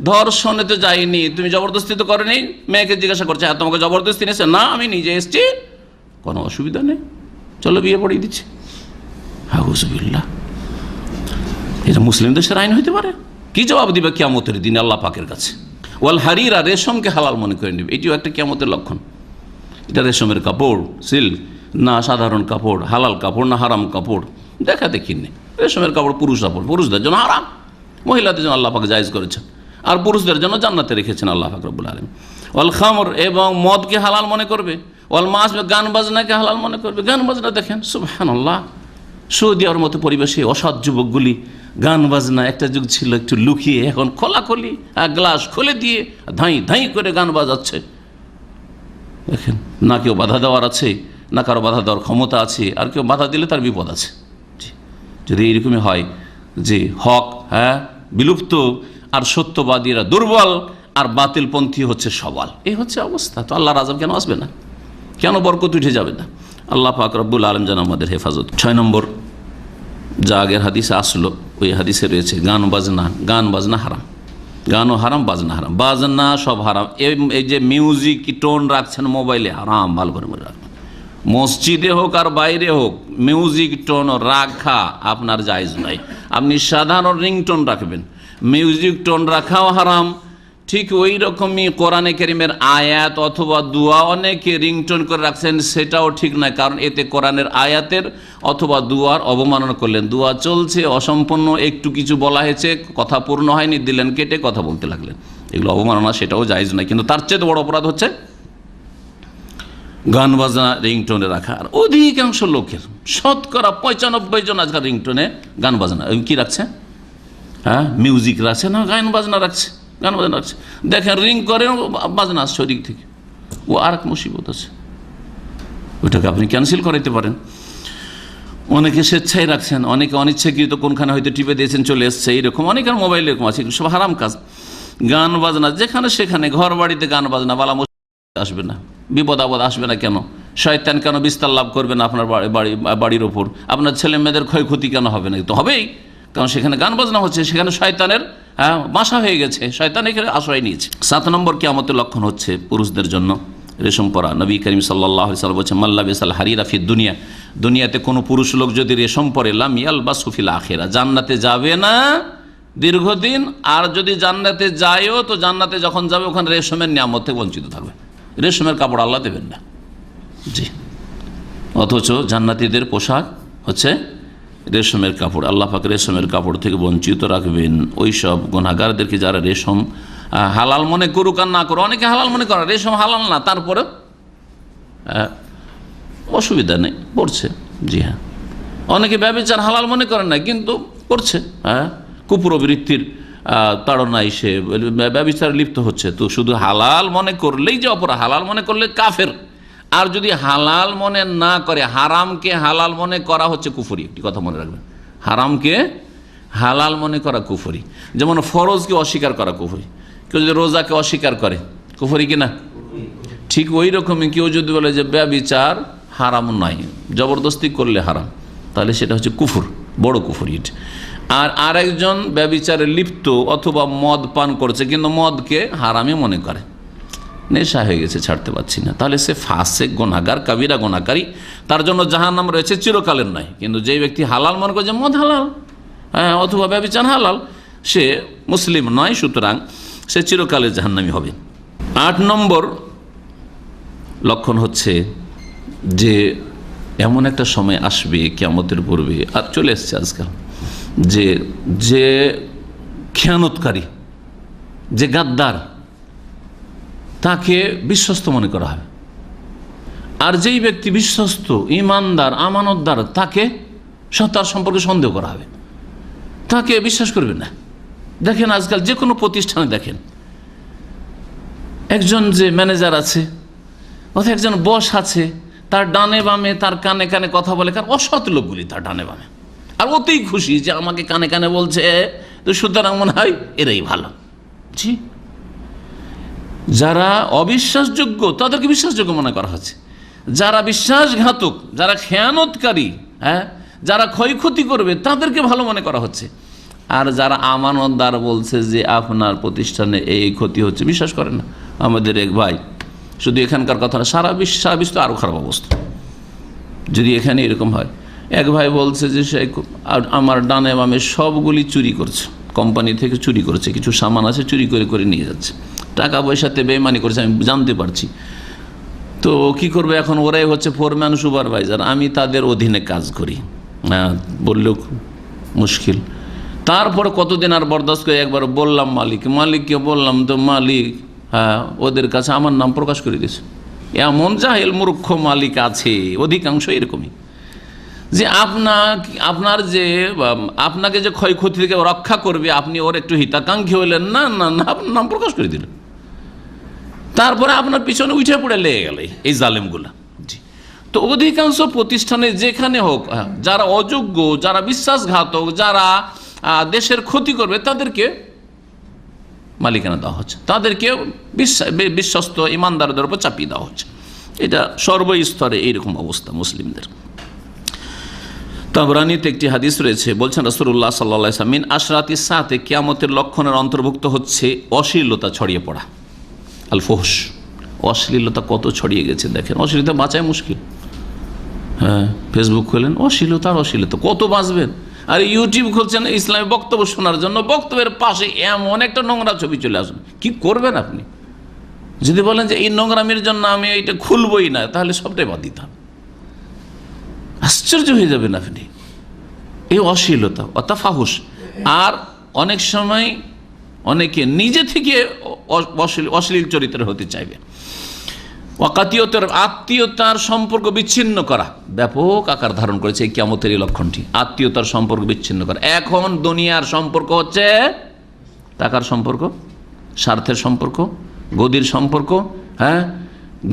ধর্ষণে তো যায়নি, তুমি জবরদস্তি তো করেনি। মেয়েকে জিজ্ঞাসা করছে, হ্যাঁ তোমাকে জবরদস্তি নিয়েছে? না, আমি নিজে এসছি, কোনো অসুবিধা নেই, চলো বিয়ে পড়িয়ে দিচ্ছি। আউযুবিল্লাহ, এটা মুসলিম দেশের আইন হইতে পারে? কি জবাব দিবে কিয়ামতের দিনে আল্লাহ পাকের কাছে? ওয়াল হারিরা, রেশমকে হালাল মনে করে নেবে, এটিও একটা কিয়ামতের লক্ষণ। এটা রেশমের কাপড়, সিল্ক না সাধারণ কাপড়, হালাল কাপড় না হারাম কাপড়, দেখা দেখি নেই। রেশমের কাপড় পুরুষদের জন্য হারাম, মহিলাদের জন্য আল্লাহ পাক জায়েজ করেছেন, আর পুরুষদের জন্য জান্নাতে রেখেছেন আল্লাহ পাক রব্বুল আলামিন। ওয়াল খামর, এবং মদকে হালাল মনে করবে। ওয়াল মাস, গান বাজনাকে হালাল মনে করবে। গান বাজনা দেখেন, সুবহানাল্লাহ, সৌদি আরবের মতো পরিবেশে অসৎ যুবকগুলি গান বাজনা, একটা যুগ ছিল একটু লুকিয়ে, এখন খোলাখুলি গ্লাস খুলে দিয়ে ধাই ধাই করে গান বাজাচ্ছে। দেখেন, না কেউ বাধা দেওয়ার আছে, না কারো বাধা দেওয়ার ক্ষমতা আছে, আর কেউ বাধা দিলে তার বিপদ আছে। যদি এইরকমই হয় যে হক বিলুপ্ত, আর সত্যবাদীরা দুর্বল, আর বাতিলপন্থী হচ্ছে সবল, এই হচ্ছে অবস্থা, তো আল্লাহর আযাব কেন আসবে না? কেন বরকত উঠে যাবে না? আল্লাহ পাক রব্বুল আলামিন যেন আমাদের হেফাজত। 6 নম্বর যা আগের হাদিসে আসলো, ওই হাদিসে রয়েছে গান বাজনা হারাম। গানও হারাম, বাজনা হারাম, বাজনা সব হারাম। এই যে মিউজিক টোন রাখছেন মোবাইলে, হারাম, ভালো করে মনে রাখবেন। মসজিদে হোক আর বাইরে হোক, মিউজিক টোন রাখা আপনার জায়েজ নয়। আপনি সাধারণ রিংটোন রাখবেন, মিউজিক টোন রাখাও হারাম। ঠিক ওই রকমই কোরআনে কারীমের আয়াত অথবা দোয়া অনেকে রিংটোন করে রাখছেন, সেটাও ঠিক নয়, কারণ এতে কোরআনের আয়াতের অথবা দুয়ার অবমাননা করলেন। দোয়া চলছে, অসম্পূর্ণ, একটু কিছু বলা হয়েছে, কথা পূর্ণ হয়নি, দিলেন কেটে, কথা বলতে লাগলেন, এগুলো অবমাননা, সেটাও জায়েজ নয়। কিন্তু তার চেয়ে বড় অপরাধ হচ্ছে গান বাজনা রিংটোনে রাখা। আর অধিকাংশ লোকের, শতকরা 95 জন আজকাল রিংটোনে গান বাজনা কি রাখছে, মিউজিক রাখছে না, গান বাজনা রাখছে, গান বাজনা রাখছে। দেখেন, রিং করে বাজনা আসছে ওদিক থেকে, ও আর এক মুসিবত আছে, ওইটাকে আপনি ক্যান্সেল করাইতে পারেন। অনেকে স্বেচ্ছায় রাখছেন, অনেকে অনিচ্ছাকৃত কোনখানে হয়তো টিপে দিয়েছেন, চলে এসছে, এইরকম অনেকের মোবাইল এরকম আছে, সব হারাম কাজ। গান বাজনা যেখানে সেখানে, ঘর বাড়িতে গান বাজনা, বালা আসবে না, বিপদ আপদ আসবে না কেন? শয়তান কেন বিস্তার লাভ করবে না আপনার বাড়ির ওপর? আপনার ছেলে মেয়েদের ক্ষয়ক্ষতি কেন হবে না? তো হবেই, কারণ সেখানে গান বাজনা হচ্ছে, সেখানে শয়তানের বাসা হয়ে গেছে, শয়তান এখানে আশ্রয় নিয়েছে। 7 নম্বর কিয়ামতের লক্ষণ হচ্ছে পুরুষদের জন্য রেশম পরা। নবী করিম সাল্লাল্লাহু আলাইহি ওয়াসাল্লাম বলেছেন, মাল্লা বিসাল হারিরা ফি দুনিয়া, দুনিয়াতে কোনো পুরুষ লোক যদি রেশম পরে, লাম ইয়ালবাসু ফিল আখিরা, জান্নাতে যাবে না দীর্ঘদিন। আর যদি জান্নাতে যায়ও, তো জান্নাতে যখন যাবে ওখানে রেশমের নিয়ামত থেকে বঞ্চিত থাকবে, রেশমের কাপড় আল্লাহ দেবেন না। জি, অথচ জান্নাতীদের পোশাক হচ্ছে রেশমের কাপড়, আল্লাহ পাক রেশমের কাপড় থেকে বঞ্চিত রাখবেন ওই সব গুনাহগারদেরকে যারা রেশম হালাল মনে করুক আর না করুক। অনেকে হালাল মনে করে, রেশম হালাল না, তারপরে অসুবিধা নেই, পড়ছে। জি হ্যাঁ, অনেকে ব্যভিচার হালাল মনে করেন না, কিন্তু করছে, কুপ্রবৃত্তির তাড়নায় সে ব্যভিচারে লিপ্ত হচ্ছে। তো শুধু হালাল মনে করলেই যে অপরাধ, হালাল মনে করলে কাফের। আর যদি হালাল মনে না করে, হারামকে হালাল মনে করা হচ্ছে কুফরি। একটি কথা মনে রাখবেন, হারামকে হালাল মনে করা কুফরি। যেমন ফরজকে অস্বীকার করা কুফরি। কেউ যদি রোজাকে অস্বীকার করে, কুফরি কিনা? ঠিক ওই রকমই কেউ যদি বলে যে ব্যভিচার হারাম নয়, জবরদস্তি করলে হারাম, তাহলে সেটা হচ্ছে কুফর, বড় কুফরি। আর আরেকজন ব্যভিচারে লিপ্ত অথবা মদ পান করছে, কিন্তু মদকে হারামই মনে করে, নেশা হয়ে গেছে, ছাড়তে পারছি না, তাহলে সে ফাসেক, গুনাহগার, কাবিরা গুনাহকারী, তার জন্য জাহান্নাম রয়েছে চিরকালের নয়। কিন্তু যে ব্যক্তি হালাল মনে করে যে মদ হালাল, অথবা ব্যভিচার হালাল, সে মুসলিম নয়, সুতরাং সে চিরকালের জাহান্নামী হবে। 8 নম্বর লক্ষণ হচ্ছে যে এমন একটা সময় আসবে কিয়ামতের পূর্বে, আর চলে এসছে আজকাল, যে খেয়ানতকারী, যে গাদ্দার, তাকে বিশ্বস্ত মনে করা হবে। আর যেই ব্যক্তি বিশ্বস্ত, ইমানদার, আমানতদার, তাকে তার সম্পর্কে সন্দেহ করা হবে, তাকে বিশ্বাস করবে না। দেখেন আজকাল যে কোনো প্রতিষ্ঠানে দেখেন, একজন যে ম্যানেজার আছে অথবা একজন বস আছে, তার ডানে বামে, তার কানে কানে কথা বলে, কার অসৎ লোকগুলি তার ডানে বামে, আর ওতেই খুশি যে আমাকে কানে কানে বলছে, তো সুতরাং মনে হয় এরাই ভালো। জি, যারা অবিশ্বাসযোগ্য তাদেরকে বিশ্বাসযোগ্য মনে করা হচ্ছে, যারা বিশ্বাসঘাতক, যারা খেয়ানতকারী, যারা ক্ষয়ক্ষতি করবে তাদেরকে ভালো মনে করা হচ্ছে। আর যারা আমানতদার বলছে যে আপনার প্রতিষ্ঠানে এই ক্ষতি হচ্ছে, বিশ্বাস করেন না। আমাদের এক ভাই, শুধু এখানকার কথা না, সারা বিশ্ব আরও খারাপ অবস্থা যদি এখানে এরকম হয়। এক ভাই বলছে যে সে আমার ডানে বামে সবগুলি চুরি করছে, কোম্পানি থেকে চুরি করেছে, কিছু সামান আছে চুরি করে করে নিয়ে যাচ্ছে, টাকা পয়সাতে বেইমানি করেছে, আমি জানতে পারছি। তো কি করবে এখন, ওরাই হচ্ছে ফোরম্যান, সুপারভাইজার, আমি তাদের অধীনে কাজ করি, বললেও মুশকিল। তারপরে কতদিন আর বরদাস্ত করে একবার বললাম মালিককে বললাম, তো মালিক ওদের কাছে আমার নাম প্রকাশ করে দিয়েছে। এমন জাহেল মূর্খ মালিক আছে, অধিকাংশ এরকমই, যে আপনার যে আপনাকে যে ক্ষয়ক্ষতি থেকে রক্ষা করবে, আপনি ওর একটু হিতাকাঙ্ক্ষী হইলেন না, আপনার নাম প্রকাশ করে দিলেন, তারপরে আপনার পিছনে উঠে পড়ে লেগে গেল এই জালেমগুলা। জি, তো অধিকাংশ প্রতিষ্ঠানে যেখানে হোক, যারা অযোগ্য, যারা বিশ্বাসঘাতক, যারা দেশের ক্ষতি করবে, তাদেরকে মালিকানা দেওয়া হচ্ছে, তাদেরকে বিশ্বস্ত ইমানদারদের উপর চাপিয়ে দেওয়া হচ্ছে। এটা সর্বস্তরে এইরকম অবস্থা মুসলিমদের। তাবরানীতে একটি হাদিস রয়েছে, বলছেন রাসূলুল্লাহ সাল্লাল্লাহু আলাইহি ওয়াসাল্লাম, মিন আশরাতিস সাআতি, কিয়ামতের লক্ষণের অন্তর্ভুক্ত হচ্ছে অশ্লীলতা ছড়িয়ে পড়া, আল ফুহশ। অশ্লীলতা কত ছড়িয়ে গেছে দেখেন, অশ্লীলতা বাঁচায় মুশকিল। ফেসবুক খোলেন, অশ্লীলতা আর অশ্লীলতা, কত বাঁচবেন? আর ইউটিউব খুলছেন ইসলামী বক্তব্য শোনার জন্য, বক্তব্যের পাশে এমন একটা নোংরা ছবি চলে আসুন, কি করবেন আপনি? যদি বলেন যে এই নোংরামির জন্য আমি এইটা খুলবই না, তাহলে সবটাই বাদ দিতাম। আশ্চর্য হয়ে যাবেন আপনি। এই অশ্লীলতা, অতাফাহুশ। আর অনেক সময় অনেকে নিজে থেকে অশ্লীল চরিত্র হতে চাইবে। আত্মীয়তার সম্পর্ক বিচ্ছিন্ন করা ব্যাপক আকার ধারণ করেছে এই কিয়ামতের এই লক্ষণটি, আত্মীয়তার সম্পর্ক বিচ্ছিন্ন করা। এখন দুনিয়ার সম্পর্ক হচ্ছে টাকার সম্পর্ক, স্বার্থের সম্পর্ক, গদির সম্পর্ক।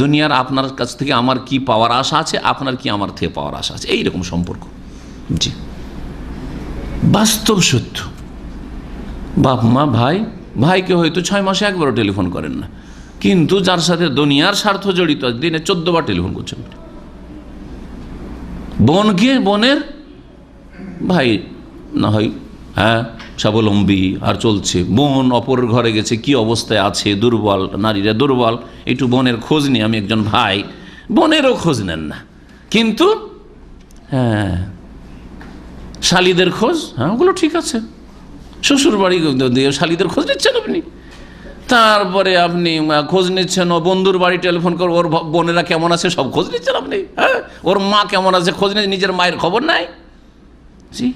দুনিয়ার আপনার কাছ থেকে আমার কি পাওয়ার আশা আছে, আপনার কি আমার থেকে পাওয়ার আশা আছে, এইরকম সম্পর্ক। জি, বাস্তব সত্য। বাপ মা, ভাইকে হয়তো 6 মাসে একবারও টেলিফোন করেন না, কিন্তু যার সাথে দুনিয়ার স্বার্থ জড়িত দিনে 14 বার টেলিফোন করছেন। বোনকে, বোনের ভাই না হয় স্বাবলম্বী আর চলছে, বোন অপরের ঘরে গেছে, কি অবস্থায় আছে, দুর্বল, নারীরা দুর্বল, একটু বোনের খোঁজ নিই। আমি একজন ভাই, বোনেরও খোঁজ নেন না, কিন্তু শালিদের খোঁজ, ওগুলো ঠিক আছে। শ্বশুর বাড়ি দিয়ে শালিদের খোঁজ নিচ্ছেন আপনি, তারপরে আপনি খোঁজ নিচ্ছেন ও বন্ধুর বাড়ি টেলিফোন করে ওর বোনেরা কেমন আছে সব খোঁজ নিচ্ছেন আপনি। ওর মা কেমন আছে খোঁজ নিয়ে, নিজের মায়ের খবর নাই। জি,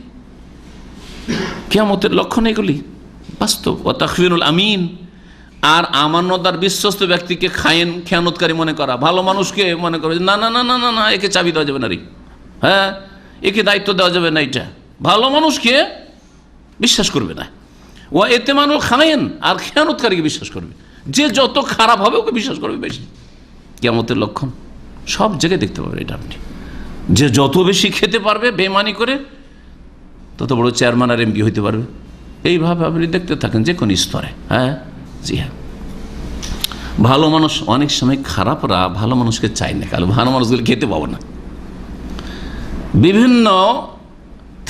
কিয়ামতের লক্ষণ এগুলি বাস্তব। ও তাখফিরুল আমিন, আর আমানতদার বিশ্বস্ত ব্যক্তিকে খেয়ানতকারী মনে করা, ভালো মানুষকে মনে করে না না না না না না একে চাবি দেওয়া যাবে না রে, একে দায়িত্ব দেওয়া যাবে না, এটা ভালো মানুষকে বিশ্বাস করবে না। ও এতে মানুষ খায়েন, আর খেয়ানতকারীকে বিশ্বাস করবে, যে যত খারাপ হবে ওকে বিশ্বাস করবে বেশি। কিয়ামতের লক্ষণ সব জায়গায় দেখতে পাবে এটা আপনি, যে যত বেশি খেতে পারবে বেমানি করে, তত বড় চেয়ারম্যান আর এমপি হইতে পারবে। এইভাবে আপনি দেখতে থাকেন যে কোন স্তরে। জি হ্যাঁ, ভালো মানুষ অনেক সময়, খারাপরা ভালো মানুষকে চায় না, কারণ ভালো মানুষগুলো খেতে পাবো না। বিভিন্ন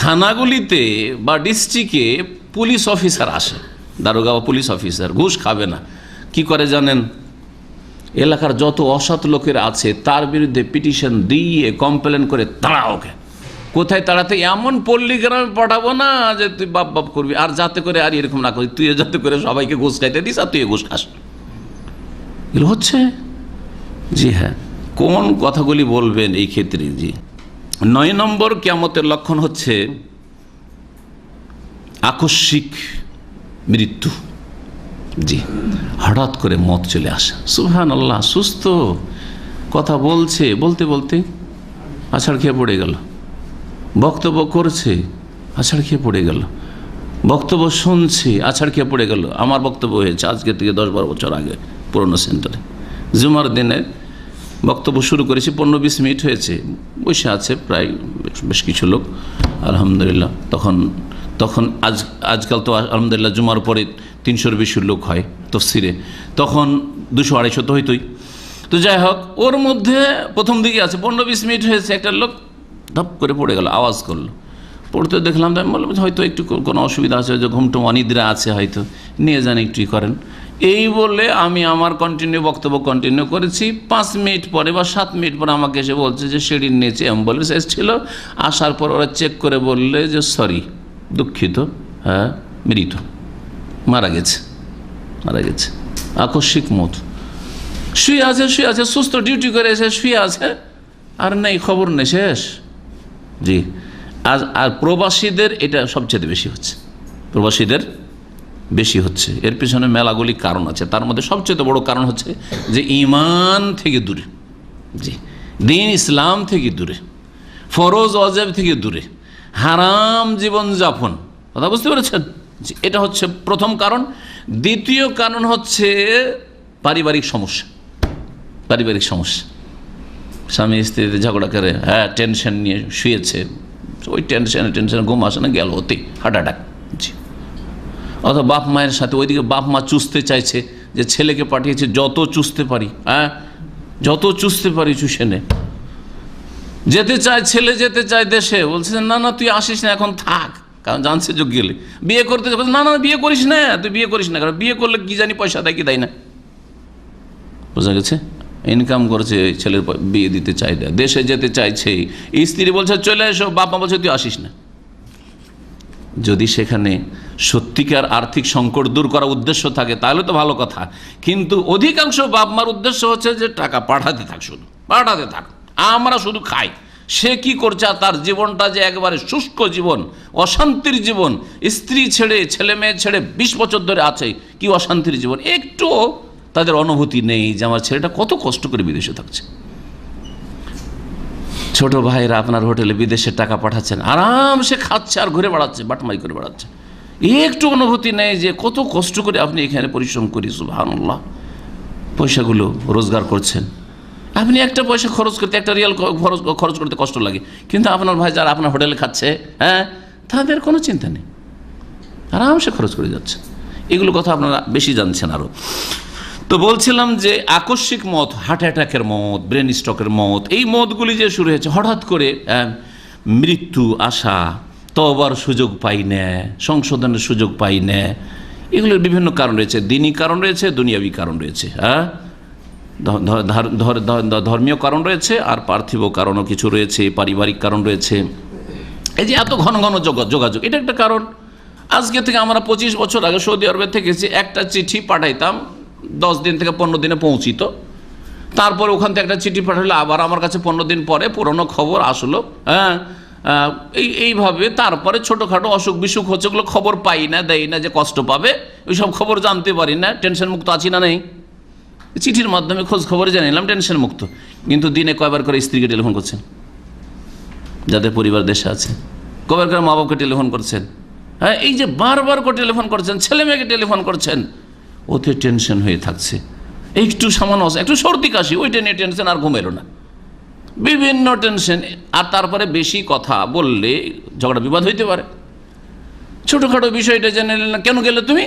থানাগুলিতে বা ডিস্ট্রিক্টে পুলিশ অফিসার আসে, দারোগা বা পুলিশ অফিসার, ঘুষ খাবে না। কি করে জানেন? এলাকার যত অসৎ লোকের আছে তার বিরুদ্ধে পিটিশন দিয়ে কমপ্লেন করে তারা ওকে কোথায় তাড়াতে, এমন পল্লীগ্রামে পাঠাবো না যে তুই বাপ বাপ করবি, আর যাতে করে আর এরকম না করি, তুই যাতে করে সবাইকে ঘুষ খাইতে দিস আর তুই ঘুষ খাস। এগুলো হচ্ছে। জি হ্যাঁ, কোন কথাগুলি বলবেন এই ক্ষেত্রে? জি 9 নম্বর কিয়ামতের লক্ষণ হচ্ছে আকস্মিক মৃত্যু। জি, হঠাৎ করে মত চলে আসে। সুবহানাল্লাহ, সুস্থ কথা বলছে, বলতে বলতে আছাড় খেয়ে পড়ে গেল। বক্তব্য করছে, আছাড় খেয়ে পড়ে গেল। বক্তব্য শুনছে, আছাড় খেয়ে পড়ে গেল। আমার বক্তব্য হয়েছে আজকে থেকে 10-12 বছর আগে পুরনো সেন্টারে। জুমার দিনে বক্তব্য শুরু করেছি, 15-20 মিনিট হয়েছে। বসে আছে প্রায় বেশ কিছু লোক, আলহামদুলিল্লাহ। তখন আজকাল তো আলহামদুলিল্লাহ জুমার পরে 300-এর বেশি লোক হয় তাফসীরে, তখন 200-250 তো হইতোই। তো যাই হোক, ওর মধ্যে প্রথম দিকে আছে 15-20 মিনিট হয়েছে, একটা লোক ধপ করে পড়ে গেল, আওয়াজ করলো। পড়তে দেখলাম, তো আমি বললাম হয়তো একটু কোনো অসুবিধা আছে, যে ঘুমটুম অনিদ্রা আছে, হয়তো নিয়ে যান একটু করেন। এই বলে আমি আমার বক্তব্য কন্টিনিউ করেছি। 5 মিনিট পরে বা 7 মিনিট পরে আমাকে এসে বলছে যে সিঁড়ির নিচে অ্যাম্বুলেন্স এসেছিল, আসার পর ওরা চেক করে বললে যে সরি, দুঃখিত, হ্যাঁ মৃত, মারা গেছে। আকস্মিক মত। শুয়ে আছে সুস্থ, ডিউটি করে এসে শুয়ে আছে, আর নেই খবর নেই, শেষ। জি, আর প্রবাসীদের এটা সবচেয়ে বেশি হচ্ছে, প্রবাসীদের বেশি হচ্ছে। এর পিছনে মেলাগুলি কারণ আছে, তার মধ্যে সবচেয়ে বড় কারণ হচ্ছে যে ঈমান থেকে দূরে, জি দ্বীন ইসলাম থেকে দূরে, ফরজ ওয়াজিব থেকে দূরে, হারাম জীবনযাপন। কথা বুঝতে পেরেছেন? জি, এটা হচ্ছে প্রথম কারণ। দ্বিতীয় কারণ হচ্ছে পারিবারিক সমস্যা। স্বামী স্ত্রীতে ঝগড়া করে, হ্যাঁ টেনশন নিয়ে শুয়েছে, ওই টেনশনে ঘুম আসে না, গেল ওতেই হার্ট অ্যাটাক। জি, অথবা বাপ মায়ের সাথে, ওইদিকে বাপ মা চুষতে চাইছে যে ছেলেকে পাঠিয়েছে যত চুষতে পারি, হ্যাঁ যত চুষতে পারি চুষে নে। যেতে চায় ছেলে, যেতে চায় দেশে, বলছে না তুই আসিস না, এখন থাক, কারণ জানছে যোগ গেলে বিয়ে করতে, না বিয়ে করিস না, তুই বিয়ে করিস না, কারণ বিয়ে করলে কি জানি পয়সা দেয় কি দেয় না। বোঝা গেছে? ইনকাম করছে, ছেলের বিয়ে দিতে চাই না, দেশে যেতে চাইছে, স্ত্রী বলছে চলে এসো, বাপ মা বলছে তুই আসিস না। যদি সেখানে সত্যিকার আর্থিক সংকট দূর করার উদ্দেশ্য থাকে তাহলে তো ভালো কথা, কিন্তু অধিকাংশ বাপ মার উদ্দেশ্য হচ্ছে যে টাকা পাঠাতে থাক, শুধু পাঠাতে থাক, আমরা শুধু খাই। সে কি করছে, তার জীবনটা যে একবারে শুষ্ক জীবন, অশান্তির জীবন, স্ত্রী ছেড়ে ছেলে মেয়ে ছেড়ে 20 বছর ধরে আছে, কি অশান্তির জীবন। একটু তাদের অনুভূতি নেই যে আমার ছেলেটা কত কষ্ট করে বিদেশে থাকছে। ছোট ভাইরা আপনার হোটেলে বিদেশে টাকা পাঠাচ্ছেন, আরামসে খাচ্ছে আর ঘুরে বেড়াচ্ছে, বাটমারি করে বেড়াচ্ছে। একটু অনুভূতি নেই যে কত কষ্ট করে আপনি এখানে পরিশ্রম করি, সুবহানাল্লাহ, পয়সাগুলো রোজগার করছেন। আপনি একটা পয়সা খরচ করতে, একটা রিয়াল খরচ করতে কষ্ট লাগে, কিন্তু আপনার ভাই যারা আপনার হোটেলে খাচ্ছে, হ্যাঁ তাদের কোনো চিন্তা নেই, আরামসে খরচ করে যাচ্ছে। এগুলো কথা আপনারা বেশি জানছেন আরও। তো বলছিলাম যে আকস্মিক মত, হার্ট অ্যাটাকের মত, ব্রেন স্ট্রোকের মত, এই মতগুলি যে শুরু হয়েছে হঠাৎ করে, মৃত্যু আসা, তওবার সুযোগ পাই না, সংশোধনের সুযোগ পাই না, এগুলোর বিভিন্ন কারণ রয়েছে। দ্বীনি কারণ রয়েছে, দুনিয়াবী কারণ রয়েছে, হ্যাঁ ধর্মীয় কারণ রয়েছে, আর পার্থিব কারণও কিছু রয়েছে, পারিবারিক কারণ রয়েছে। এই যে এত ঘন ঘন যোগাযোগ, এটা একটা কারণ। আজকে থেকে আমরা 25 বছর আগে সৌদি আরবে থেকেছি, একটা চিঠি পাঠাইতাম 10 দিন থেকে 15 দিনে পৌঁছিত, তারপরে ওখান থেকে একটা চিঠি পাঠালে আবার আমার কাছে 15 দিন পরে পুরনো খবর আসলো, হ্যাঁ এইভাবে। তারপরে ছোটোখাটো অসুখ বিসুখ হচ্ছে, ওগুলো খবর পাই না, দেয় না, যে কষ্ট পাবে ওইসব খবর জানতে পারি না। টেনশন মুক্ত আছি না নেই, চিঠির মাধ্যমে খোঁজ খবর জেনে নিলাম, টেনশন মুক্ত। কিন্তু দিনে কয়বার করে স্ত্রীকে টেলিফোন করছেন, যাদের পরিবার দেশে আছে, কয়বার করে মা বাবাকে টেলিফোন করছেন, হ্যাঁ এই যে বারবার করে টেলিফোন করছেন, ছেলে মেয়েকে টেলিফোন করছেন, ওতে টেনশন হয়ে থাকছে। একটু সামান্য একটু সর্দি কাশি, ওইটা নিয়ে টেনশন, আর ঘুম এলো না, বিভিন্ন টেনশন। আর তারপরে বেশি কথা বললে ঝগড়া বিবাদ হইতে পারে। ছোটোখাটো বিষয়টা জেনে নিলেন, কেন গেলে তুমি,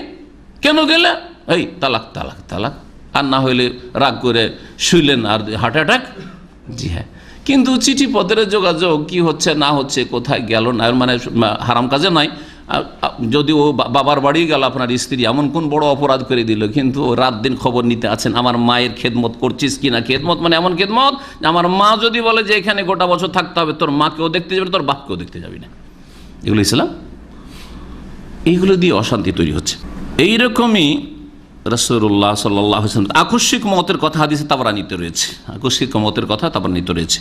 কেন গেলে, এই তালাক তালাক তালাক, আর না হইলে রাগ করে শুইলেন আর হার্ট অ্যাটাক। জি হ্যাঁ, কিন্তু চিঠিপত্রের যোগাযোগ কি হচ্ছে না হচ্ছে, কোথায় গেল না, মানে হারাম কাজে নয়, যদি ও বাবার বাড়ি গেল, আপনার স্ত্রী এমন কোন বড় অপরাধ করে দিল, কিন্তু ও রাত দিন খবর নিতে আছেন আমার মায়ের খেদমত করছিস কিনা। খেদমত মানে এমন খেদমত, আমার মা যদি বলে যে এখানে গোটা বছর থাকতে হবে, তোর মাকেও দেখতে যাবে, তোর বাপকেও দেখতে যাবি না। এগুলো ইসলাম। এইগুলো দিয়ে অশান্তি তৈরি হচ্ছে। এইরকমই রাসূলুল্লাহ সাল্লাল্লাহু আলাইহি ওয়াসাল্লাম আকস্মিক মতের কথা হাদিসে তাবরানীতে রয়েছে। আকস্মিক মতের কথা তাবরানীতে রয়েছে।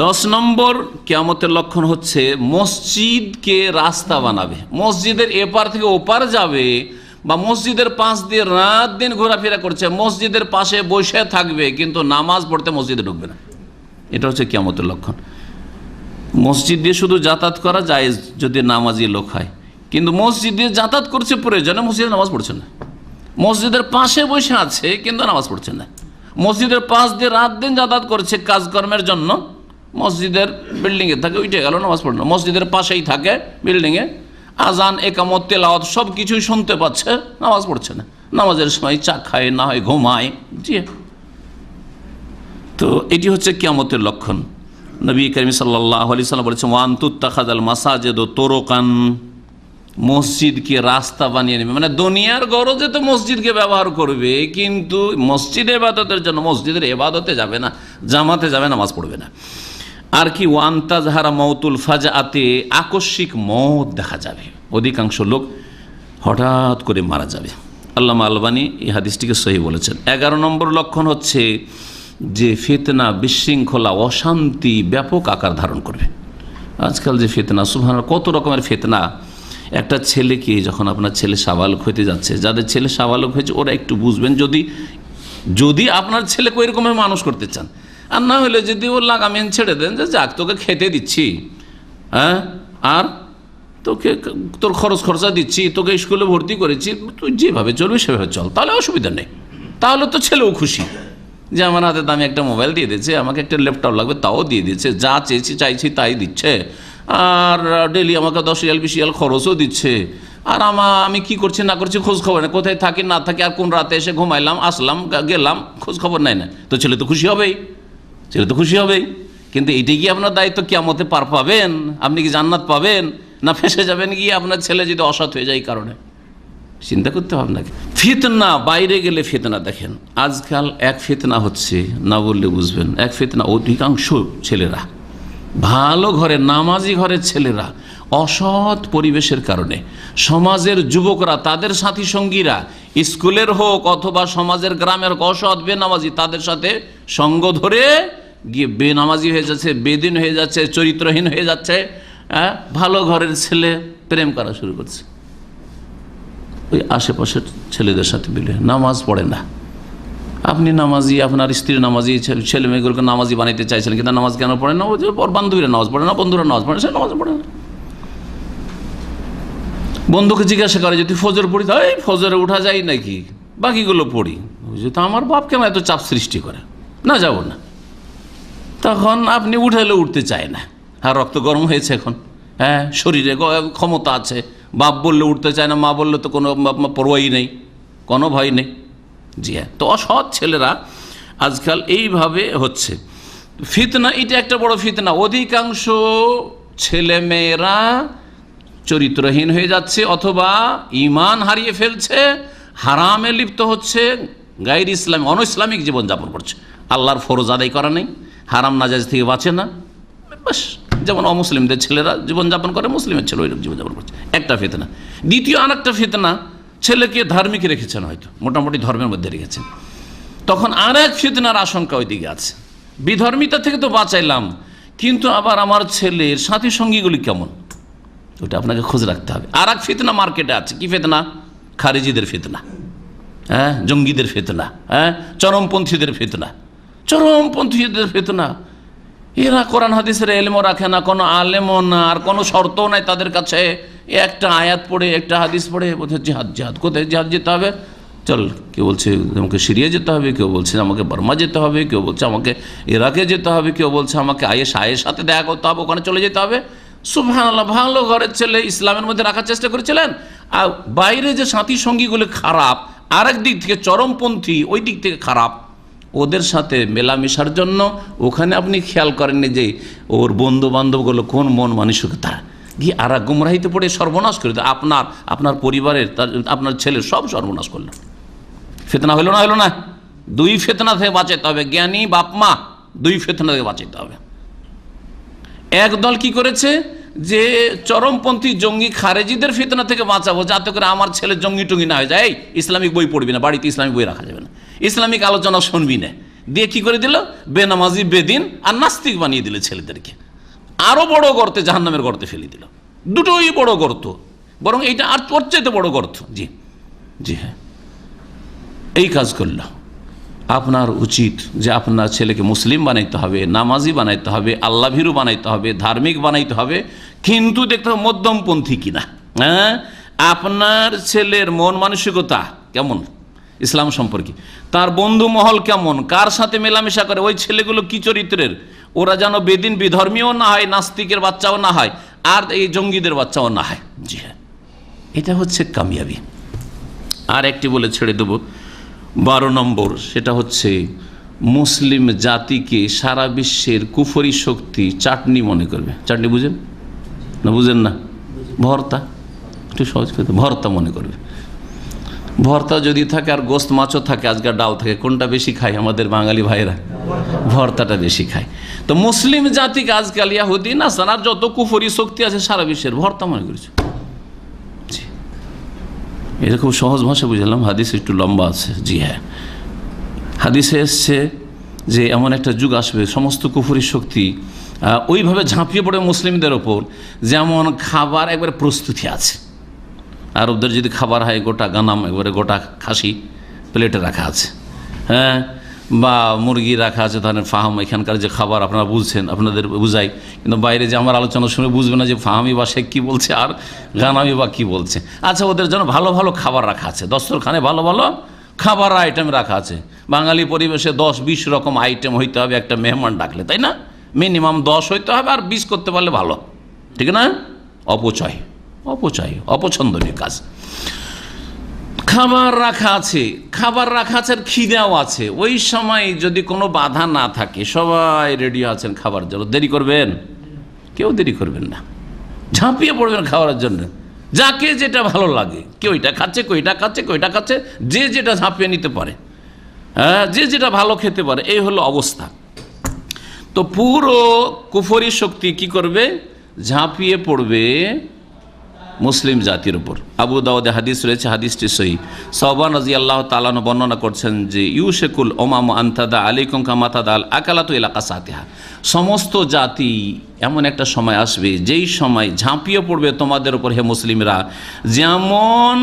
10 নম্বর কিয়ামতের লক্ষণ হচ্ছে মসজিদকে রাস্তা বানাবে, মসজিদের এপার থেকে ওপার যাবে, বা মসজিদের পাশ দিয়ে রাত দিন ঘোরাফেরা করছে, মসজিদের পাশে বসে থাকবে কিন্তু নামাজ পড়তে মসজিদে ঢুকবে না। এটা হচ্ছে কিয়ামতের লক্ষণ। মসজিদ দিয়ে শুধু যাতায়াত করা জায়েজ যদি নামাজি লোক হয়, কিন্তু মসজিদ দিয়ে যাতায়াত করছে প্রয়োজনে, মসজিদে নামাজ পড়ছে না। মসজিদের পাশে বসে আছে কিন্তু নামাজ পড়ছে না। মসজিদের পাশ দিয়ে রাত দিন যাতায়াত করছে কাজকর্মের জন্য, মসজিদের বিল্ডিংয়ে থাকে, উঠে গেল, নামাজ পড়ে না। মসজিদের পাশেই থাকে বিল্ডিংয়ে, আজান একামত তেলাওয়াত সব কিছুই শুনতে পাচ্ছে, নামাজ পড়ছে না। নামাজের সময় চা খায়, না হয় ঘুমায়। জি, তো এটি হচ্ছে কিয়ামতের লক্ষণ। নবী করিম সাল্লাল্লাহু আলাইহি ওয়াসাল্লাম বলেছেন ওয়ান তুত্তাখাযাল মাসাজিদ তুরুকান, মসজিদকে রাস্তা বানিয়ে নেবে, মানে দুনিয়ার গরজে তো মসজিদকে ব্যবহার করবে, কিন্তু মসজিদ ইবাদতের জন্য মসজিদের ইবাদতে যাবে না, জামাতে যাবে, নামাজ পড়বে না। আর কি ওয়ান তাজহারা মাউতুল ফাজাআতে, আকস্মিক মত দেখা যাবে, অধিকাংশ লোক হঠাৎ করে মারা যাবে। আল্লামা আলবানী এই হাদিসটিকে সহি বলেছেন। 11 নম্বর লক্ষণ হচ্ছে যে ফিতনা, বিশৃঙ্খলা, অশান্তি ব্যাপক আকার ধারণ করবে। আজকাল যে ফিতনা, সুবহানাল্লাহ, কত রকমের ফিতনা। একটা ছেলেকে যখন আপনার ছেলে সাবালক হইতে যাচ্ছে, যাদের ছেলে সাবালক হয়েছে ওরা একটু বুঝবেন, যদি আপনার ছেলেকে ওইরকমভাবে মানুষ করতে চান, আর না হলে যদি ও লাগামেন ছেড়ে দেন যে যাক তোকে খেতে দিচ্ছি, হ্যাঁ, আর তোকে তোর খরচা দিচ্ছি, তোকে স্কুলে ভর্তি করেছি, তুই যেভাবে চলবি সেভাবে চল, তাহলে অসুবিধা নেই। তাহলে তো ছেলেও খুশি যে আমার হাতে দামি একটা মোবাইল দিয়ে দিয়েছে, আমাকে একটা ল্যাপটপ লাগবে তাও দিয়ে দিচ্ছে, যা চাইছি তাই দিচ্ছে, আর ডেলি আমাকে 10 রিয়াল 20 রিয়াল খরচও দিচ্ছে, আর আমি কি করছি না করছি খোঁজ খবর নেই, কোথায় থাকি না থাকি, আর কোন রাতে এসে ঘুমাইলাম, আসলাম, গেলাম, খোঁজ খবর নেয় না। তো ছেলে তো খুশি হবেই, কিন্তু এটাই কি আপনার দায়িত্ব? কিয়ামতে পার পাবেন? আপনি কি জান্নাত পাবেন, না ফেঁসে যাবেন গিয়ে আপনার ছেলে যদি অসৎ হয়ে যায় এই কারণে? চিন্তা করতে হবে আপনাকে। ফিতনা, বাইরে গেলে ফিতনা দেখেন, আজকাল এক ফিতনা হচ্ছে, না বললে বুঝবেন, এক ফিতনা অধিকাংশ ছেলেরা, ভালো ঘরে নামাজি ঘরের ছেলেরা অসৎ পরিবেশের কারণে, সমাজের যুবকরা, তাদের সাথী সঙ্গীরা, স্কুলের হোক অথবা সমাজের গ্রামের হোক, অসৎ বেনামাজি, তাদের সাথে সঙ্গ ধরে গিয়ে বেনামাজি হয়ে যাচ্ছে, বেদিন হয়ে যাচ্ছে, চরিত্রহীন হয়ে যাচ্ছে। ভালো ঘরের ছেলে প্রেম করা শুরু করছে ওই আশেপাশের ছেলেদের সাথে মিলে, নামাজ পড়ে না। আপনি নামাজি, আপনার স্ত্রী নামাজি, ছেলে মেয়েগুলোকে নামাজি বানাইতে চাইছিলেন, কিন্তু নামাজ কেন পড়ে না? ওর বান্ধবীরা নামাজ পড়ে না, বন্ধুরা নামাজ পড়ে না, সে নামাজ পড়ে না। বন্ধুকে জিজ্ঞাসা করে যদি ফজর পড়ি, তো এই ফজরে উঠা যায় নাকি, বাকিগুলো পড়ি। তো আমার বাপ কেন এত চাপ সৃষ্টি করে, না যাব না। তখন আপনি উঠালে উঠতে চায় না, আর রক্ত গরম হয়েছে এখন, হ্যাঁ, শরীরে ক্ষমতা আছে, বাপ বললে উঠতে চায় না, মা বললে তো কোনো পরোয়াই নেই, কোনো ভয় নেই। জি হ্যাঁ, তো অসৎ ছেলেরা আজকাল এইভাবে হচ্ছে। ফিতনা, এটা একটা বড় ফিতনা। অধিকাংশ ছেলে মেয়েরা চরিত্রহীন হয়ে যাচ্ছে, অথবা ঈমান হারিয়ে ফেলছে, হারামে লিপ্ত হচ্ছে, গায়র ইসলামী, অনইসলামিক জীবনযাপন করছে। আল্লাহর ফরজ আদায় করা নেই, হারাম নাজায়েজ থেকে বাঁচে না, বাস যেমন অমুসলিমদের ছেলেরা জীবনযাপন করে, মুসলিমের ছেলে ওইরকম জীবনযাপন করছে, একটা ফিতনা। দ্বিতীয় আরেকটা ফিতনা, ছেলেকে ধার্মিক রেখেছেন, হয়তো মোটামুটি ধর্মের মধ্যে রেখেছেন, তখন আর এক ফিতনার আশঙ্কা ওইদিকে আছে। বিধর্মিতা থেকে তো বাঁচাইলাম, কিন্তু আবার আমার ছেলের সাথী সঙ্গীগুলি কেমন, ওটা আপনাকে খোঁজ রাখতে হবে। আর এক ফিতনা মার্কেটে আছে, কি ফিতনা? খারিজিদের ফিতনা, হ্যাঁ, জঙ্গিদের ফিতনা, হ্যাঁ, চরমপন্থীদের ফিতনা, চরমপন্থীদের ফিতনা। এরা কোরআন হাদিসের এলেমও রাখে না, কোনো আলেমও না, আর কোনো শর্তও নাই তাদের কাছে। একটা আয়াত পড়ে, একটা হাদিস পড়ে বোধহয় জিহাদ, কোথায় জিহাদ যেতে হবে, চল, কেউ বলছে আমাকে সিরিয়া যেতে হবে, কেউ বলছে আমাকে বার্মা যেতে হবে, কেউ বলছে আমাকে ইরাকে যেতে হবে, কেউ বলছে আমাকে আয়ের সাথে দেখা করতে হবে, ওখানে চলে যেতে হবে। সুবহানাল্লাহ, ভালো ঘরের ছেলে ইসলামের মধ্যে রাখার চেষ্টা করেছিলেন, আর বাইরে যে সাথী সঙ্গীগুলো খারাপ, আর এক দিক থেকে চরমপন্থী, ওই দিক থেকে খারাপ, ওদের সাথে মেলামেশার জন্য ওখানে আপনি খেয়াল করেননি যে ওর বন্ধু বান্ধবগুলো কোন মন মানসিকতা, গিয়ে আর গুমরাহিতে পড়ে সর্বনাশ করে দেয়, আপনার পরিবারের, আপনার ছেলের সব সর্বনাশ করল। ফিতনা হলো না? দুই ফিতনা থেকে বাঁচাতে হবে, জ্ঞানী বাপ মা দুই ফিতনা থেকে বাঁচাতে হবে। একদল কি করেছে যে চরমপন্থী জঙ্গি খারেজিদের ফিতনা থেকে বাঁচাবো, যাতে করে আমার ছেলে জঙ্গি টঙ্গি না হয়ে যায়। এই ইসলামিক বই পড়বি না, বাড়িতে ইসলামিক বই রাখা যাবে না, ইসলামিক আলোচনা শুনবি না, দিয়ে কি করে দিল, বেনামাজি বেদিন আর নাস্তিক বানিয়ে দিল ছেলেদেরকে। আরো বড় গর্তে, জাহান্নামের গর্তে ফেলে দিল। দুটোই বড় গর্ত, বরং এইটা আর তোর চাইতে বড় গর্ত। জি হ্যাঁ, এই কাজ করল। আপনার উচিত যে আপনার ছেলেকে মুসলিম বানাইতে হবে, নামাজি বানাইতে হবে, আল্লাহ ভীরু বানাইতে হবে, ধার্মিক বানাইতে হবে, কিন্তু দেখতে হবে মধ্যমপন্থী কিনা। হ্যাঁ, আপনার ছেলের মন মানসিকতা কেমন ইসলাম সম্পর্কে, তার বন্ধু মহল কেমন, কার সাথে মেলামেশা করে, ওই ছেলেগুলো কি চরিত্রের, ওরা যেন বেদিন বিধর্মীয় না হয়, নাস্তিকের বাচ্চাও না হয়, আর এই জঙ্গিদের বাচ্চাও না হয়। জি হ্যাঁ, এটা হচ্ছে কামিয়াবি। আর একটি বলে ছেড়ে দেব, 12 নম্বর, সেটা হচ্ছে মুসলিম জাতিকে সারা বিশ্বের কুফরি শক্তি চাটনি মনে করবে। চাটনি বুঝেন না? বুঝেন না? ভর্তা, একটু সহজ করে, ভর্তা মনে করবে। ভর্তা যদি থাকে আর গোস্ত মাছও থাকে, আজকাল ডাল থাকে, কোনটা বেশি খায় আমাদের বাঙালি ভাইরা? ভর্তাটা বেশি খায়। তো মুসলিম জাতিকে আজকাল ইয়াহুদি নাসারার যত কুফরি শক্তি আছে সারা বিশ্বের ভর্তা মনে করেছে। এরকম সহজ ভাষা বুঝলাম, হাদিস একটু লম্বা আছে। জি হ্যাঁ, হাদিসে এসছে যে এমন একটা যুগ আসবে সমস্ত কুফরি শক্তি ওইভাবে ঝাঁপিয়ে পড়ে মুসলিমদের ওপর, যেমন খাবার একবারে প্রস্তুতি আছে। আরবদের যদি খাবার হয়, গোটা গানাম, একবারে গোটা খাসি প্লেটে রাখা আছে, হ্যাঁ, বা মুরগি রাখা আছে, ধরেন ফাহাম। এখানকার যে খাবার আপনারা বুঝছেন, আপনাদের বুঝাই, কিন্তু বাইরে যে আমার আলোচনা শুনে বুঝবে না যে ফাহামি বা শেখ কী বলছে আর গানামি বা কী বলছে। আচ্ছা, ওদের জন্য ভালো ভালো খাবার রাখা আছে, দস্তরখানে ভালো ভালো খাবার আইটেম রাখা আছে। বাঙালি পরিবেশে 10-20 রকম আইটেম হইতে হবে একটা মেহমান ডাকলে, তাই না? মিনিমাম 10 হইতে হবে, আর 20 করতে পারলে ভালো, ঠিক না? অপচয় অপছন্দনীয় কাজ। খাবার রাখা আছে, আর খিদেও আছে। ওই সময় যদি কোনো বাধা না থাকে, সবাই রেডি আছেন খাবার জন্য, দেরি করবেন? কেউ দেরি করবেন না, ঝাঁপিয়ে পড়বেন খাওয়ার জন্য। যাকে যেটা ভালো লাগে, কেউ এটা খাচ্ছে, কইটা খাচ্ছে, যে যেটা ঝাঁপিয়ে নিতে পারে, হ্যাঁ, যে যেটা ভালো খেতে পারে, এই হলো অবস্থা। তো পুরো কুফরি শক্তি কি করবে? ঝাঁপিয়ে পড়বে মুসলিম জাতির উপর। আবু দাউদে হাদিস রয়েছে, হাদিসটি সহিহ। সাওবান রাদিয়াল্লাহু তাআলা বর্ণনা করছেন যে ইউশেকুল ওমামু আনতাদা আলাইকুম কামা তাদাল আকালাতু ইলা কাসাতিহা, সমস্ত জাতি এমন একটা সময় আসবে যেই সময় ঝাঁপিয়ে পড়বে তোমাদের উপর, হে মুসলিমরা, যেমন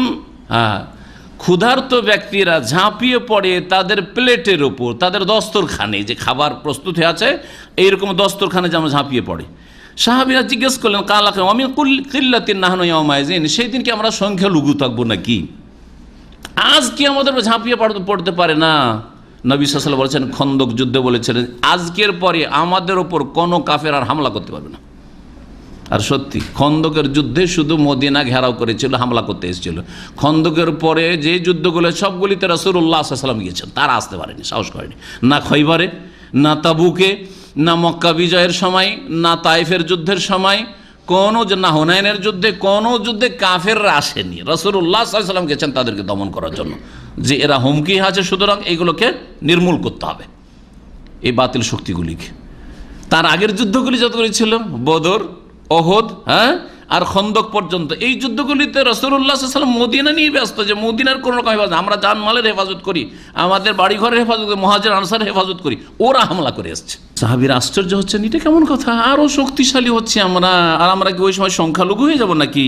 ক্ষুধার্ত ব্যক্তিরা ঝাঁপিয়ে পড়ে তাদের প্লেটের উপর, তাদের দস্তরখানে যে খাবার প্রস্তুত হয়ে আছে, এইরকম দস্তরখানে যেমন ঝাঁপিয়ে পড়ে। সাহাবীরা জিজ্ঞেস করলেন, কালাকে আমি কিল্লাতিন নাহনু ইয়াউমাইজিন, সেই দিন কি আমরা সংখ্যা লঘু থাকবো নাকি? আজ কি আমাদের ঝাঁপিয়ে পড়তে পারে না? নবী সাল্লাল্লাহু আলাইহি ওয়াসাল্লাম বলেছেন, খন্দক যুদ্ধে বলেছিলেন, আজকের পরে আমাদের ওপর কোনো কাফের আর হামলা করতে পারবে না। আর সত্যি খন্দকের যুদ্ধে শুধু মদিনা ঘেরাও করেছিল, হামলা করতে এসেছিল। খন্দকের পরে যে যুদ্ধগুলো সবগুলিতে রাসূলুল্লাহ সাল্লাল্লাহু আলাইহি ওয়াসাল্লাম গিয়েছেন, তারা আসতে পারেনি, সাহস করেনি। না খৈবরে, না তাবুকে, না মক্কা বিজয়ের সময়, না তাইফের যুদ্ধের সময়, না হুনাইনের যুদ্ধে, কোনো যুদ্ধে কাফেররা আসেনি। রাসূলুল্লাহ সাল্লাল্লাহু আলাইহি ওয়াসাল্লাম গেছেন তাদেরকে দমন করার জন্য, যে এরা হুমকি আছে, সুতরাং এগুলোকে নির্মূল করতে হবে, এই বাতিল শক্তিগুলিকে। তার আগের যুদ্ধগুলি যতগুলি ছিল, বদর, ওহদ, হ্যাঁ, আর খন্দক পর্যন্ত, এই যুদ্ধগুলিতে রাসূলুল্লাহ সাল্লাল্লাহু আলাইহি ওয়াসাল্লাম মদিনা নিয়ে ব্যস্ত, যে মদিনার কোনো রকম হেফাজত, আমরা জানমালের হেফাজত করি, আমাদের বাড়িঘরের হেফাজত করি, মুহাজির আনসার হেফাজত করি, ওরা হামলা করে এসছে। সাহাবীরা আশ্চর্য হচ্ছেন, এটা কেমন কথা, আরও শক্তিশালী হচ্ছে আমরা, আর আমরা কি ওই সময় সংখ্যালঘু হয়ে যাব নাকি?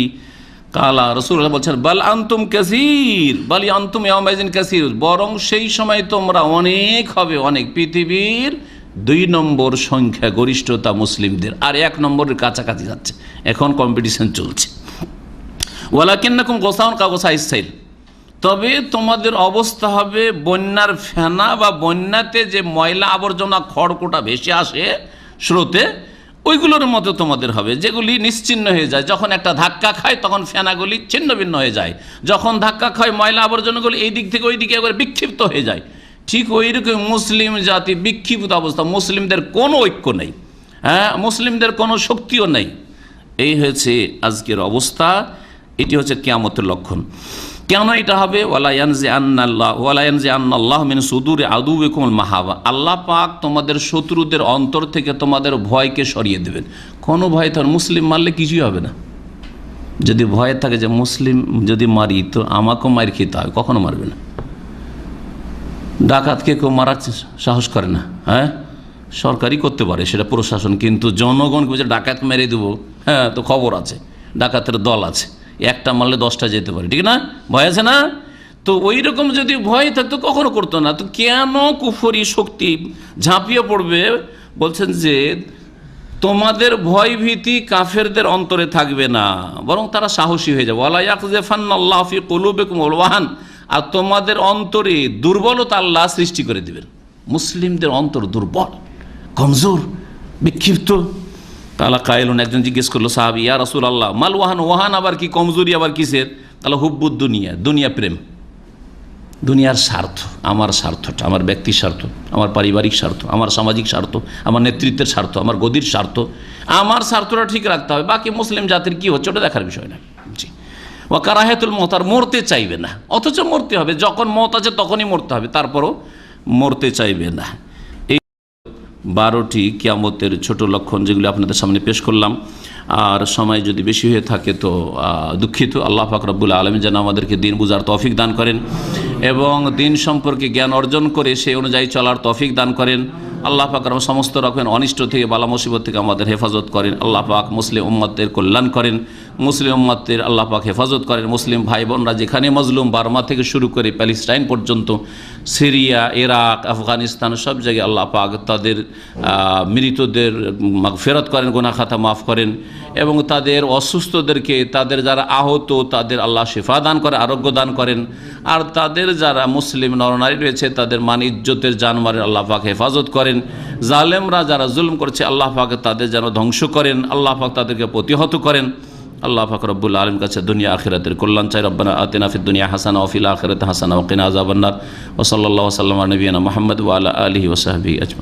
কালা, রাসূলুল্লাহ বলছেন, বাল আনতুম কাসীর, বাল আনতুম ইয়াউমাইজিন কাসীর, বরং সেই সময় তোমরা অনেক হবে, অনেক। পৃথিবীর 2 নম্বর সংখ্যা গরিষ্ঠতা মুসলিমদের, আর 1 নম্বরের কাছাকাছি যাচ্ছে, এখন কম্পিটিশন চলছে। ওয়ালাকিন্নাকুম গোসাউন কা গোসাইস সাইল, তবে তোমাদের অবস্থা হবে বন্যার ফেনা, বা বন্যাতে যে ময়লা আবর্জনা খড়কুটা ভেসে আসে স্রোতে, ওইগুলোর মতো তোমাদের হবে, যেগুলি নিশ্চিহ্ন হয়ে যায়। যখন একটা ধাক্কা খায় তখন ফেনাগুলি ছিন্ন ভিন্ন হয়ে যায়, যখন ধাক্কা খায় ময়লা আবর্জনাগুলি এই দিক থেকে ওই দিকে একবার বিক্ষিপ্ত হয়ে যায়। ঠিক ওই রকম মুসলিম জাতি বিক্ষিপ্ত অবস্থা, মুসলিমদের কোনো ঐক্য নেই, হ্যাঁ, মুসলিমদের কোনো শক্তিও নেই। এই হয়েছে আজকের অবস্থা। এটি হচ্ছে কিয়ামতের লক্ষণ। কেন এটা হবে? ওয়ালা ইয়ানজি আন্নাল্লাহ মিন সুদুরি আদুবিকুমুল মাহাবা, আল্লাহ পাক তোমাদের শত্রুদের অন্তর থেকে তোমাদের ভয়কে সরিয়ে দেবেন। কোনো ভয় তো মুসলিম মারলে কিছুই হবে না। যদি ভয় থাকে যে মুসলিম যদি মারি তো আমাকেও মার খেতে হবে, কখনো মারবে না। ডাকাতকে কেউ মারার সাহস করে না। হ্যাঁ, সরকারই করতে পারে সেটা, প্রশাসন, কিন্তু জনগণকে বলছে ডাকাত মেরে দেবো, হ্যাঁ তো খবর আছে, ডাকাতের দল আছে, একটা মারলে 10টা যেতে পারে, ঠিক না? ভয় আছে না? তো ওই রকম যদি ভয় থাকতো কখনো করতো না। তো কেন কুফরি শক্তি ঝাঁপিয়ে পড়বে? বলছেন যে তোমাদের ভয় ভীতি কাফেরদের অন্তরে থাকবে না, বরং তারা সাহসী হয়ে যাবে। ওয়ালা ইয়াকযিফান্নাল্লাহু ফি কুলুবিকুমুল ওয়াহান, আর তোমাদের অন্তরে দুর্বলতা আল্লাহ সৃষ্টি করে দিবেন। মুসলিমদের অন্তর দুর্বল, কমজোর, বিক্ষিপ্ত। তাআলা কায়েলুন, একজন জিজ্ঞেস করলো সাহাবী, ইয়া রাসূলুল্লাহ মাল ওয়াহান, ওয়াহান আবার কি, কমজোরি আবার কিসের? তাহলে হুব্বুদ দুনিয়া, দুনিয়া প্রেম, দুনিয়ার স্বার্থ, আমার স্বার্থটা, আমার ব্যক্তির স্বার্থ, আমার পারিবারিক স্বার্থ, আমার সামাজিক স্বার্থ, আমার নেতৃত্বের স্বার্থ, আমার গদির স্বার্থ, আমার স্বার্থটা ঠিক রাখতে হবে। বাকি মুসলিম জাতির কি হচ্ছে ওটা দেখার বিষয় না। জি, ও কারাহাতুল মওত, আর মরতে চাইবে না, অথচ মরতে হবে, যখন মওত আছে তখনই মরতে হবে, তারপরও মরতে চাইবে না। এই 12টি কিয়ামতের ছোট লক্ষণ যেগুলি আপনাদের সামনে পেশ করলাম। আর সময় যদি বেশি হয়ে থাকে তো দুঃখিত। আল্লাহ পাক রব্বুল আলামিন যেন আমাদেরকে দিন বুঝার তৌফিক দান করেন এবং দিন সম্পর্কে জ্ঞান অর্জন করে সেই অনুযায়ী চলার তৌফিক দান করেন। আল্লাহ পাক সমস্ত রকমের অনিষ্ট থেকে, বালা মুসিবত থেকে আমাদের হেফাজত করেন। আল্লাহ পাক মুসলিম উম্মতের কল্যাণ করেন, মুসলিম উম্মতের আল্লাহ পাক হেফাজত করেন। মুসলিম ভাই বোনরা যেখানে মজলুম, বার্মা থেকে শুরু করে প্যালেস্টাইন পর্যন্ত, সিরিয়া, ইরাক, আফগানিস্তান, সব জায়গায় আল্লাহ পাক তাদের মৃতদের মাগফিরাত করেন, গুনাহ খাতা মাফ করেন এবং তাদের অসুস্থদেরকে, তাদের যারা আহত তাদের আল্লাহ শিফা দান করে, আরোগ্য দান করেন। আর তাদের যারা মুসলিম নরনারী রয়েছে তাদের মান ইজ্জতের জানমালের আল্লাহ পাক হেফাজত করেন। জালেমরা যারা জুলুম করছে আল্লাহ পাক তাদের যেন ধ্বংস করেন, আল্লাহ পাক তাদেরকে প্রতিহত করেন। আল্লাহ পাক রব্বুল আলামিন কাছে দুনিয়া আখিরাতের কল্যাণ চাই। রব্বানা আতিনা ফিদ দুনিয়া হাসানা ওয়া ফিল আখিরাতি হাসানা ওয়া কিনা আযাবান্নার। ওয়া সাল্লাল্লাহু ওয়া সাল্লামা আলা নবিয়িনা মুহাম্মদ ওয়া আলা আলিহি ওয়া সাহবিহি আজমাইন।